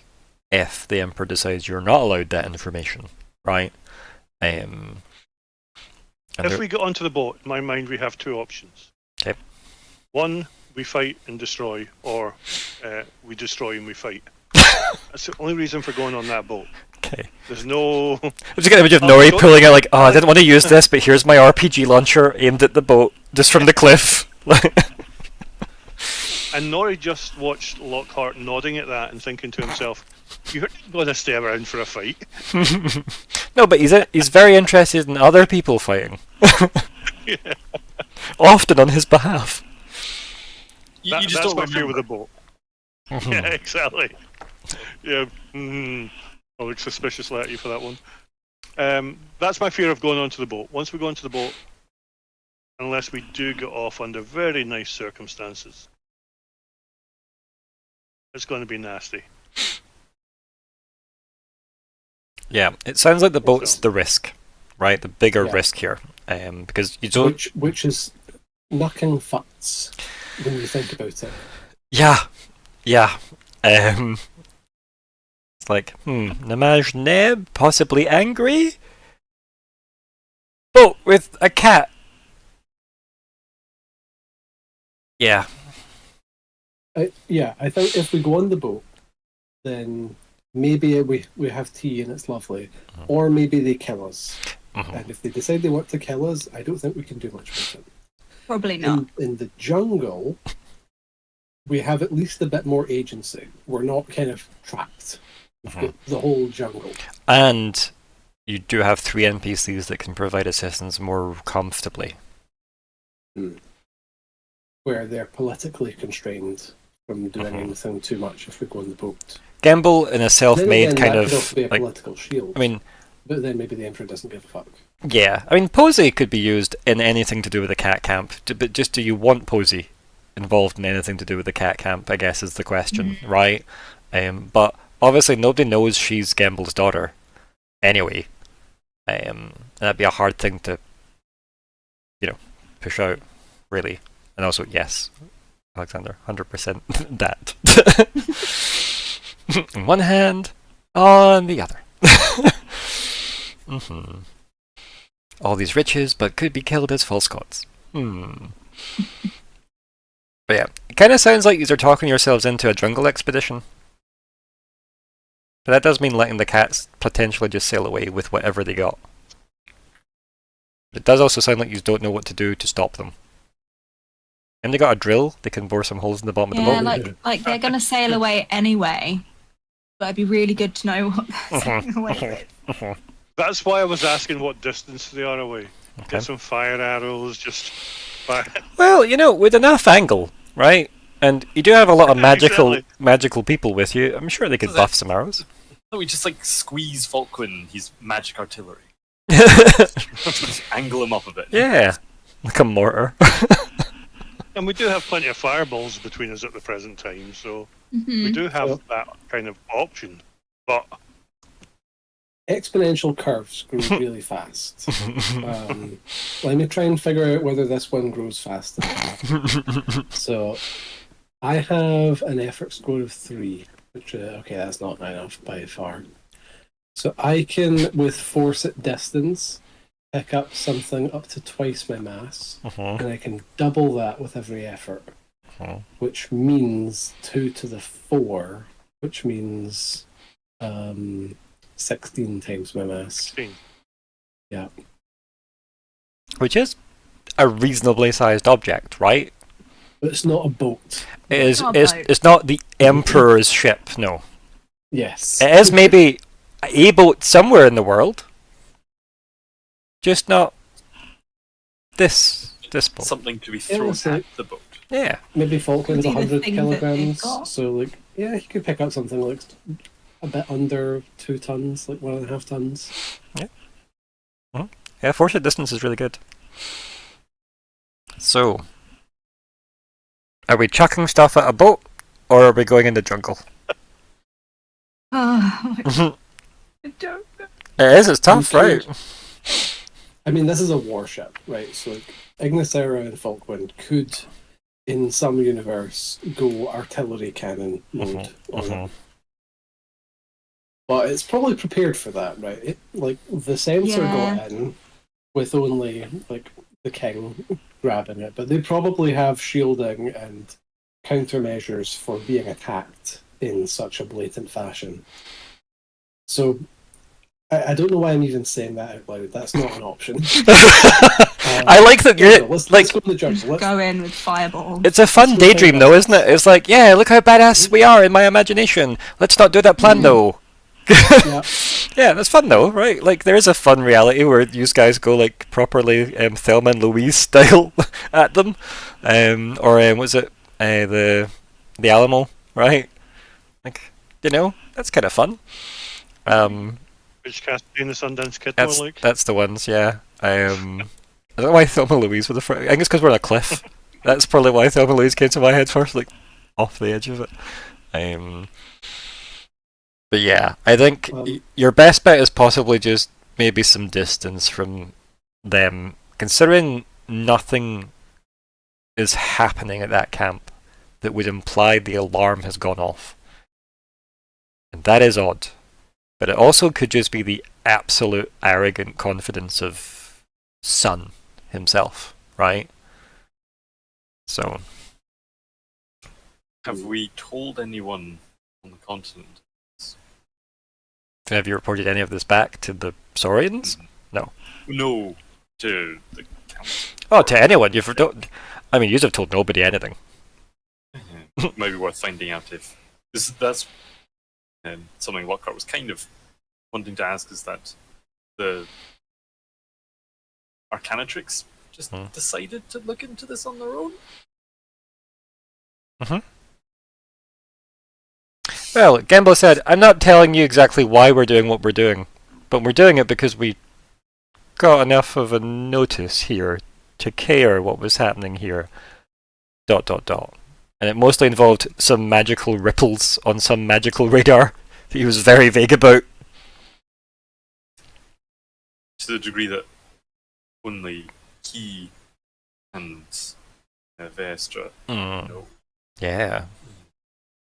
if the Emperor decides you're not allowed that information, right? And If we get onto the boat, in my mind, we have two options. Okay. One, we fight and destroy, or we destroy and we fight. That's the only reason for going on that boat. Okay. There's no. I'm just gonna image of Oh, Nori go- pulling out like, oh, I didn't want to use this, but here's my RPG launcher aimed at the boat, just from the cliff. And Nori just watched Lockhart nodding at that and thinking to himself, "You're not going to stay around for a fight." No, but he's very interested in other people fighting, Yeah. often on his behalf. You just That's don't my fear with remember. the boat. Yeah, exactly. Yeah. I look suspiciously at you for that one. That's my fear of going onto the boat. Once we go onto the boat, unless we do get off under very nice circumstances, it's going to be nasty. Yeah, it sounds like the boat's So- the risk, right? The bigger Yeah. risk here, because you don't. Which is knocking futs when you think about it. Yeah. It's like, Namaj Neb, possibly angry? Boat with a cat. Yeah. I think if we go on the boat, then maybe we have tea and it's lovely, or maybe they kill us. Mhm. And if they decide they want to kill us, I don't think we can do much with it. Probably not. In the jungle, we have at least a bit more agency. We're not kind of trapped. We've got the whole jungle. And you do have 3 NPCs that can provide assistance more comfortably. Where they're politically constrained from doing anything too much if we go on the boat. Gamble in a Then self-made again, kind that of could also be a like, political shield. I mean, but then maybe the Emperor doesn't give a fuck. yeah. I mean, Posey could be used in anything to do with the cat camp. But just do you want Posey involved in anything to do with the cat camp? I guess is the question, right? But obviously nobody knows she's Gamble's daughter. Anyway, that'd be a hard thing to, push out, really. And also, yes, Alexander, 100% that. In one hand, on the other. All these riches, but could be killed as false gods. But yeah, it kind of sounds like you're talking yourselves into a jungle expedition. But that does mean letting the cats potentially just sail away with whatever they got. It does also sound like you don't know what to do to stop them. And they got a drill, they can bore some holes in the bottom of the Yeah, boat. like they're gonna sail away anyway. But it'd be really good to know what they're sailing away with. That's why I was asking what distance they are away. Okay. Get some fire arrows, just Well, with enough angle, right? And you do have a lot of magical people with you. I'm sure they could buff some arrows. No, we just squeeze Falkwin. He's magic artillery. Just angle him up a bit. Yeah, like a mortar. And we do have plenty of fireballs between us at the present time, so we do have that kind of option. But exponential curves grow really fast. Let me try and figure out whether this one grows faster. So, I have an effort score of 3, which, okay, that's not enough by far. So I can, with force at distance, pick up something up to twice my mass, and I can double that with every effort, which means 2 to the 4, which means 16 times my mass. 16. Yeah. Which is a reasonably sized object, right? But it's not a boat. It's not the Emperor's ship, no. Yes. It is maybe a boat somewhere in the world. Just not this boat. Something to be thrown at the boat. Yeah. Maybe Falkwin's Could be the 100 thing that kilograms. they've got. So, yeah, he could pick up something a bit under 2 tons, 1.5 tons. Yeah, force at distance is really good. So, are we chucking stuff at a boat, or are we going in the jungle? I don't know. It's tough, right? I mean, this is a warship, right? So, Ignysera and Falkwin could, in some universe, go artillery cannon mode on it. But it's probably prepared for that, right? The sensor got in with only, the king grabbing it, but they probably have shielding and countermeasures for being attacked in such a blatant fashion. So, I don't know why I'm even saying that out loud. That's not an option. I like that you're let's go to the jungle. Go in with fireballs. It's a fun daydream, though, isn't it? It's like, yeah, look how badass we are in my imagination. Let's not do that plan, though. Yeah. Yeah, that's fun though, right? There is a fun reality where you guys go properly Thelma and Louise style at them, or was it the Alamo, right? That's kind of fun. Which Cassie and the Sundance Kid That's more like? that's the ones, yeah. I don't know why Thelma and Louise were the first. I think it's because we're on a cliff. That's probably why Thelma and Louise came to my head first, off the edge of it. But yeah, I think your best bet is possibly just maybe some distance from them, considering nothing is happening at that camp that would imply the alarm has gone off. And that is odd. But it also could just be the absolute arrogant confidence of Sun himself, right? So. Have we told anyone on the continent? Have you reported any of this back to the Saurians? No. No, to the council. Oh, to anyone. You've have told nobody anything. Maybe worth finding out if that's something Lockheart was kind of wanting to ask, is that the Arcanatrix just decided to look into this on their own? Well, Gembo said, I'm not telling you exactly why we're doing what we're doing, but we're doing it because we got enough of a notice here to care what was happening here. ... And it mostly involved some magical ripples on some magical radar that he was very vague about. To the degree that only he and Vestra know. Yeah.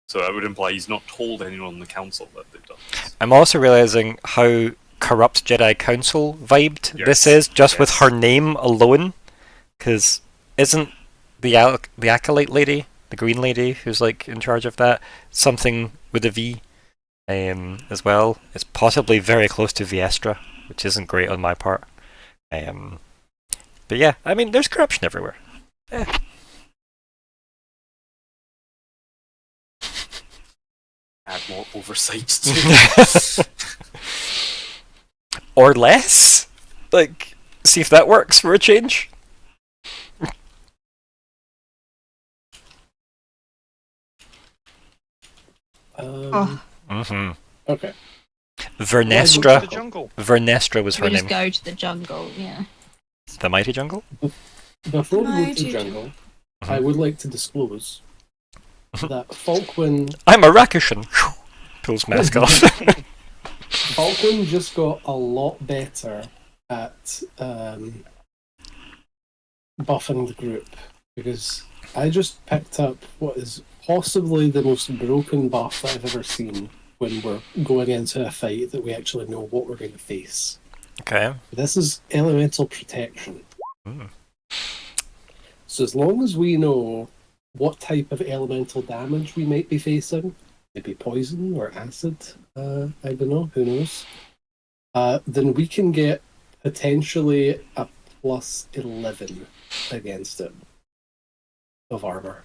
So that would imply he's not told anyone on the council that they've done this. I'm also realizing how corrupt Jedi Council vibed this is, just with her name alone. Because isn't the Acolyte lady, the green lady who's in charge of that, something with a V as well? It's possibly very close to Viestra, which isn't great on my part. But yeah, there's corruption everywhere. Add more oversight to Or less? See if that works for a change. Oh, Mm-hmm. Okay. To Vernestra. the jungle. Vernestra was We her just name. go to the jungle, yeah. The Mighty Jungle? Before we go to Mighty the jungle, Mhm. I would like to disclose that Falkwin I'm a Rakishan. Pulls mask off. Falkwin just got a lot better at buffing the group, because I just picked up what is possibly the most broken buff that I've ever seen when we're going into a fight that we actually know what we're going to face. Okay. This is elemental protection. Mm. So as long as we know what type of elemental damage we might be facing, maybe poison or acid, I don't know, who knows, then we can get potentially a plus 11 against it of armor.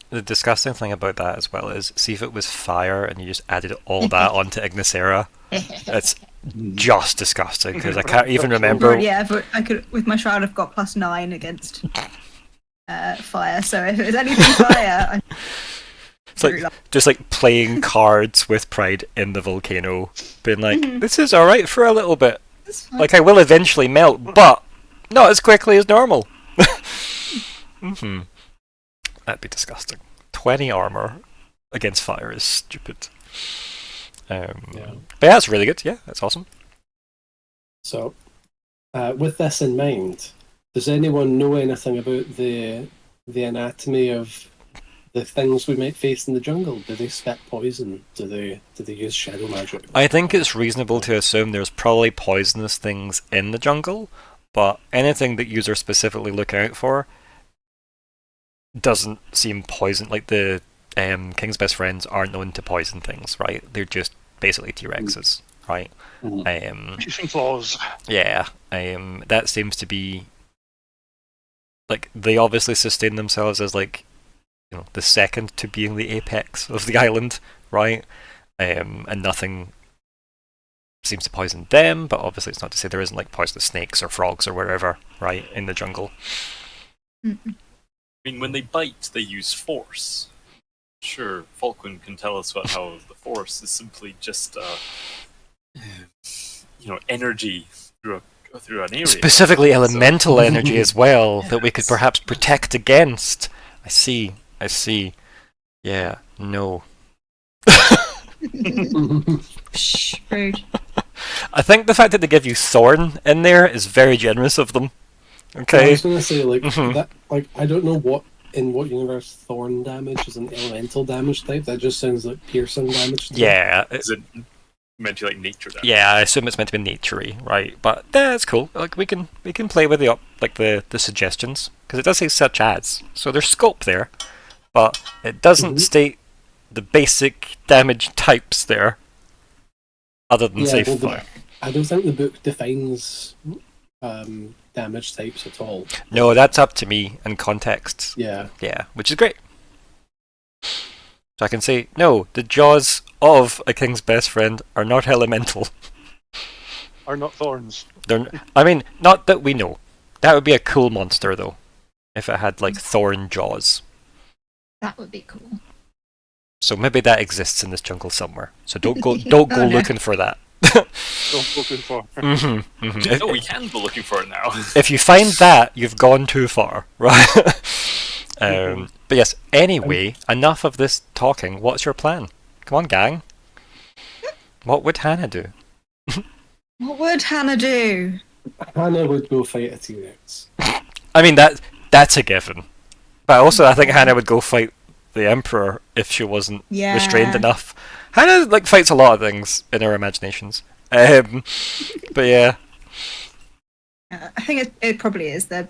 The disgusting thing about that as well is, see if it was fire and you just added all that onto Ignysera. It's just disgusting, because I can't even remember. yeah, but I could, with my shroud, I've got +9 against fire. So if it was anything fire, It's like just like playing cards with Pride in the volcano, being like, this is alright for a little bit. Like, I will eventually melt, but not as quickly as normal. That'd be disgusting. 20 armor against fire is stupid. Yeah. But yeah, that's really good. Yeah, that's awesome. So, with this in mind, does anyone know anything about the anatomy of the things we might face in the jungle? Do they spit poison? Do they use shadow magic? I think it's reasonable to assume there's probably poisonous things in the jungle, but anything that users specifically look out for doesn't seem poison. Like the King's best friends aren't known to poison things, right? They're just basically T-Rexes, right? Piercing claws. Yeah, that seems to be like they obviously sustain themselves as like, you know, the second to being the apex of the island, right? And nothing seems to poison them, but obviously it's not to say there isn't like poisonous snakes or frogs or wherever, right, in the jungle. I mean, when they bite, they use force. Sure, Falkwin can tell us about how the force is simply just, energy through an area. Specifically elemental energy as well, that we could perhaps protect against. I see. Yeah, no. Shh, rude. I think the fact that they give you Thorn in there is very generous of them. I Okay. was going to say, like, that, like, I don't know in what universe thorn damage is an elemental damage type. That just sounds like piercing damage to me. Yeah. Is it meant to be like nature damage? Yeah, I assume it's meant to be naturey, right? But that's cool. Like we can play with the suggestions, because it does say such as, so there's scope there, but it doesn't state the basic damage types there, other than say fire. I don't think the book defines damage types at all. No, that's up to me and context. Yeah. Yeah, which is great. So I can say, no, the jaws of a king's best friend are not elemental. Are not thorns. I mean, not that we know. That would be a cool monster, though, if it had like thorn jaws. That would be cool. So maybe that exists in this jungle somewhere. So don't go looking for that. Don't looking for. No, we can go looking for it now. If you find that, you've gone too far, right? But yes, anyway, enough of this talking. What's your plan? Come on, gang. What would Hannah do? What would Hannah do? Hannah would go fight a T-Rex. I mean, that's a given. But also, I think Hannah would go fight the Emperor if she wasn't restrained enough. Hannah like fights a lot of things in her imaginations. But yeah. I think it probably is the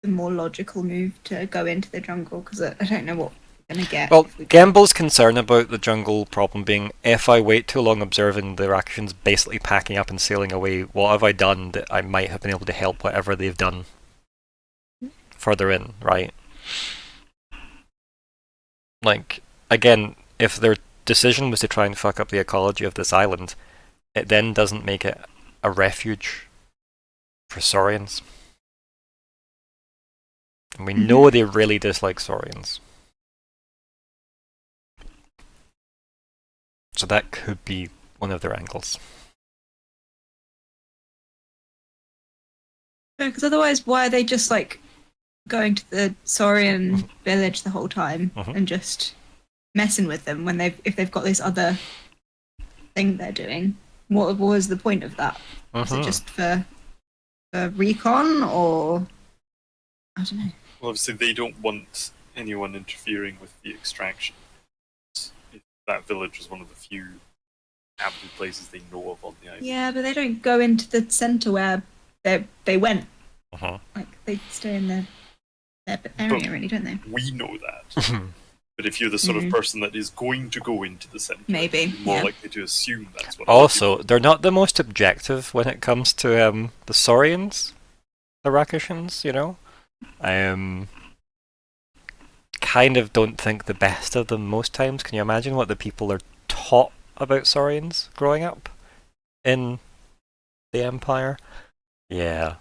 more logical move to go into the jungle, because I don't know what we're going to get. Well, Gembel's concern about the jungle problem being, if I wait too long observing the Rakshans basically packing up and sailing away, what have I done that I might have been able to help whatever they've done further in, right? Like, again, if their decision was to try and fuck up the ecology of this island, it then doesn't make it a refuge for Saurians. And we know they really dislike Saurians. So that could be one of their angles. Because otherwise, why are they just like going to the Saurian village the whole time and just messing with them when if they've got this other thing they're doing? What was the point of that? Is it just for recon, or I don't know? Well, obviously they don't want anyone interfering with the extraction. That village was one of the few inhabited places they know of on the island. Yeah, but they don't go into the centre where they went. Like they stay in their area, really, don't they? We know that. But if you're the sort of person that is going to go into the centre, Maybe, you're more yeah. likely to assume that's what. Also, they're not the most objective when it comes to the Saurians, the Rakashans, you know? Kind of don't think the best of them most times. Can you imagine what the people are taught about Saurians growing up in the Empire? Yeah,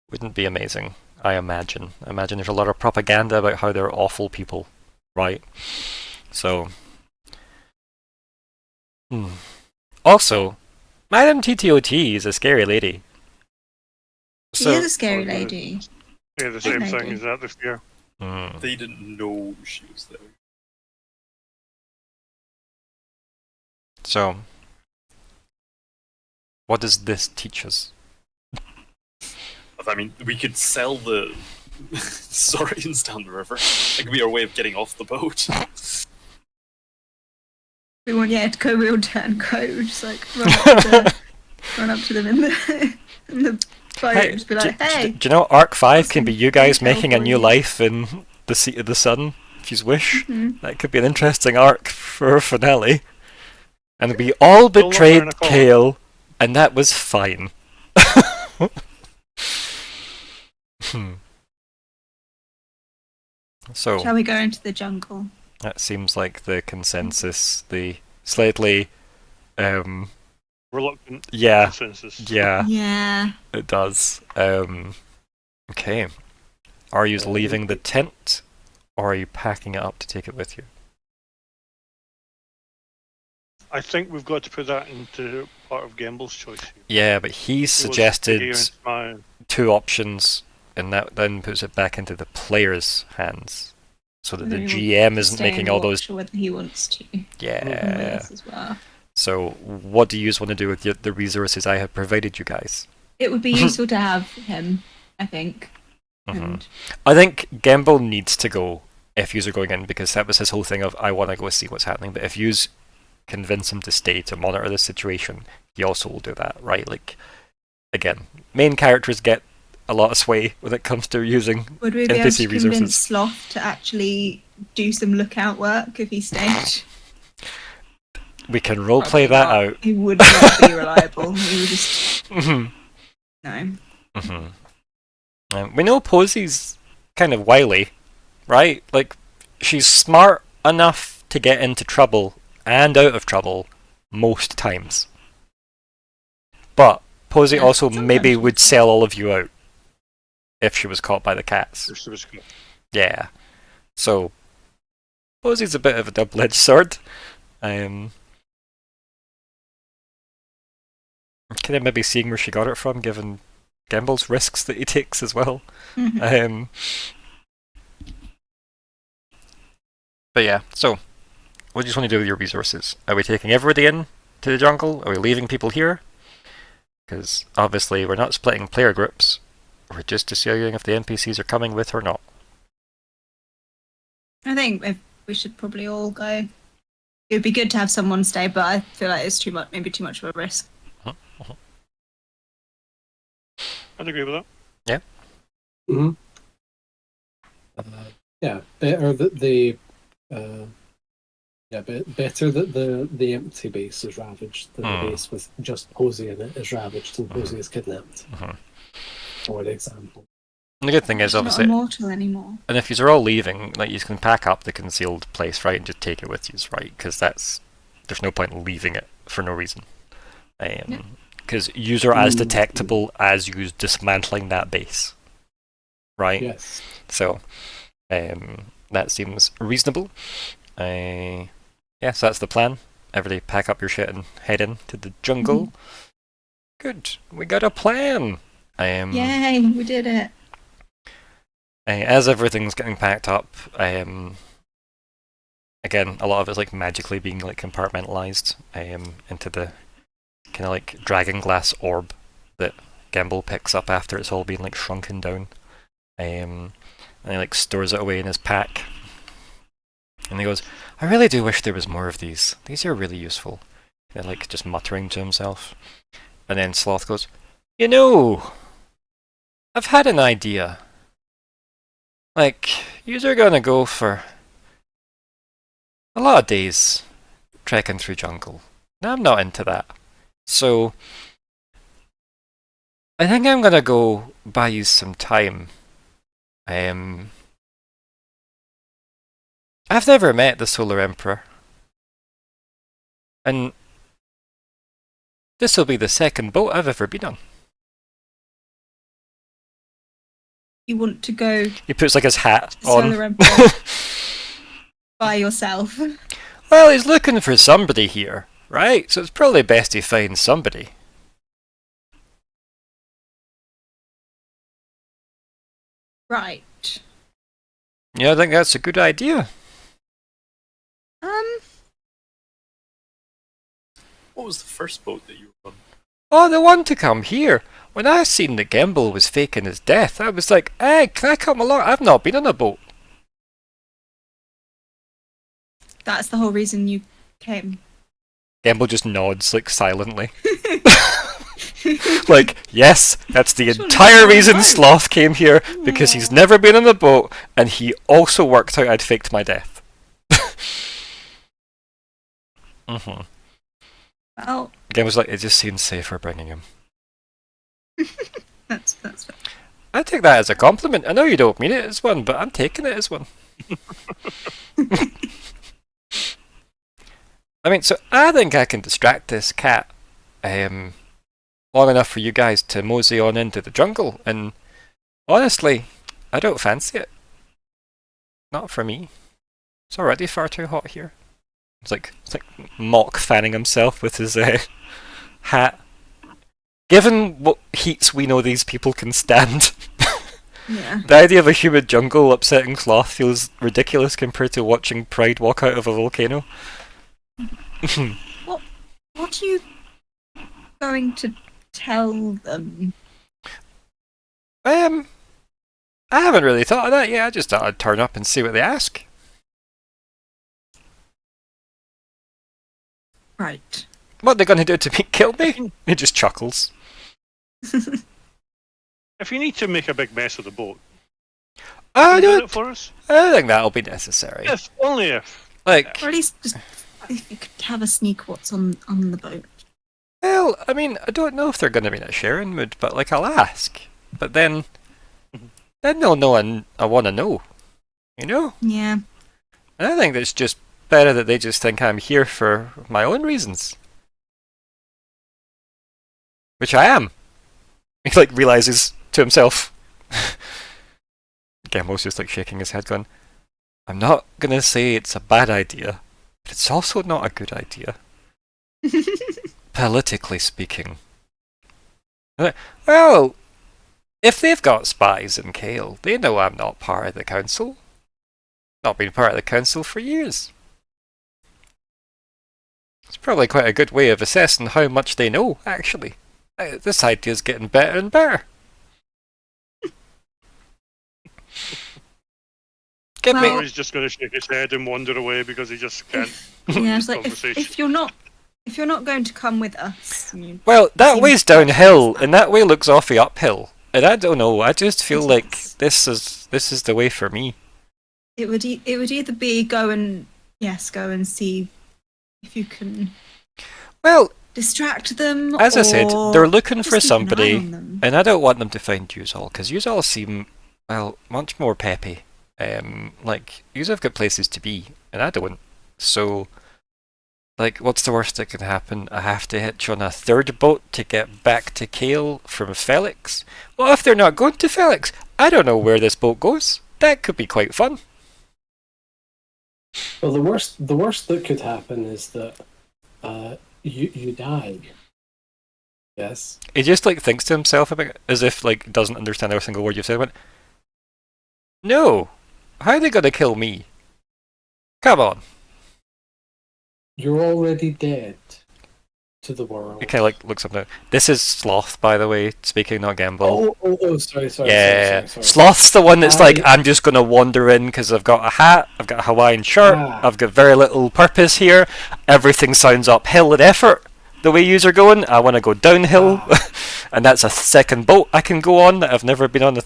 wouldn't be amazing, I imagine. I imagine there's a lot of propaganda about how they're awful people, right? So... Also, Madame TTOT is a scary lady. She is a scary lady. Yeah, the same thing. Is that the fear? They didn't know she was there. So, what does this teach us? I mean, we could sell the Saurians down the river. That could be our way of getting off the boat. We want to go real turncoat, just like run up to them in the boat, and just be like, hey. Do you know Arc 5 can be you guys making a new life in the Seat of the Sun, if you wish? That could be an interesting arc for a finale. And we all betrayed Kale, and that was fine. So, shall we go into the jungle? That seems like the consensus, the slightly reluctant consensus. Yeah, it does. Okay. Are you leaving the tent, or are you packing it up to take it with you? I think we've got to put that into part of Gamble's choice here. Yeah, but he's suggested 2 options, and that then puts it back into the player's hands. So that the GM isn't making all those... whether he wants to. Yeah. As well. So, what do you want to do with the resources I have provided you guys? It would be useful to have him, I think. I think Gamble needs to go if yous are going in, because that was his whole thing of, I want to go see what's happening. But if yous convince him to stay to monitor the situation, he also will do that, right? Like, again, main characters get a lot of sway when it comes to using Would we be NPC able to resources. convince Sloth to actually do some lookout work if he stayed? We can roleplay that out. He would not be reliable. He would just... No. We know Posey's kind of wily, right? Like, she's smart enough to get into trouble and out of trouble most times. But Posey also maybe would sell all of you out if she was caught by the cats. Yeah. So, Posey's a bit of a double-edged sword. Kind of maybe seeing where she got it from, given Gamble's risks that he takes as well. But yeah, so, what do you just want to do with your resources? Are we taking everybody in to the jungle? Are we leaving people here? Because obviously we're not splitting player groups. We're just deciding if the NPCs are coming with or not. I think we should probably all go. It would be good to have someone stay, but I feel like it's maybe too much of a risk. I'd agree with that. Yeah. Better that the empty base is ravaged than the base with just Posey in it is ravaged and Posey is kidnapped. For example. And the good thing is, obviously, not immortal anymore. And if you're all leaving, like, you can pack up the concealed place, right, and just take it with you, right? Because there's no point in leaving it for no reason. Because yous are as detectable as yous dismantling that base, right? Yes. So, that seems reasonable. Yes, that's the plan. everybody pack up your shit and head into the jungle. Good. We got a plan. Yay, we did it. As everything's getting packed up, again, a lot of it's like magically being like compartmentalized into the kind of like dragon glass orb that Gamble picks up after it's all been like shrunken down. And he like stores it away in his pack. And he goes, I really do wish there was more of these. These are really useful. And like just muttering to himself. And then Sloth goes, you know, I've had an idea. Like, you're gonna go for a lot of days trekking through jungle. Now I'm not into that. So I think I'm gonna go buy you some time. I've never met the Solar Emperor. And this will be the second boat I've ever been on. You want to go He puts like his hat to on. Solar Emperor by yourself? Well, he's looking for somebody here, right? So it's probably best he finds somebody. Right. Yeah, I think that's a good idea. What was the first boat that you were on? Oh, the one to come here. When I seen that Gamble was faking his death, I was like, hey, can I come along? I've not been on a boat. That's the whole reason you came. Gamble just nods, like, silently. Like, yes, that's the Just wanna entire go on a reason boat. Sloth came here, because he's never been on a boat, and he also worked out I'd faked my death. Well, Gamble's like, it just seems safer bringing him. that's I take that as a compliment. I know you don't mean it as one, but I'm taking it as one. I mean, so I think I can distract this cat long enough for you guys to mosey on into the jungle, and honestly, I don't fancy it. Not for me. It's already far too hot here. It's like mock fanning himself with his hat. Given what heats we know these people can stand, yeah. the idea of a humid jungle upsetting Sloth feels ridiculous compared to watching Pride walk out of a volcano. What are you going to tell them? I haven't really thought of that yet. I just thought I'd turn up and see what they ask. Right. What they're gonna do to me? Kill me? He just chuckles. If you need to make a big mess of the boat, I can you do don't it for us? think that'll be necessary. If, only if. Like, Or at least just if you could have a sneak what's on the boat. well, I mean, I don't know if they're gonna be in a sharing mood, but like, I'll ask. But then they'll know I want to know. You know? Yeah. And I think it's just better that they just think I'm here for my own reasons. Which I am. He like realizes to himself. Gamble's just like shaking his head going, I'm not gonna say it's a bad idea, but it's also not a good idea. Politically speaking. Well, if they've got spies in Kale, they know I'm not part of the council. Not been part of the council for years. It's probably quite a good way of assessing how much they know, actually. This idea's getting better and better. Give Well- Or he's just going to shake his head and wander away because he just can't. Yeah, it's this like conversation. if you're not going to come with us, Well, that seems way's quite downhill, fast. and that way looks awfully uphill. And I don't know. I just feel like Yes. this is the way for me. it would either be go and see if you can Well, distract them. as I said, or they're looking just for keep an eye somebody, on them. and I don't want them to find yous all, because yous all seem, well, much more peppy. Like, yous have got places to be, and I don't. So, like, what's the worst that can happen? I have to hitch on a third boat to get back to Kale from Felix? Well, if they're not going to Felix, I don't know where this boat goes. That could be quite fun. Well, the worst that could happen is that You die. Yes. He just like thinks to himself a bit, as if like doesn't understand every single word you've said. Went, no, how are they gonna kill me? Come on. You're already dead to the world. He kind of like looks up now. This is Sloth, by the way, speaking, not Gamble. Sorry. Yeah, sorry. Sloth's the one that's like, I'm just gonna wander in because I've got a hat, I've got a Hawaiian shirt, I've got very little purpose here. Everything sounds uphill in effort. The way yous are going, I want to go downhill, and that's a second boat I can go on that I've never been on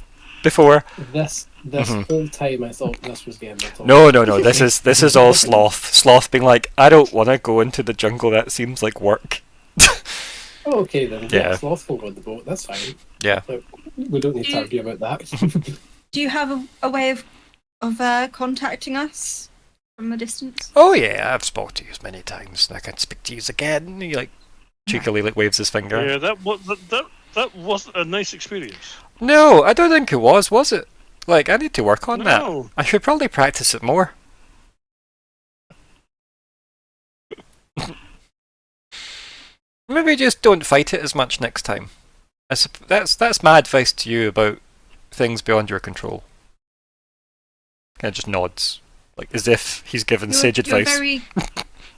before. This whole time I thought this was Gamble. No. This is all Sloth. Sloth being like, I don't want to go into the jungle. That seems like work. Oh, okay then. Yeah. Sloth will go on the boat. That's fine. Yeah. But we don't need to argue about that. Do you have a way of contacting us from a distance? Oh yeah, I've spoken to you many times, and I can speak to you again. And he like cheekily like waves his finger. Yeah, that wasn't a nice experience. No, I don't think it was it? Like, I need to work on that. No. I should probably practice it more. Maybe just don't fight it as much next time. That's my advice to you about things beyond your control. Kind of just nods, like as if he's given sage advice. You're very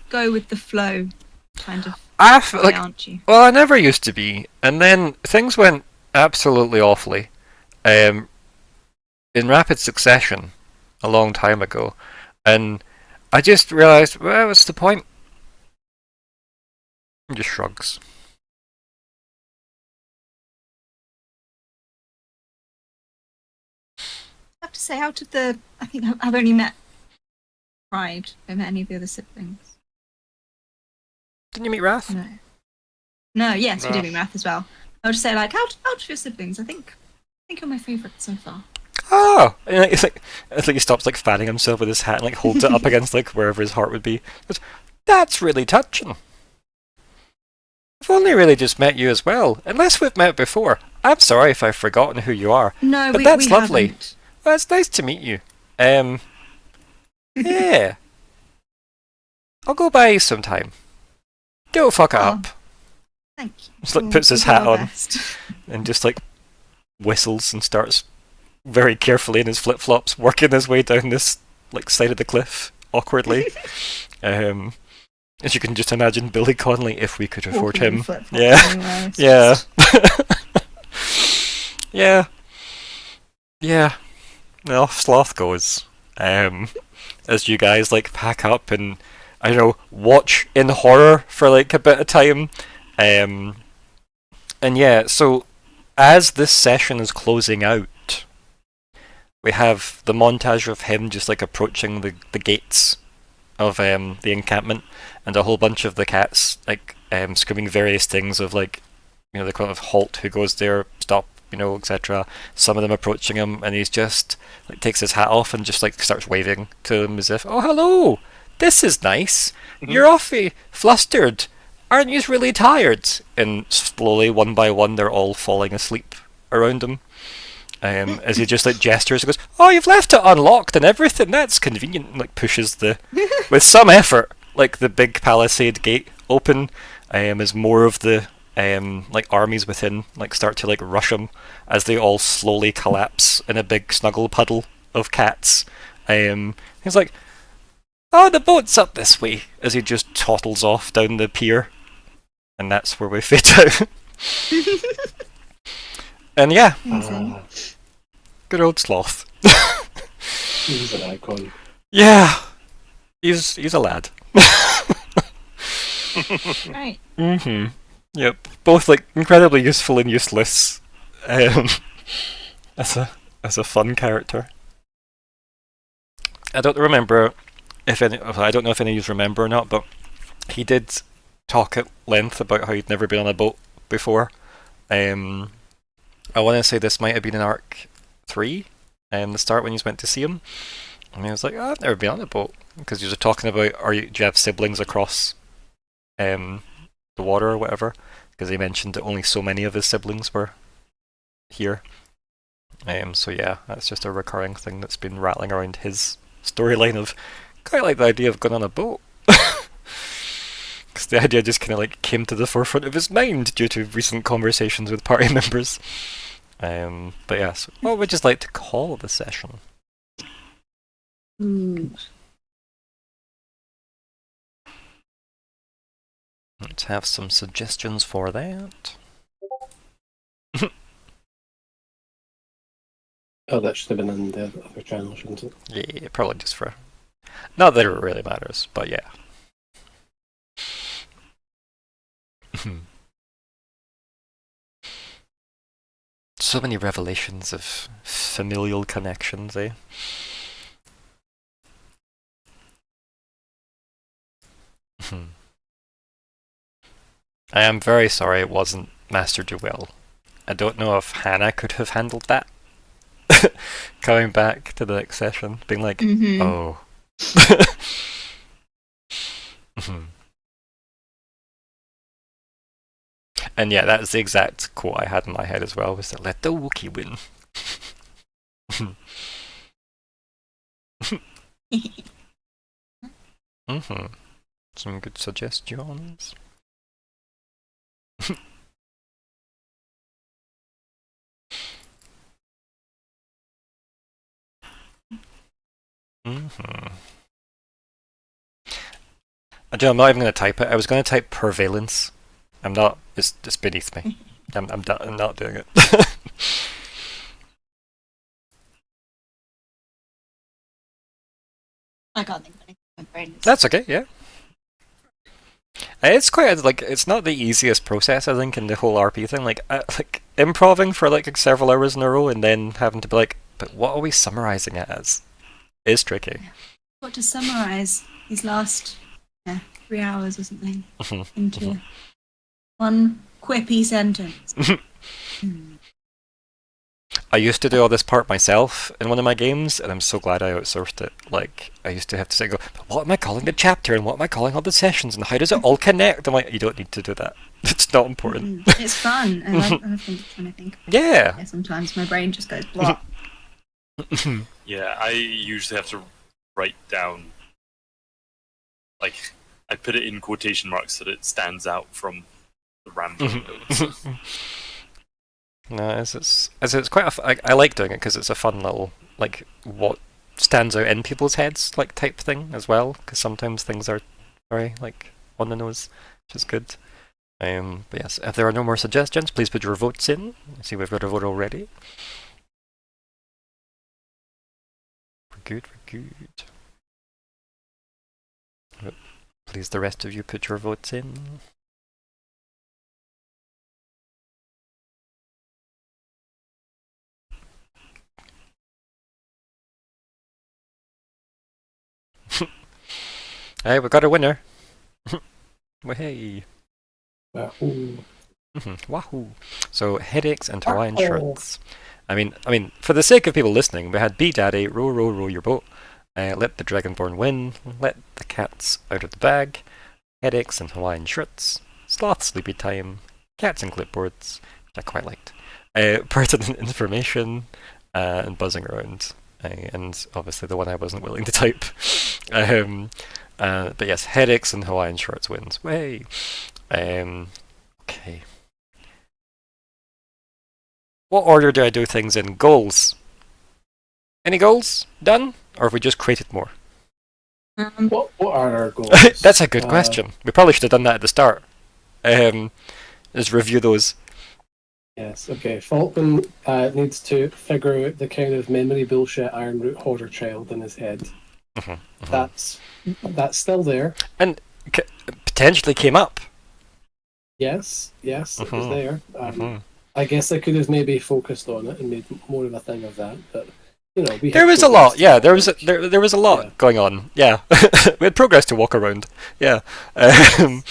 go with the flow kind of Like, aren't you? well, I never used to be, and then things went absolutely awfully. In rapid succession, a long time ago, and I just realised, well, what's the point? He just shrugs. I have to say, out of the, I think I've only met Pride. I've met any of the other siblings. Didn't you meet Wrath? No, yes, we did Wrath. meet Wrath as well. I would just say, like, out of your siblings, I think you're my favourite so far. Oh! And it's like he stops like fanning himself with his hat and like holds it up against like wherever his heart would be. He goes, that's really touching. I've only really just met you as well, unless we've met before. I'm sorry if I've forgotten who you are. No, But we that's lovely. haven't. Well, it's nice to meet you. Yeah. I'll go by you sometime. Don't fuck it Oh. up. Thank you. Just like We'll- puts his we'll do hat our on best. and just like whistles and starts very carefully in his flip-flops working his way down this like side of the cliff awkwardly. As you can just imagine Billy Connolly if we could afford Walking in him. flip-flops Yeah. anywhere, it's Yeah. just- Yeah. Well, Sloth goes. As you guys like pack up and I don't know, watch in horror for like a bit of time. And yeah, so as this session is closing out, we have the montage of him just like approaching the gates of the encampment, and a whole bunch of the cats like screaming various things of like, you know, the kind of halt, who goes there, stop, you know, etc. Some of them approaching him, and he's just like takes his hat off and just like starts waving to them as if, oh hello, this is nice. You're awfully flustered. Aren't you really tired? And slowly, one by one, they're all falling asleep around him. As he just like gestures and goes, oh, you've left it unlocked and everything, that's convenient, and like pushes with some effort, like the big palisade gate open, as more of the like armies within like start to like rush him as they all slowly collapse in a big snuggle puddle of cats. He's like, oh, the boat's up this way, as he just toddles off down the pier. And that's where we fit out. And yeah, Amazing. good old Sloth. He's an icon. Yeah, he's a lad. Right. Mm-hmm. Yep, both like incredibly useful and useless. As a fun character. I don't remember if any. I don't know if any of you remember or not, but he did talk at length about how he'd never been on a boat before. I want to say this might have been in Arc 3, the start when you went to see him. And he was like, oh, I've never been on a boat. Because you were talking about, do you have siblings across the water or whatever? Because he mentioned that only so many of his siblings were here. So yeah, that's just a recurring thing that's been rattling around his storyline of, quite like the idea of going on a boat. Because the idea just kind of like came to the forefront of his mind due to recent conversations with party members. But yes, what would you just like to call the session? Let's have some suggestions for that. Oh, that should have been in the other channel, shouldn't it? Yeah, probably just for... Not that it really matters, but yeah. So many revelations of familial connections, eh? I am very sorry it wasn't Master Jewel. I don't know if Hannah could have handled that. Coming back to the next session, being like, oh. And yeah, that's the exact quote I had in my head as well, was that let the Wookiee win. Some good suggestions. I'm not even going to type it. I was going to type prevalence. I'm not. It's beneath me. I'm not doing it. I can't think of anything. My brain is... That's okay. Yeah. It's quite like it's not the easiest process, I think, in the whole RP thing. Like improving for like several hours in a row and then having to be like, but what are we summarizing it as? Is tricky. Got to summarize these last 3 hours or something into one quippy sentence. I used to do all this part myself in one of my games, and I'm so glad I outsourced it. Like, I used to have to say, but what am I calling the chapter, and what am I calling all the sessions, and how does it all connect? I'm like, you don't need to do that. It's not important. It's fun, and I love trying to think. Yeah. Sometimes my brain just goes blah. Yeah, I usually have to write down, like, I put it in quotation marks so that it stands out from the rambling notes. No, it's quite I like doing it because it's a fun little, like, what stands out in people's heads, like, type thing as well, because sometimes things are very, like, on the nose, which is good. But yes, if there are no more suggestions, please put your votes in. I see we've got a vote already. We're good. Please, the rest of you, put your votes in. Hey, we got a winner. Hey. Wahoo. Wahoo. So headaches and Hawaiian shirts. I mean, for the sake of people listening, we had Bee Daddy, row your boat. Let the Dragonborn win. Let the cats out of the bag. Headaches and Hawaiian shirts. Sloth sleepy time. Cats and clipboards, which I quite liked. Pertinent information and buzzing around. And obviously the one I wasn't willing to type. But yes, headaches and Hawaiian shirts wins. Way. Okay. What order do I do things in? Goals. Any goals done, or have we just created more? What are our goals? That's a good question. We probably should have done that at the start. Let's review those. Yes, okay. Falkwin needs to figure out the kind of memory bullshit Ironroot Hoarder child in his head. That's still there. And potentially came up. Yes, it was there. I guess I could have maybe focused on it and made more of a thing of that, but you know, there was a lot. Yeah, there was a lot going on. Yeah, we had progress to walk around. Yeah. Okay.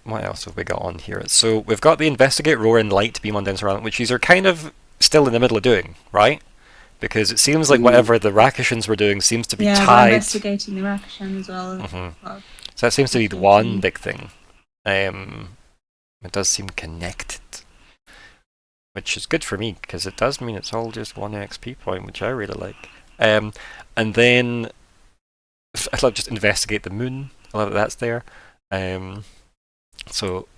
What else have we got on here? So we've got the investigate, roar, and light beam on Denser Island, which these are kind of still in the middle of doing, right? Because it seems like whatever the Rakishans were doing seems to be tied. We're investigating the Rakishan as well. So that seems to be the one big thing. It does seem connected, which is good for me because it does mean it's all just one XP point, which I really like. And then I love just investigate the moon. I love that that's there. So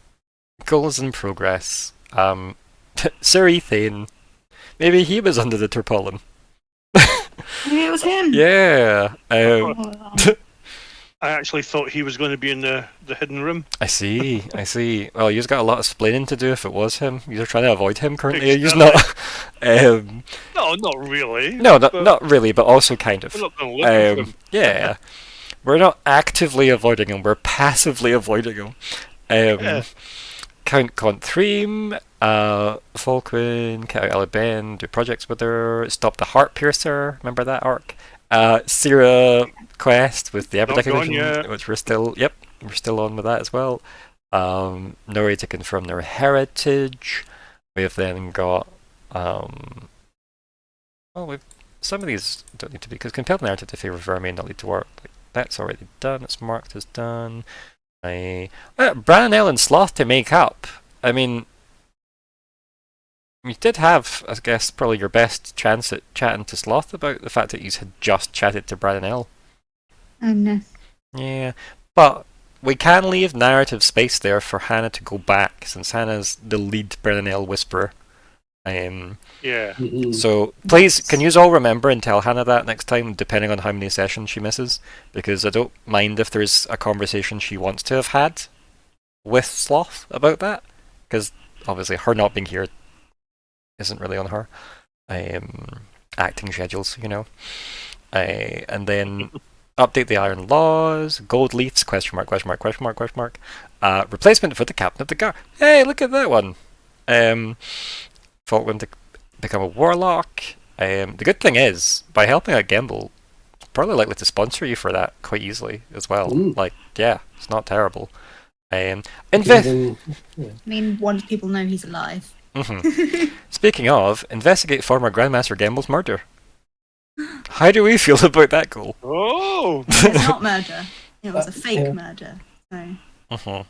goals in progress. Sir Ethane. Maybe he was under the tarpaulin. Maybe it was him. Yeah. I actually thought he was going to be in the hidden room. I see. Well, you've got a lot of explaining to do if it was him. You're trying to avoid him currently. You're not. No, not really. No, not really, but also kind of. We're not going to look for him. Yeah. We're not actively avoiding him, we're passively avoiding him. Count Contream, Falkwin, Count Aliben, do projects with her, stop the Heart Piercer, remember that arc? Sierra quest with the Everdeck edition, which we're still on with that as well. Nori to confirm their heritage. We have then got some of these don't need to be, because compelled narrative to favour Vermeer not need to work. Like, that's already done, it's marked as done. Branel and Sloth to make up. I mean, you did have, I guess, probably your best chance at chatting to Sloth about the fact that you had just chatted to Branel. No. Yeah, but we can leave narrative space there for Hannah to go back, since Hannah's the lead Branel whisperer. Yeah. So please, can you all remember and tell Hannah that next time, depending on how many sessions she misses? Because I don't mind if there's a conversation she wants to have had with Sloth about that, because obviously her not being here isn't really on her. Acting schedules, you know. And then update the Iron Laws, Gold Leafs, question mark. Replacement for the Captain of the Guard. Hey, look at that one. Falkwin to become a warlock. The good thing is, by helping out Gemble, it's probably likely to sponsor you for that quite easily as well. Like, yeah, it's not terrible. I mean, once people know he's alive. Speaking of, investigate former Grandmaster Gemble's murder. How do we feel about that goal? Oh! It's not murder. It was a fake murder. So.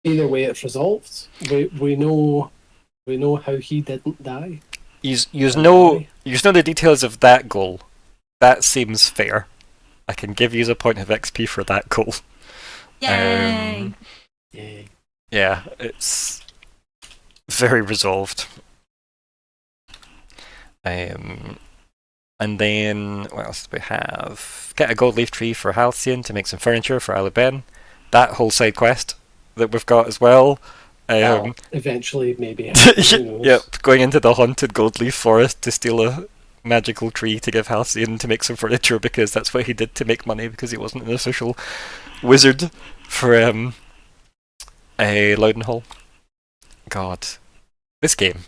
Either way, it's resolved. We know how he didn't die. You know the details of that goal. That seems fair. I can give you a point of XP for that goal. Yay! Yeah, it's very resolved. And then what else do we have? Get a gold leaf tree for Halcyon to make some furniture for Aliben. That whole side quest that we've got as well. Eventually, maybe. Yep, going into the haunted gold leaf forest to steal a magical tree to give Halcyon to make some furniture, because that's what he did to make money, because he wasn't an official wizard for a Loudenhall. God, this game.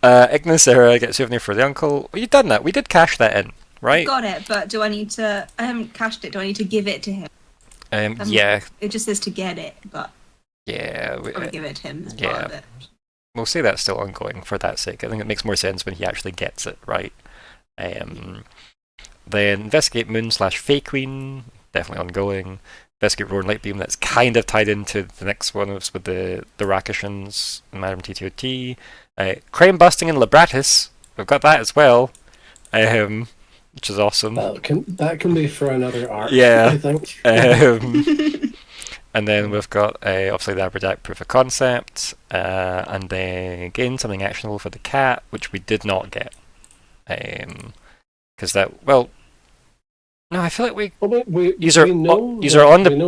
Ignysera gets souvenir for the uncle. Well, you've done that. We did cash that in, right? Got it, but do I need to? I haven't cashed it. Do I need to give it to him? Yeah. It just says to get it, but yeah, I'll give it to him as part of it. We'll say that's still ongoing for that sake. I think it makes more sense when he actually gets it, right? Then investigate Moon / Falkwin, definitely ongoing. Investigate Roaring Lightbeam, that's kind of tied into the next one with the Rakishans and Madame TTOT. Crane Busting and Libratis, we've got that as well, which is awesome. That can be for another arc, yeah. I think. And then we've got obviously the Aberdac Proof of Concept, and then again something actionable for the cat, which we did not get. Because no, I feel like we know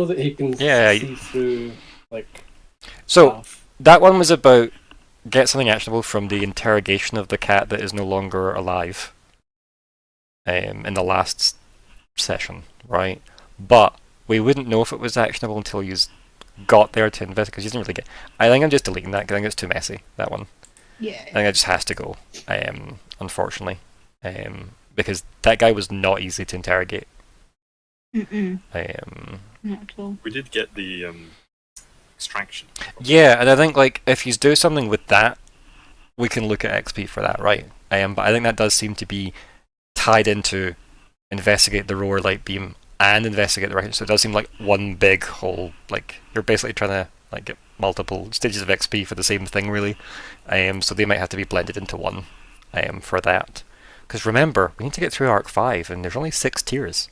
that he can see through, like. So stuff. That one was about get something actionable from the interrogation of the cat that is no longer alive. In the last session, right? But we wouldn't know if it was actionable until you got there to investigate, because you didn't really get. I think I'm just deleting that because I think it's too messy. That one. Yeah. I think it just has to go. Unfortunately, because that guy was not easy to interrogate. Not at all. We did get the extraction. Yeah, and I think like if you do something with that, we can look at XP for that, right? But I think that does seem to be tied into investigate the Roar Light Beam and investigate the record. So it does seem like one big whole. Like you're basically trying to like get multiple stages of XP for the same thing, really. So they might have to be blended into one. For that, because remember we need to get through Arc 5, and there's only 6 tiers.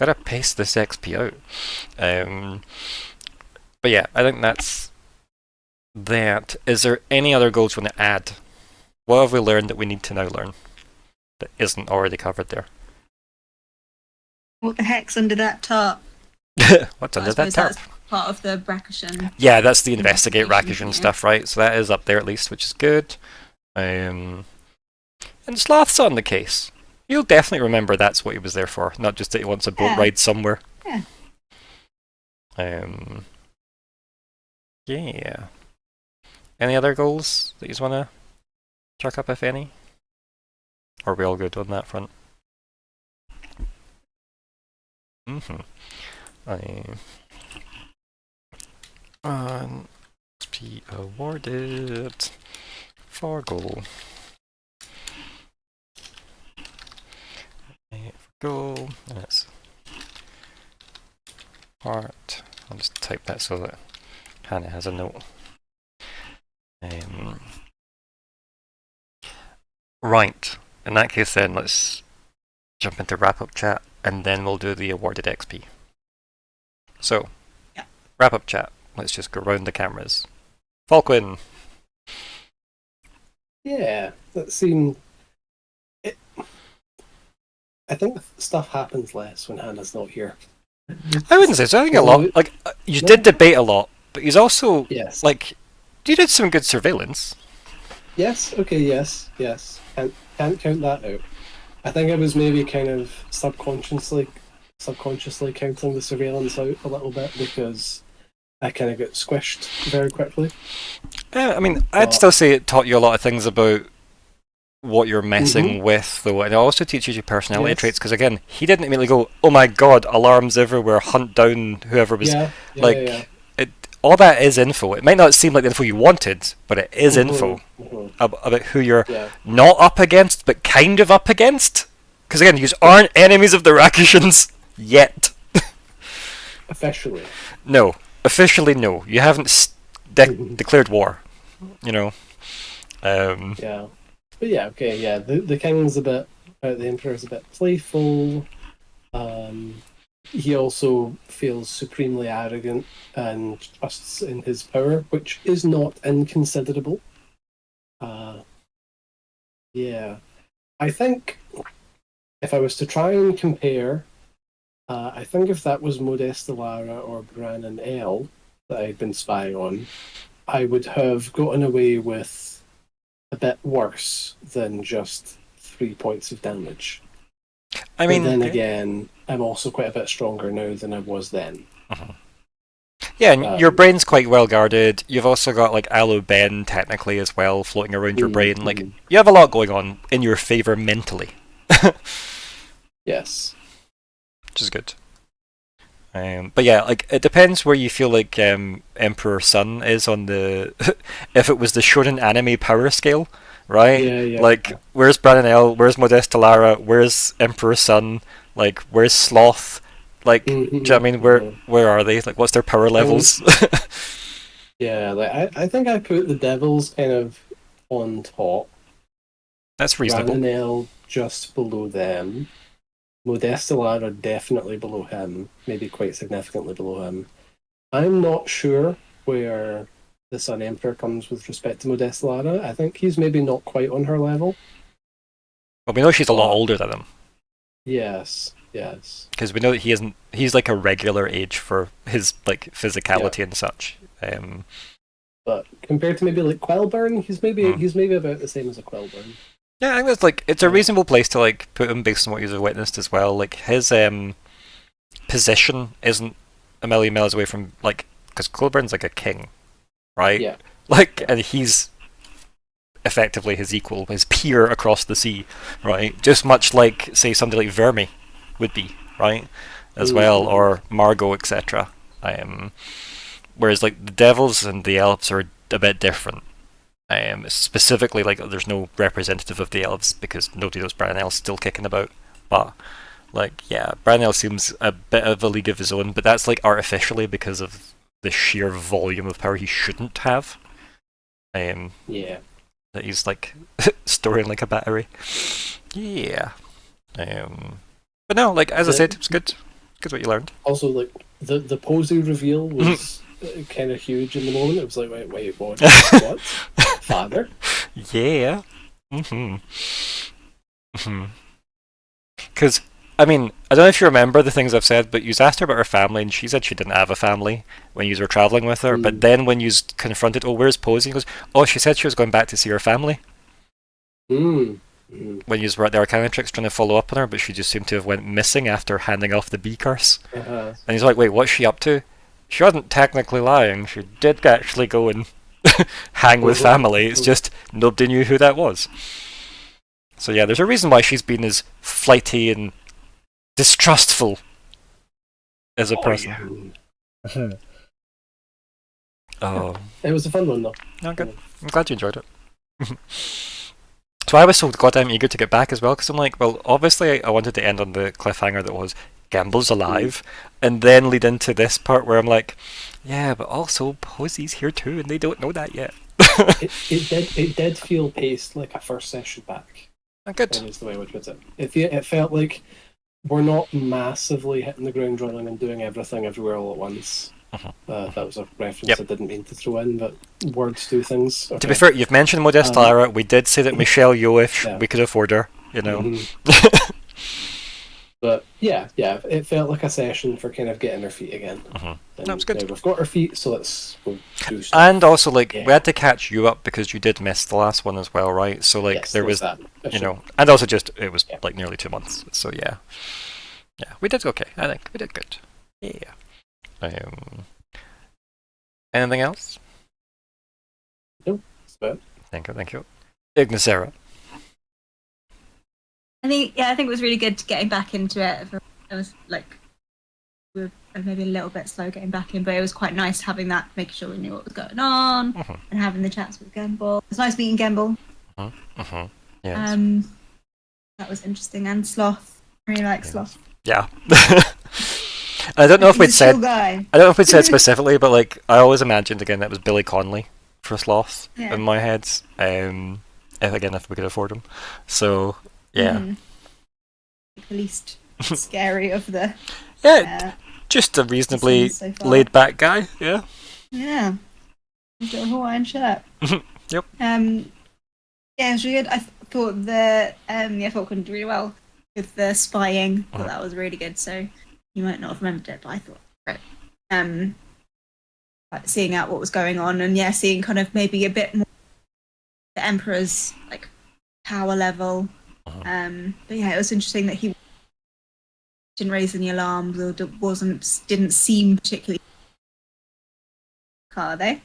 Gotta pace this XP out. But yeah, I think that's that. Is there any other goals you want to add? What have we learned that we need to now learn that isn't already covered there? What the heck's under that tarp? What's I under that suppose tarp? that's part of the Brackishan. Yeah, that's the investigate Investigation, Rakishan yeah. stuff, right? So that is up there at least, which is good. And Sloth's on the case. You'll definitely remember that's what he was there for, not just that he wants a boat Yeah. ride somewhere. Yeah. Yeah. Any other goals that you want to chuck up, if any? Or are we all good on that front? XP awarded for goal. Goal. That's part. I'll just type that so that Hannah has a note. Right. In that case, then let's jump into wrap up chat, and then we'll do the awarded XP. So, yeah. Wrap up chat. Let's just go round the cameras. Falkwin. Yeah, that seemed. I think stuff happens less when Hannah's not here. I wouldn't say so. I think a lot. Like you did debate a lot, but he's also Yes. like you did some good surveillance. Yes. Okay. Yes. Can't count that out. I think I was maybe kind of subconsciously counting the surveillance out a little bit because I kind of got squished very quickly. I mean, I'd still say it taught you a lot of things about what you're messing with, though, and it also teaches you personality traits. Because again, he didn't immediately go, "Oh my god, alarms everywhere! Hunt down whoever was." It. All that is info. It might not seem like the info you wanted, but it is info about who you're not up against, but kind of up against. Because again, you aren't enemies of the Rakishans yet. Officially. No. Officially, no. You haven't declared war. You know. Yeah. But yeah, okay, yeah. The king's a bit, the emperor's a bit playful. He also feels supremely arrogant and trusts in his power, which is not inconsiderable. Yeah. I think if I was to try and compare, I think if that was Modestylara or Brannon L that I'd been spying on, I would have gotten away with a bit worse than just 3 points of damage. I mean, but then again, I'm also quite a bit stronger now than I was then. Yeah, and your brain's quite well guarded. You've also got like Aloe Ben technically as well floating around your brain. Like you have a lot going on in your favor mentally. Yes, which is good. But yeah, like it depends where you feel like Emperor Sun is on the if it was the shonen anime power scale, right? Yeah. Like where's Brannon L, where's Modestylara, where's Emperor Sun, like where's Sloth? Like do you know what I mean? Where are they? Like what's their power levels? Yeah, like I think I put the devils kind of on top. That's reasonable. Brannon L just below them. Modestylara definitely below him, maybe quite significantly below him. I'm not sure where the Sun Emperor comes with respect to Modestylara. I think he's maybe not quite on her level. Well, we know she's a lot older than him. Yes. Because we know that he's like a regular age for his like physicality and such. But compared to maybe like Quelburn, he's maybe about the same as a Quelburn. Yeah, I think that's like it's a reasonable place to like put him based on what he's witnessed as well. Like his position isn't a million miles away from like because Quelburn's like a king, right? Yeah. And he's effectively his equal, his peer across the sea, right? Just much like say somebody like Vermi would be, right? As well, or Margot, etc. Whereas like the devils and the elves are a bit different. Specifically, like there's no representative of the elves because nobody knows Brannon L's still kicking about. But like, yeah, Brannon L seems a bit of a league of his own, but that's like artificially because of the sheer volume of power he shouldn't have. Yeah. That he's like storing like a battery. Yeah. But no, like as I said, it's good. Good what you learned. Also, like the posy reveal was kind of huge in the moment. It was like, wait, what? What? Father? Yeah. Because, I mean, I don't know if you remember the things I've said, but you asked her about her family, and she said she didn't have a family when you were traveling with her. But then when you confronted, oh, where's Posey? He goes, oh, she said she was going back to see her family. When you were there, Arcanatrix trying to follow up on her, but she just seemed to have went missing after handing off the bee curse. And he's like, wait, what's she up to? She wasn't technically lying. She did actually go and hang with family. It's just nobody knew who that was. So yeah, there's a reason why she's been as flighty and distrustful as a person. Yeah. Oh. It was a fun one, though. No, good. I'm glad you enjoyed it. So I was so goddamn eager to get back as well, because I'm like, well, obviously I wanted to end on the cliffhanger that was Gamble's alive, and then lead into this part where I'm like, yeah, but also Posey's here too, and they don't know that yet. It did feel paced like a first session back. Good. Is the way I would put it. It felt like we're not massively hitting the ground running and doing everything everywhere all at once. That was a reference I didn't mean to throw in, but words do things. Okay. To be fair, you've mentioned Modest Lara. We did say that Michelle Yeoh, if we could afford her, you know. But yeah, it felt like a session for kind of getting our feet again. That was good. Now we've got our feet, so let's go do stuff. And also, like, we had to catch you up because you did miss the last one as well, right? So, like, Yes, there was, that, you know, and also just, it was like nearly 2 months. So, yeah. Yeah, we did okay. I think we did good. Yeah. Anything else? Nope. That's about it. Thank you. Ignysera. I think it was really good getting back into it. It was like we were maybe a little bit slow getting back in, but it was quite nice having that, making sure we knew what was going on, and having the chats with Gamble. It was nice meeting Gamble. Yes. That was interesting, and Sloth. I really like Sloth. Yeah. I don't know if we'd said. Guy. I don't know if we'd said specifically, but like I always imagined again that was Billy Connolly for Sloth in my head. If we could afford him. So yeah. The least scary of the. Just a reasonably laid back guy. Yeah. Yeah. He's got a Hawaiian shirt. Yep. Yeah, it was really good. I thought the Falkwin did really well with the spying. I thought that was really good. So you might not have remembered it, but I thought great. Like seeing out what was going on, and seeing kind of maybe a bit more the Emperor's like power level. But yeah, it was interesting that he didn't raise any alarms or didn't seem particularly. Are they?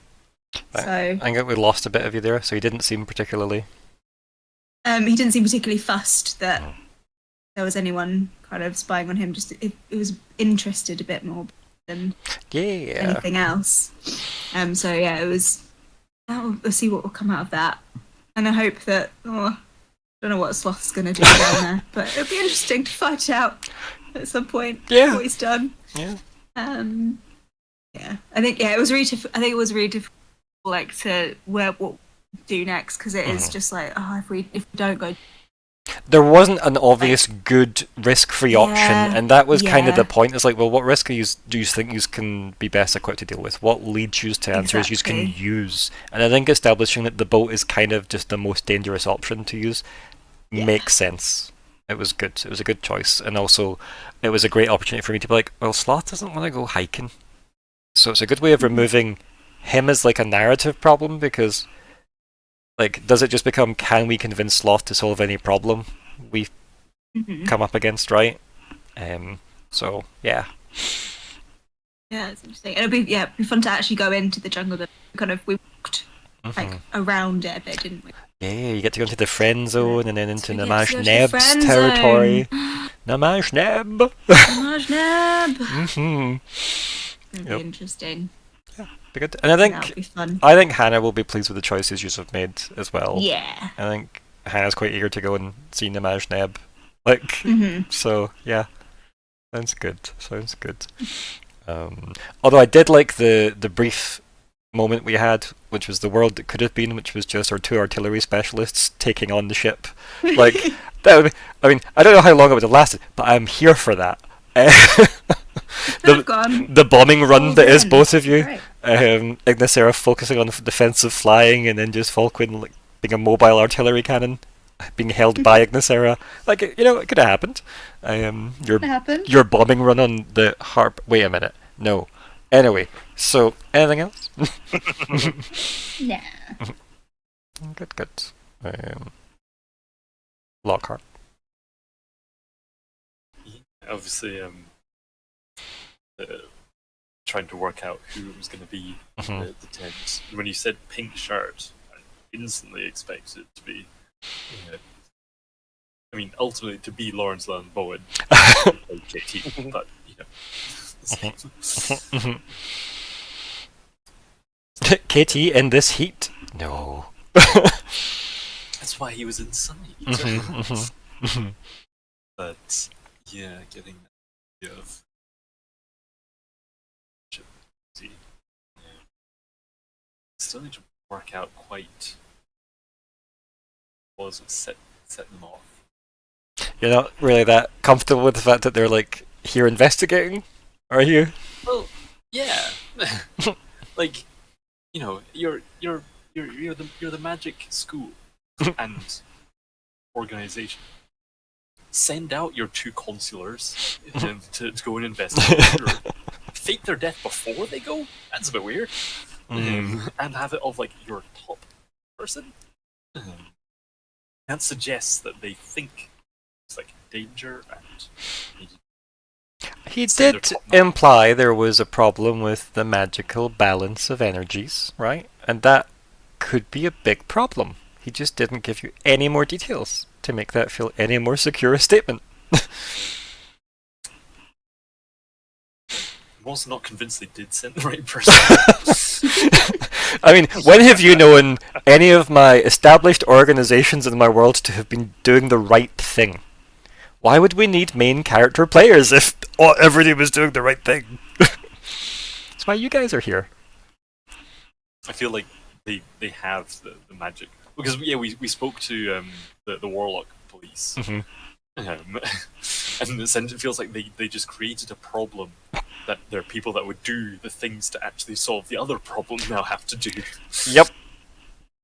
So I think we lost a bit of you there. So he didn't seem particularly. He didn't seem particularly fussed that there was anyone kind of spying on him. Just it was interested a bit more than anything else. So yeah, it was. We'll see what will come out of that, and I hope that. I don't know what Sloth's going to do down there, but it'll be interesting to find out at some point what he's done. Yeah. I think it was really. I think it was really difficult, like to what to do next, because it is just like if we don't go. There wasn't an obvious good risk-free option, and that was kind of the point. It's like, well, what risk do you think you can be best equipped to deal with? What leads you to answers you can use? And I think establishing that the boat is kind of just the most dangerous option to use makes sense. It was good. It was a good choice, and also it was a great opportunity for me to be like, well, Sloth doesn't want to go hiking, so it's a good way of removing him as like a narrative problem, because. Like, does it just become, can we convince Sloth to solve any problem we come up against, right? So, yeah. Yeah, it's interesting. It'll be fun to actually go into the jungle. We walked like around it a bit, didn't we? Yeah, you get to go into the friend zone and then into Namaj Neb's territory. Namaj Neb! Namaj Neb! It'll be interesting. Be good. And I think Hannah will be pleased with the choices you have made as well. Yeah. I think Hannah's quite eager to go and see Namaj Neb. Like, so yeah, sounds good. Although I did like the brief moment we had, which was the world that could have been, which was just our 2 artillery specialists taking on the ship. Like that would be, I mean, I don't know how long it would have lasted, but I'm here for that. Could have gone. the bombing run all that is in. both of you. Right. Ignysera focusing on defensive flying, and then just Falkwin like being a mobile artillery cannon, being held by Ignysera. Like it could have happened. Your What happened? your bombing run on the harp. Wait a minute. No. Anyway, so anything else? Nah. Good. Lockhart. Obviously, trying to work out who it was going to be the tent. When you said pink shirt, I instantly expected it to be. I mean, ultimately to be Lawrence Llewellyn Bowen, JT, but KT in this heat? No. That's why he was inside. But yeah, getting that idea of still need to work out quite what set them off. You're not really that comfortable with the fact that they're like here investigating, are you? Well, yeah. Like, you're the magic school and organization. Send out your 2 consulars to go and investigate. Fake their death before they go? That's a bit weird. And have it of like your top person. That suggests that they think it's like danger and He Send did their top man. imply there was a problem with the magical balance of energies, right? And that could be a big problem. He just didn't give you any more details to make that feel any more secure a statement. I'm also not convinced they did send the right person. I mean, when have you known any of my established organizations in my world to have been doing the right thing? Why would we need main character players if everybody was doing the right thing? That's why you guys are here. I feel like they have the magic. Because we spoke to the Warlock police. And it feels like they just created a problem that there are people that would do the things to actually solve the other problem now have to do. Yep.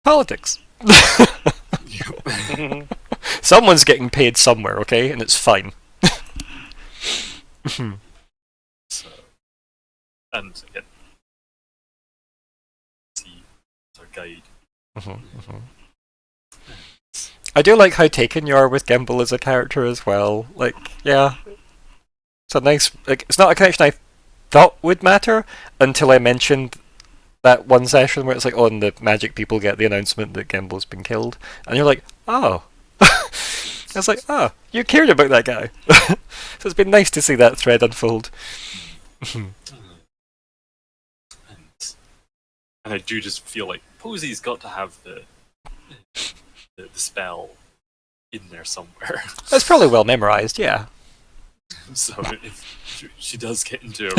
Politics. Someone's getting paid somewhere, okay? And it's fine. So, and again, see our guide. I do like how taken you are with Gimbal as a character as well. Like, yeah. It's a nice... Like, it's not a connection I thought would matter until I mentioned that one session where it's like, oh, and the magic people get the announcement that Gimbal's been killed. And you're like, oh. I was like, oh, you cared about that guy. So it's been nice to see that thread unfold. And I do just feel like Posy's got to have the spell in there somewhere. That's probably well memorized, yeah. So if she does get into a real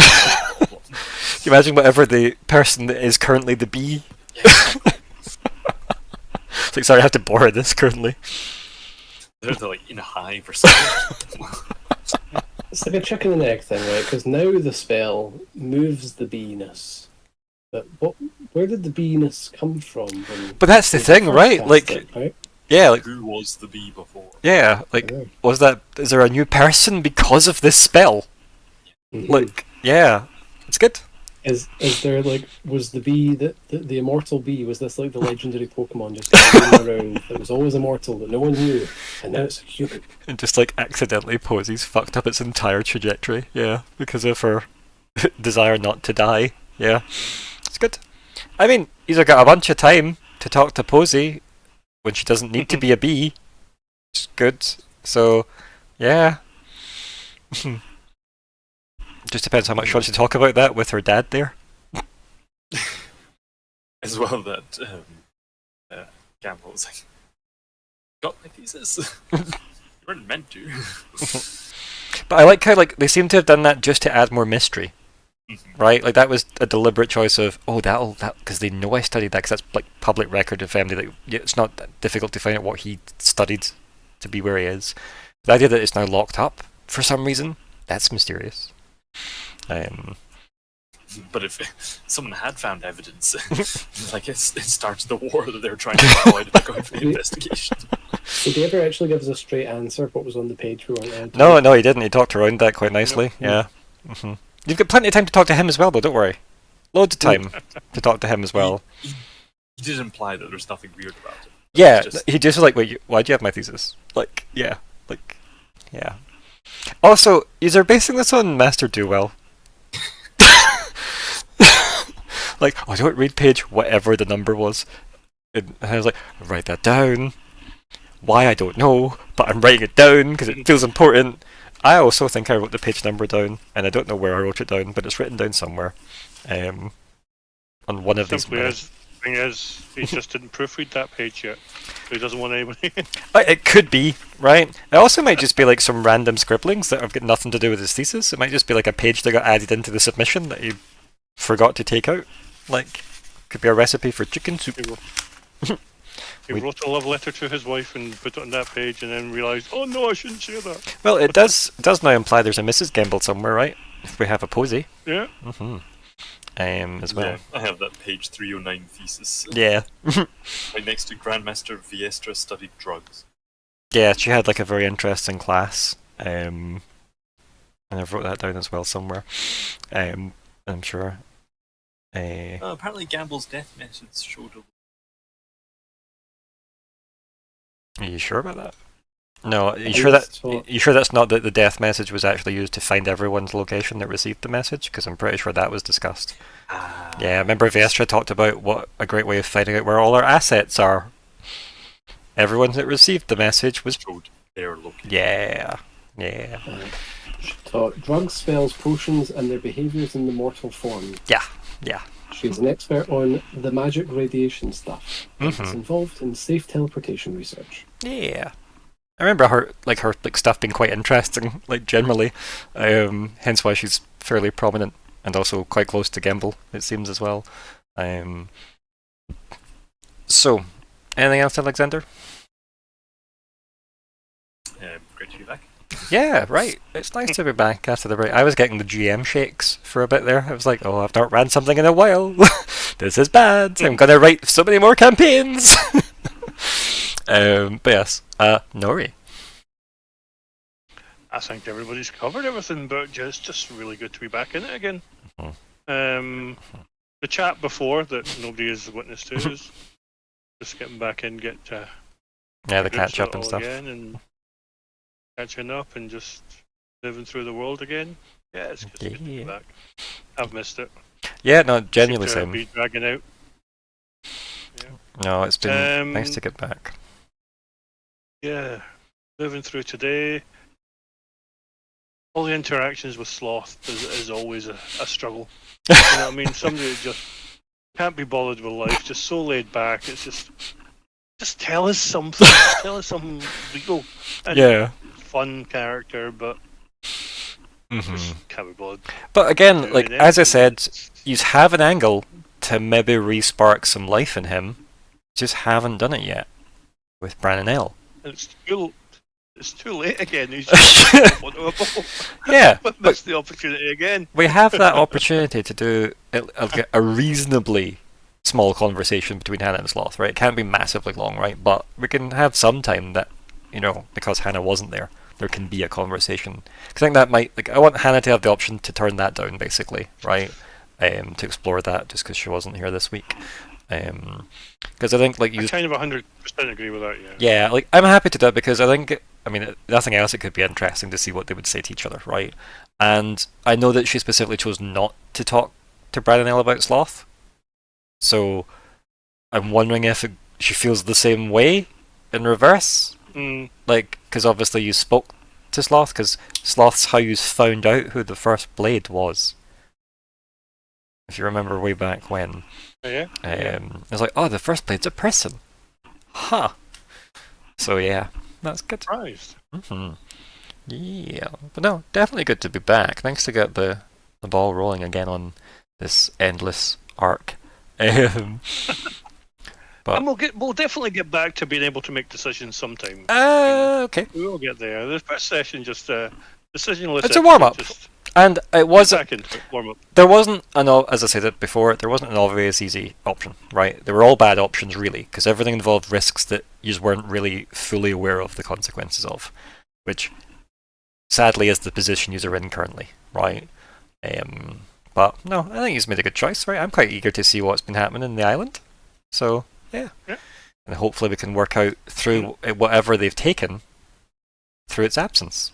problem. Can you imagine whatever the person that is currently the bee? Yeah. It's like, sorry, I have to borrow this currently. They're like in a hive or something. It's like a chicken and egg thing, right? Because now the spell moves the beeness. But where did the beeness come from? But that's the thing, right? Like, right? yeah, like, Who was the bee before? yeah, like, Yeah. is there a new person because of this spell? Mhm. Like, yeah, it's good. Is there like, was the bee the immortal bee, was this like the legendary Pokemon just going around that was always immortal that no one knew, and now it's a human? And just like accidentally Posy's fucked up its entire trajectory, yeah, because of her desire not to die. Yeah, it's good. I mean, he's got a bunch of time to talk to Posy when she doesn't need to be a bee. It's good. So, yeah. Just depends how much she wants to talk about that with her dad there. As well that Gamble was like, got my thesis. You weren't meant to. But I like how like they seem to have done that just to add more mystery, right? Like that was a deliberate choice of that because they know I studied that because that's like public record of family. That it's not that difficult to find out what he studied to be where he is. The idea that it's now locked up for some reason, that's mysterious. But if someone had found evidence, like it starts the war that they're trying to avoid by going for the investigation. Did he ever actually give us a straight answer? What was on the page we weren't allowed to No, read? no, he didn't. He talked around that quite nicely. Yeah. You've got plenty of time to talk to him as well, though. Don't worry. Loads of time to talk to him as well. He did imply that there's nothing weird about it. Yeah, he just was like, wait, why'd you have my thesis? Like, yeah. Also, you're basing this on Master Do-Well. Like, oh, don't read page whatever the number was. And I was like, write that down. Why, I don't know, but I'm writing it down because it feels important. I also think I wrote the page number down, and I don't know where I wrote it down, but it's written down somewhere. On one of these. The thing is, he just didn't proofread that page yet. So he doesn't want anybody. It could be, right? It also might just be like some random scribblings that have got nothing to do with his thesis. It might just be like a page that got added into the submission that he forgot to take out. Like, could be a recipe for chicken soup. He wrote a love letter to his wife and put it on that page, and then realised, oh no, I shouldn't say that. Well, it does now imply there's a Mrs. Gamble somewhere, right? If we have a posy. Yeah. As well. Yeah, I have that page 309 thesis. Yeah. Right next to Grandmaster Viestra studied drugs. Yeah, she had like a very interesting class. And I wrote that down as well somewhere. I'm sure. Apparently Gamble's death message showed up. Are you sure about that? No, are you I sure was that's not that the death message was actually used to find everyone's location that received the message? Because I'm pretty sure that was discussed. Yeah, I remember Viestra talked about what a great way of finding out where all our assets are. Everyone that received the message was Showed their location. Yeah. She taught drugs, spells, potions, and their behaviours in the mortal form. Yeah. She's an expert on the magic radiation stuff. And Mhm. is involved in safe teleportation research. Yeah. I remember her stuff being quite interesting, like generally. Hence why she's fairly prominent and also quite close to Gamble, it seems as well. So, anything else, Alexander? Great to be back. Yeah, right. It's nice to be back after the break. I was getting the GM shakes for a bit there. I was like, oh, I've not ran something in a while. This is bad. I'm gonna write so many more campaigns. But yes, Nori. I think everybody's covered everything, but just really good to be back in it again. The chat before that nobody has witnessed to is just getting back in, the catch up and stuff. again, and catching up and just living through the world again. Yeah, it's just good to be back. I've missed it. Yeah, no, genuinely Seem to same. be dragging out. No, it's been nice to get back. Yeah, living through today. All the interactions with Sloth is always a struggle. You know what I mean? Somebody that just can't be bothered with life, just so laid back. It's just tell us something. Tell us something legal. And fun character, but just can't be bothered. But again, like as I said, you have an angle to maybe re-spark some life in him. Just haven't done it yet with Bran L. It's too late again. He's just Yeah, but missed the opportunity again. We have that opportunity to do a reasonably small conversation between Hannah and Sloth, right? It can't be massively long, right? But we can have some time that, because Hannah wasn't there can be a conversation. Because I think that might, I want Hannah to have the option to turn that down, basically, right? To explore that, just because she wasn't here this week. Because I think, I kind of 100% agree with that, yeah. Yeah, I'm happy to do it because I think, nothing else, it could be interesting to see what they would say to each other, right? And I know that she specifically chose not to talk to Brad and Elle about Sloth. So I'm wondering if she feels the same way in reverse. Because obviously you spoke to Sloth, because Sloth's how you found out who the first blade was. If you remember way back when. Oh, yeah? It's like, oh, the first blade's a person. Huh. So yeah, that's good. Surprised. Yeah, but no, definitely good to be back. Thanks to get the ball rolling again on this endless arc. But and we'll definitely get back to being able to make decisions sometime. Okay. We will get there. The first session just decision list. It's a warm up. And it wasn't. Back into it, warm up. There wasn't as I said it before, there wasn't an obvious easy option, right? They were all bad options, really, because everything involved risks that you weren't really fully aware of the consequences of, which sadly is the position you're in currently, right? But no, I think he's made a good choice, right? I'm quite eager to see what's been happening in the island, so yeah. And hopefully we can work out through whatever they've taken through its absence.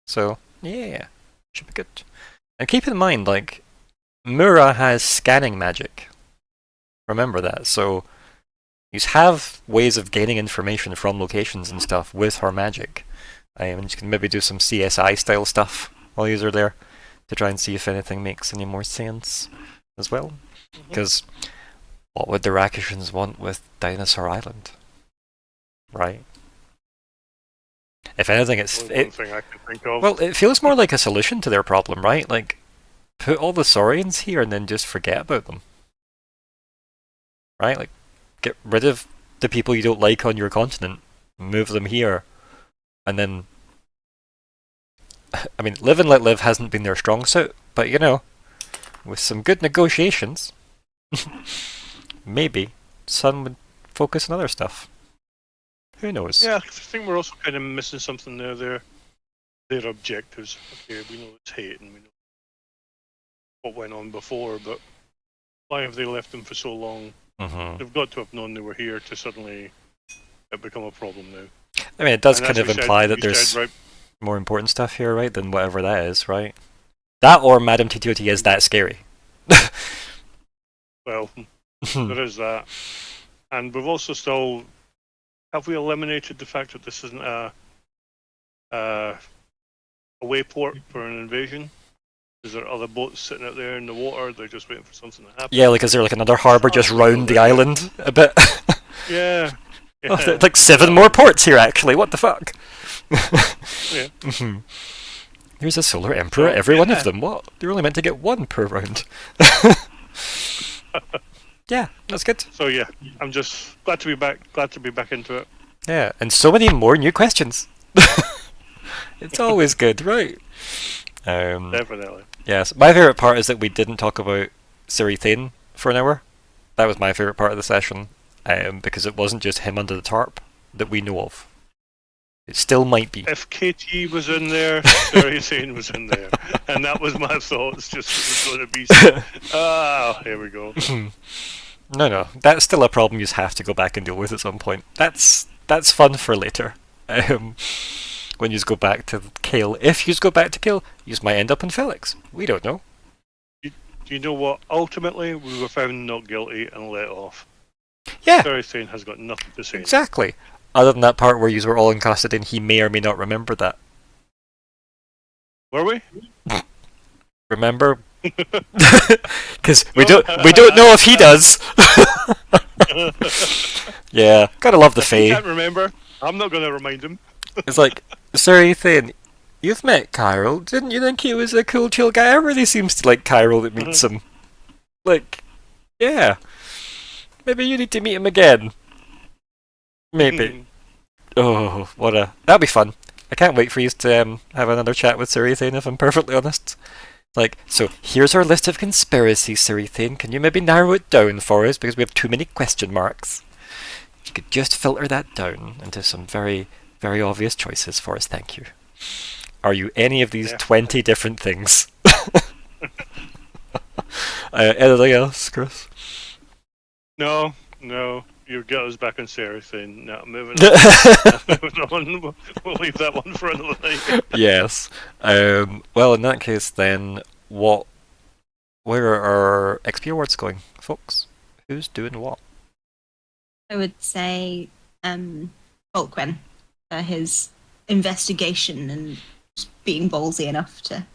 So yeah, should be good. And keep in mind, like, Myr'ra has scanning magic. Remember that. So you have ways of gaining information from locations and stuff with her magic. And you can maybe do some CSI style stuff while you're there to try and see if anything makes any more sense as well. Because what would the Rakishans want with Dinosaur Island? Right? If anything, One thing I can think of. well, it feels more like a solution to their problem, right? Like, put all the Saurians here and then just forget about them. Right? Like, get rid of the people you don't like on your continent, move them here, and then... I mean, live and let live hasn't been their strong suit, but you know, with some good negotiations, maybe Sun would focus on other stuff. Who knows? Yeah, I think we're also kind of missing something there. Their objectives. Okay, we know it's hate and we know what went on before, but why have they left them for so long? Mm-hmm. They've got to have known they were here to suddenly it become a problem now. I mean, it does And kind as of we said- imply that we there's said, right, more important stuff here, right, than whatever that is, right? That or Madame Titoti is that scary. well, there is that. And we've also still... Have we eliminated the fact that this isn't a wayport for an invasion? Is there other boats sitting out there in the water? They're just waiting for something to happen. Yeah, like, is there like another harbour just round the island a bit? Yeah. Oh, there's like 7 more ports here, actually. What the fuck? Yeah. Mm-hmm. There's a Solar Emperor at every one of them. What? They're only meant to get one per round. Yeah, that's good. So yeah, I'm just glad to be back. Glad to be back into it. Yeah, and so many more new questions. It's always good, right? Definitely. Yes, my favourite part is that we didn't talk about Thane for an hour. That was my favourite part of the session, because it wasn't just him under the tarp that we know of. It still might be. If KT was in there, Thane was in there, and that was my thoughts. Just it was going to be. Here we go. No, that's still a problem you have to go back and deal with at some point. That's fun for later. When you go back to Kale. If you go back to Kale, you might end up in Felix. We don't know. Do you know what? Ultimately, we were found not guilty and let off. Yeah, Thane has got nothing to say. exactly. Other than that part where you were all in custody and he may or may not remember that. Were we? Remember? Because we don't know if he does. Yeah, gotta love the If he Fae. can't remember, I'm not going to remind him. It's like, sorry, Thane, you've met Kyril. Didn't you think he was a cool, chill guy? Everybody seems to like Kyril that meets him. Like, yeah. Maybe you need to meet him again. Maybe. Oh, that'd be fun. I can't wait for you to have another chat with Thane, if I'm perfectly honest. Like, so here's our list of conspiracies, Thane. Can you maybe narrow it down for us? Because we have too many question marks. If you could just filter that down into some very, very obvious choices for us, thank you. Are you any of these 20 different things? Anything else, Chris? No. You get us back on Thane. No, moving on. Moving on. We'll leave that one for another night. Yes. Well, in that case, then, where are our XP awards going, folks? Who's doing what? I would say Falkwin for his investigation and just being ballsy enough to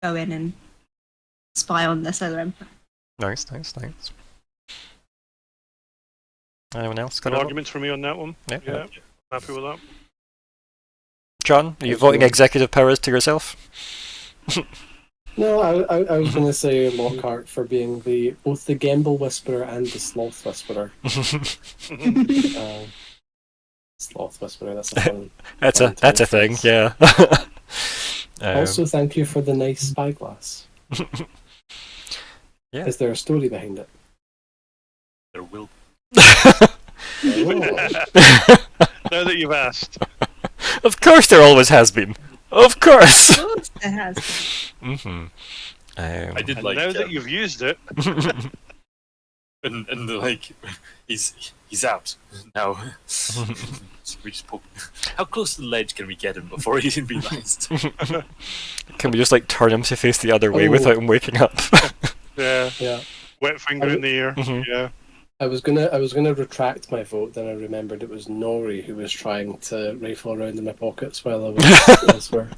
go in and spy on the Solar Emperor. Nice. Anyone else got No a vote? arguments for me on that one. Yeah. Yeah, happy with that. John, are you voting executive powers to yourself? No, I was going to say Lockheart for being both the Gamble Whisperer and the Sloth Whisperer. Sloth Whisperer, that's a fun. That's a thing, yeah. Also, thank you for the nice spyglass. Yeah. Is there a story behind it? There will. Oh. Now that you've asked. Of course, there always has been. Of course. Of course there has. Mm-hmm. I did And like. now that you've used it, and like he's out now. We just poke. How close to the ledge can we get him before he realized? Can we just like turn him to face the other way Oh. without him waking up? yeah, Yeah. wet finger in the air. Mhm. Yeah. I was gonna retract my vote, then I remembered it was Nori who was trying to rifle around in my pockets while I was elsewhere.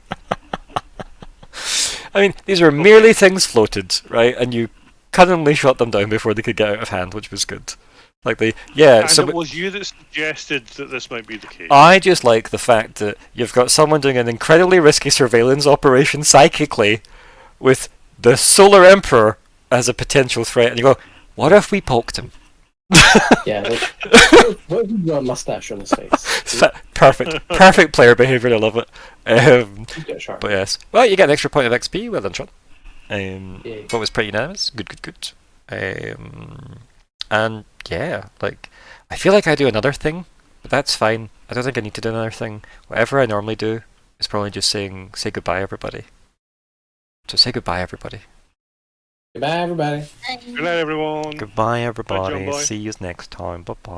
I mean, these were merely things floated, right? And you cunningly shot them down before they could get out of hand, which was good. Like And so it was you that suggested that this might be the case. I just like the fact that you've got someone doing an incredibly risky surveillance operation psychically with the Solar Emperor as a potential threat, and you go, what if we poked him? Yeah, like, what if he got a mustache on his face? Perfect player behaviour, I love it. You get sharp. But yes. Well, you get an extra point of XP, well done, Sean. Yay. But was pretty unanimous. Good. And yeah, like, I feel like I do another thing, but that's fine. I don't think I need to do another thing. Whatever I normally do is probably just say goodbye, everybody. So say goodbye, everybody. Goodbye, everybody. Good night, everyone. Goodbye, John everybody. Boy. See you next time. Bye bye.